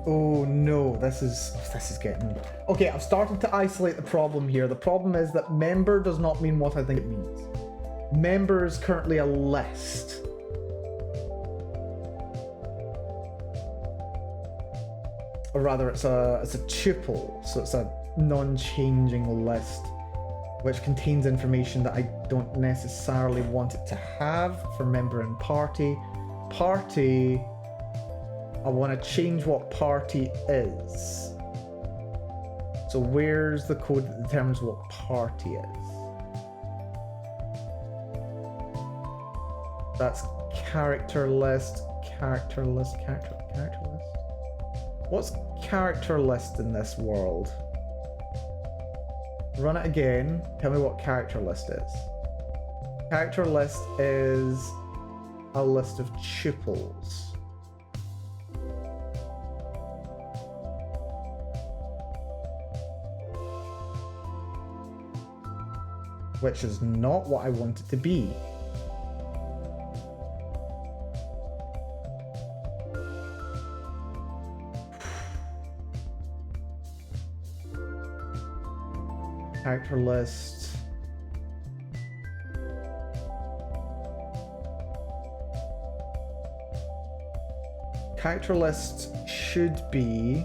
Oh no, this is getting... Okay, I've started to isolate the problem here. The problem is that member does not mean what I think it means. Member is currently a list. Or rather, it's a tuple, so it's a non-changing list, which contains information that I don't necessarily want it to have for member and party. Party, I want to change what party is. So where's the code that determines what party is? That's character list, character list, character list. What's character list in this world? Run it again. Tell me what character list is. Character list is a list of tuples. Which is not what I want it to be. Character list. Character list should be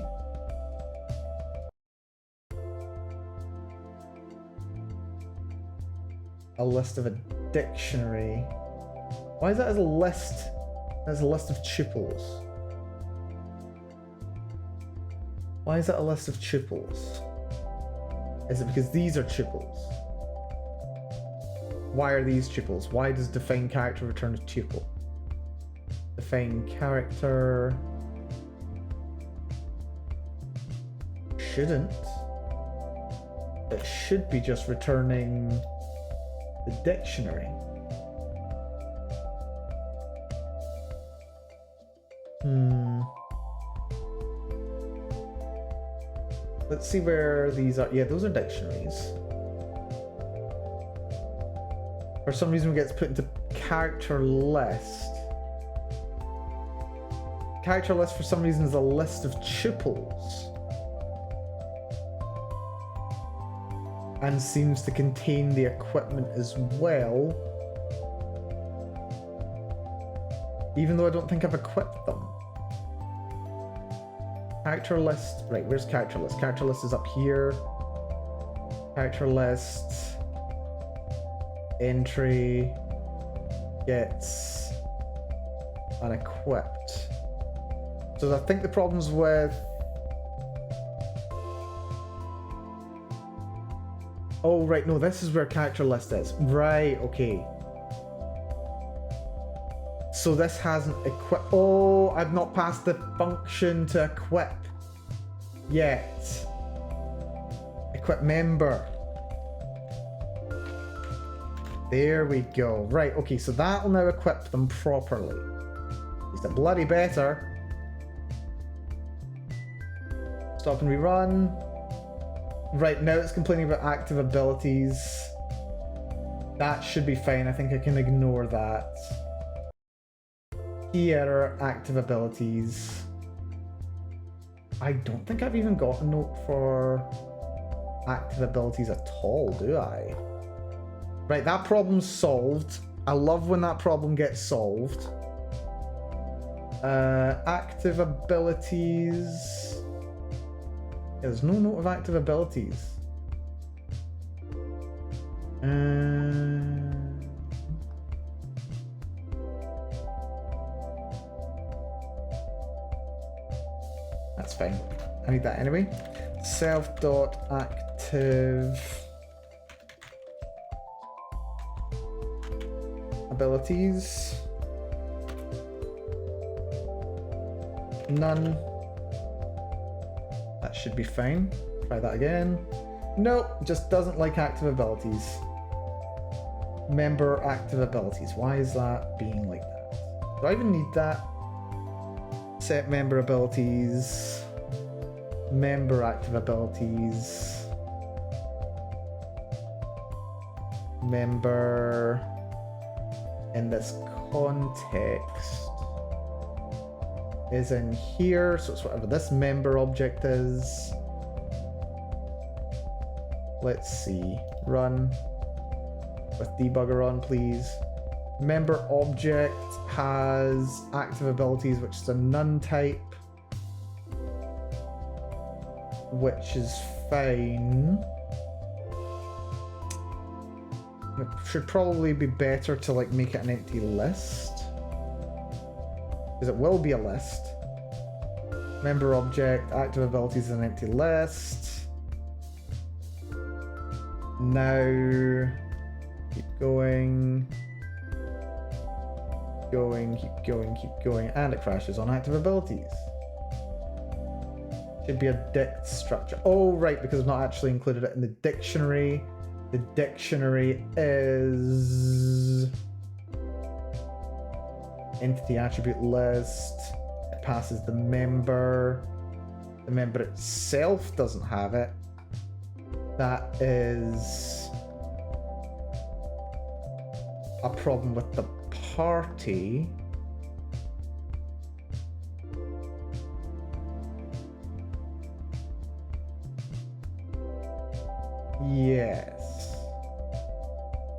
a list of a dictionary. Why is that as a list? As a list of tuples. Why is that a list of tuples? Is it because these are tuples? Why are these tuples? Why does define character return a tuple? Define character shouldn't. It should be just returning the dictionary. Let's see where these are. Yeah, those are dictionaries. For some reason it gets put into character list. character list for some reason is a list of tuples. And seems to contain the equipment as well. Even though I don't think I've equipped them. Character list, right, where's character list? Character list is up here. Character list, entry, gets unequipped. So I think the problem's with... Oh, right, no, this is where character list is. Right, okay. So this hasn't equipped... Oh, I've not passed the function to equip yet. Equip member. There we go. Right, okay, so that will now equip them properly. It's a bloody better. Stop and rerun. Right, now it's complaining about active abilities. That should be fine. I think I can ignore that. Key error, active abilities. I don't think I've even got a note for active abilities at all, do I? Right, that problem's solved. I love when that problem gets solved. Active abilities. Yeah, there's no note of active abilities. That's fine. I need that anyway. Self.active abilities. None. That should be fine. Try that again. Nope, just doesn't like active abilities. Member active abilities. Why is that being like that? Do I even need that? Set member abilities. Member active abilities. Member in this context is in here, so it's whatever this member object is. Let's see. Run with debugger on, please. Member object has active abilities, which is a none type, which is fine. It should probably be better to like make it an empty list, because it will be a list. Member object, active abilities is an empty list. Now, keep going. Keep going, and it crashes on active abilities. Should be a dict structure. Oh, right, because I've not actually included it in the dictionary. The dictionary is entity attribute list. It passes the member. The member itself doesn't have it. That is a problem with the party. Yes.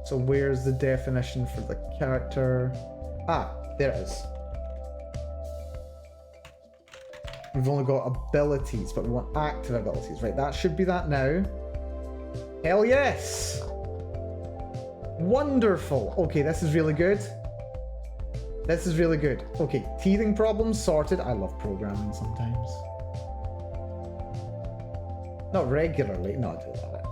So where's the definition for the character? Ah, there it is. We've only got abilities, but we want active abilities, right? That should be that now. Hell yes! Wonderful. Okay, this is really good. This is really good. Okay, teething problems sorted. I love programming sometimes. Not regularly. No, I do love it.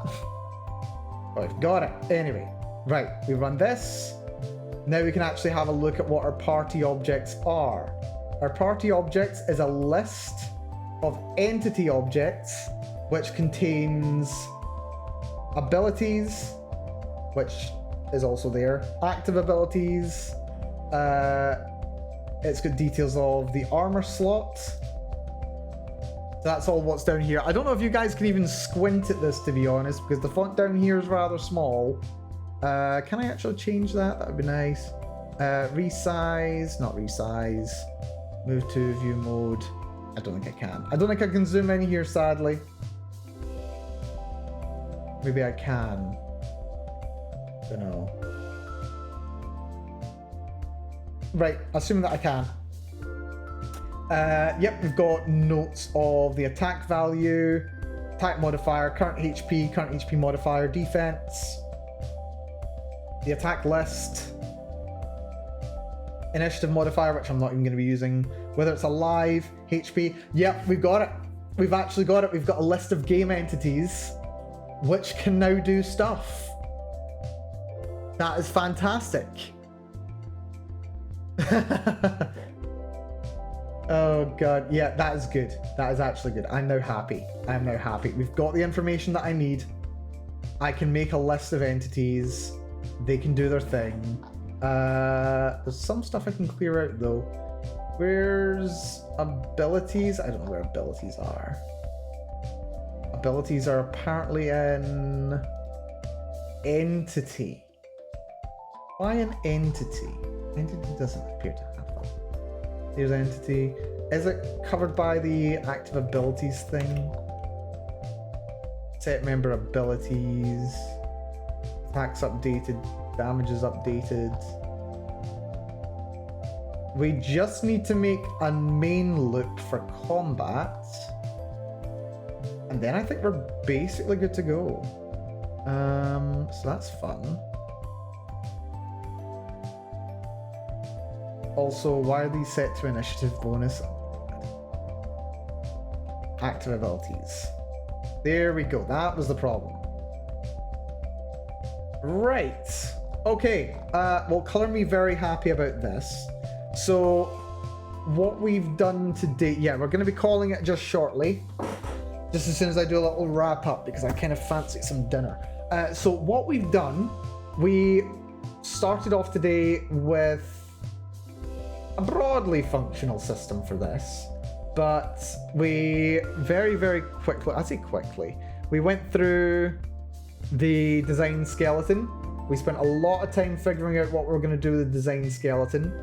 Oh, I've got it. Anyway, right. We run this. Now we can actually have a look at what our party objects are. Our party objects is a list of entity objects which contains abilities, which is also there, active abilities. It's got details of the armor slot. That's all what's down here. I don't know if you guys can even squint at this, to be honest, because the font down here is rather small. Can I actually change that? That would be nice. Resize, not resize. Move to view mode. I don't think I can. I don't think I can zoom in here, sadly. Maybe I can. Don't know. Right, assuming that I can. Yep, we've got notes of the attack value, attack modifier, current HP modifier, defense, the attack list, initiative modifier, which I'm not even going to be using, whether it's alive, HP. Yep, we've got it. We've actually got it. We've got a list of game entities which can now do stuff. That is fantastic. Oh god, yeah, that is good. That is actually good. I'm now happy. I'm now happy. We've got the information that I need. I can make a list of entities. They can do their thing. There's some stuff I can clear out though. Where's abilities? I don't know where abilities are. Abilities are apparently in entity. Why an entity? Entity doesn't appear to have them. Here's entity. Is it covered by the active abilities thing? Set member abilities. Attacks updated. Damage is updated. We just need to make a main loop for combat. And then I think we're basically good to go. So that's fun. Also, why are these set to initiative bonus? Active abilities. There we go. That was the problem. Right. Okay. Well, Colour Me very happy about this. So, what we've done today... Yeah, we're going to be calling it just shortly. Just as soon as I do a little wrap up, because I kind of fancy some dinner. So, what we've done... We started off today with a broadly functional system for this, but we very, very quickly, I say quickly, we went through the design skeleton. We spent a lot of time figuring out what we were going to do with the design skeleton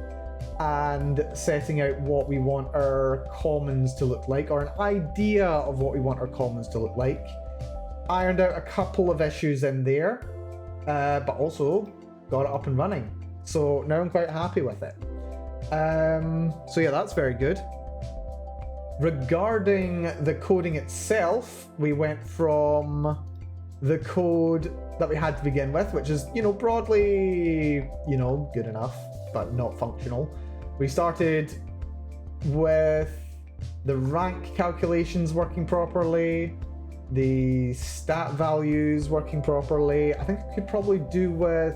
and setting out what we want our commons to look like, or an idea of what we want our commons to look like. Ironed out a couple of issues in there, but also got it up and running. So now I'm quite happy with it. So yeah, that's very good. Regarding the coding itself, we went from the code that we had to begin with, which is, you know, broadly, you know, good enough, but not functional. We started with the rank calculations working properly, the stat values working properly. I think I could probably do with,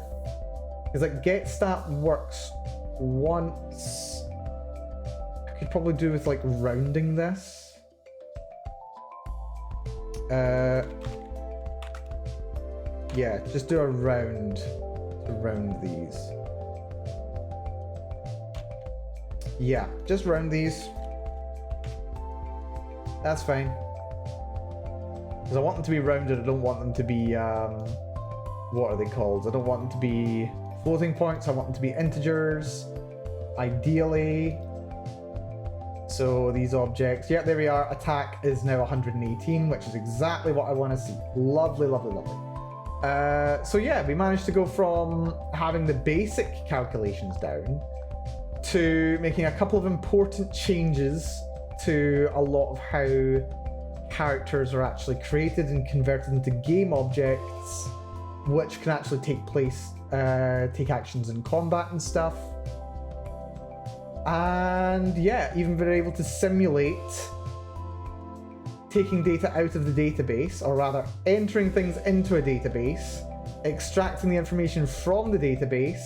because like get stat works once. I could probably do with like rounding this. Yeah, just do a round to round these. Yeah, just round these. That's fine. Because I want them to be rounded, I don't want them to be, what are they called? I don't want them to be floating points, I want them to be integers, ideally. So these objects, yeah, there we are. Attack is now 118, which is exactly what I want to see. Lovely, lovely, lovely. So yeah, we managed to go from having the basic calculations down to making a couple of important changes to a lot of how characters are actually created and converted into game objects, which can actually take actions in combat and stuff. And yeah, even been able to simulate taking data out of the database, or rather entering things into a database, extracting the information from the database,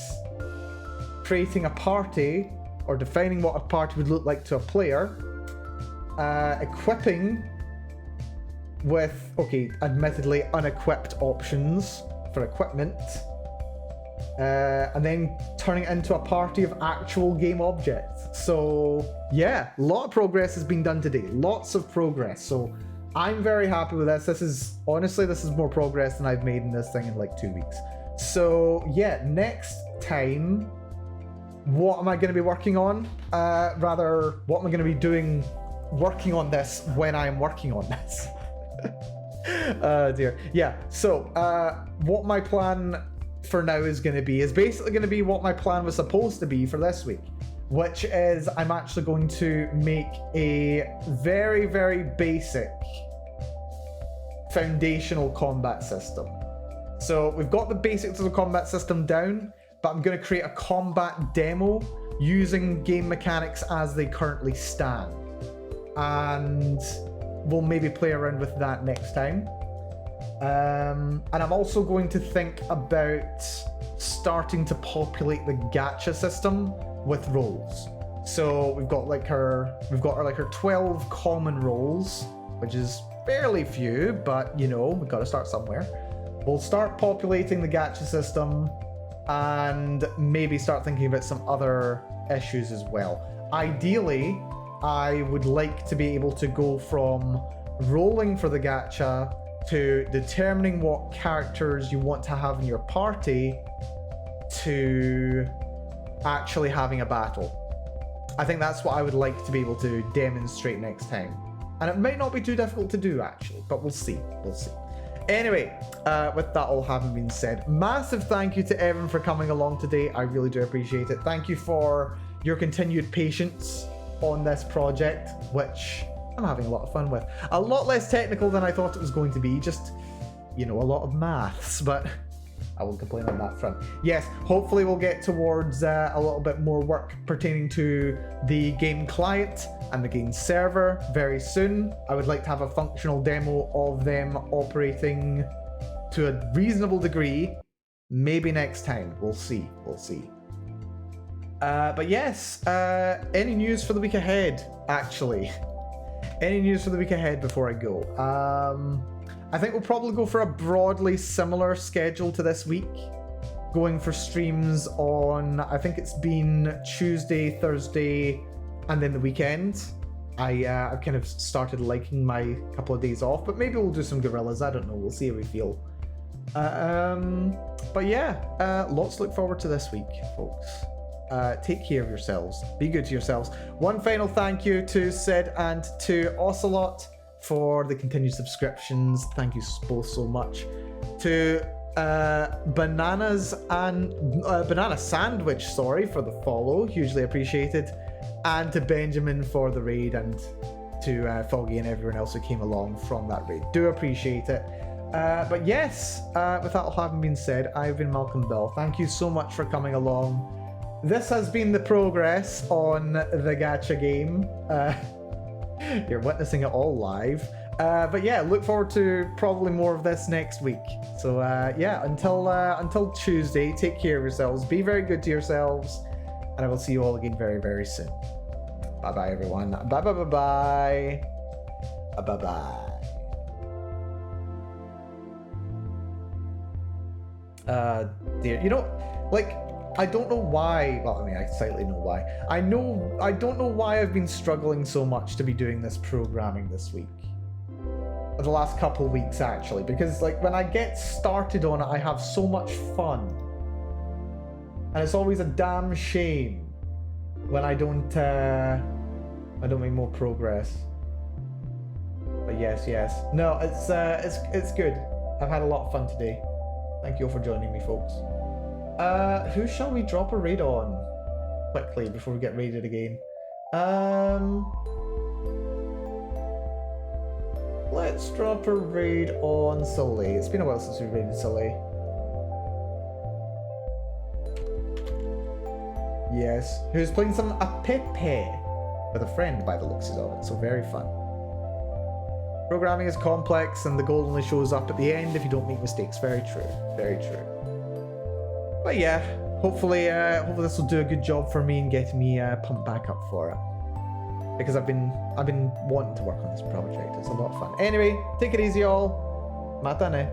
creating a party, or defining what a party would look like to a player, equipping with, okay, admittedly unequipped options for equipment, and then turning it into a party of actual game objects. So yeah, a lot of progress has been done today. Lots of progress. So I'm very happy with this. This is more progress than I've made in this thing in like 2 weeks. So yeah, next time what am I going to be working on? Rather, what am I going to be doing working on this when I am working on this? Dear. Yeah, so what my plan for now is going to be is basically going to be what my plan was supposed to be for this week, which is I'm actually going to make a very, very basic foundational combat system. So we've got the basics of the combat system down, but I'm going to create a combat demo using game mechanics as they currently stand. And we'll maybe play around with that next time. And I'm also going to think about starting to populate the gacha system with roles. So we've got our 12 common roles, which is fairly few, but you know, we've got to start somewhere. We'll start populating the gacha system and maybe start thinking about some other issues as well. Ideally, I would like to be able to go from rolling for the gacha to determining what characters you want to have in your party to actually having a battle. I think that's what I would like to be able to demonstrate next time. And it might not be too difficult to do actually, but we'll see. We'll see. Anyway, with that all having been said, massive thank you to Evan for coming along today. I really do appreciate it. Thank you for your continued patience on this project, which I'm having a lot of fun with. A lot less technical than I thought it was going to be, just, you know, a lot of maths, but I won't complain on that front. Yes, hopefully we'll get towards a little bit more work pertaining to the game client and the game server very soon. I would like to have a functional demo of them operating to a reasonable degree. Maybe next time. We'll see. We'll see. But yes, any news for the week ahead, actually? Any news for the week ahead before I go? I think we'll probably go for a broadly similar schedule to this week. Going for streams on, I think it's been Tuesday, Thursday, and then the weekend. I've kind of started liking my couple of days off, but maybe we'll do some gorillas. I don't know. We'll see how we feel. But yeah, lots to look forward to this week, folks. Take care of yourselves. Be good to yourselves. One final thank you to Sid and to Ocelot for the continued subscriptions. Thank you both so much. To Bananas and Banana Sandwich, sorry, for the follow. Hugely appreciated. And to Benjamin for the raid, and to Foggy and everyone else who came along from that raid. Do appreciate it. But yes, with that all having been said, I've been Malcolm Bell. Thank you so much for coming along. This has been the progress on the gacha game. You're witnessing it all live. But yeah, look forward to probably more of this next week. So yeah, until Tuesday, take care of yourselves. Be very good to yourselves. And I will see you all again very, very soon. Bye-bye, everyone. Bye-bye-bye-bye. Bye-bye. Dear, you know, like, I don't know why. Well, I mean, I slightly know why. I don't know why I've been struggling so much to be doing this programming this week. The last couple of weeks, actually, because like when I get started on it, I have so much fun, and it's always a damn shame when I don't make more progress. But yes, no, it's good. I've had a lot of fun today. Thank you all for joining me, folks. Who shall we drop a raid on quickly before we get raided again? Let's drop a raid on Soleil. It's been a while since we raided Soleil. Yes, who's playing some Apepe with a friend by the looks of it, so very fun. Programming is complex and the goal only shows up at the end if you don't make mistakes. Very true, very true. But yeah, hopefully this will do a good job for me and get me pumped back up for it. Because I've been wanting to work on this project. It's a lot of fun. Anyway, take it easy all. Matane.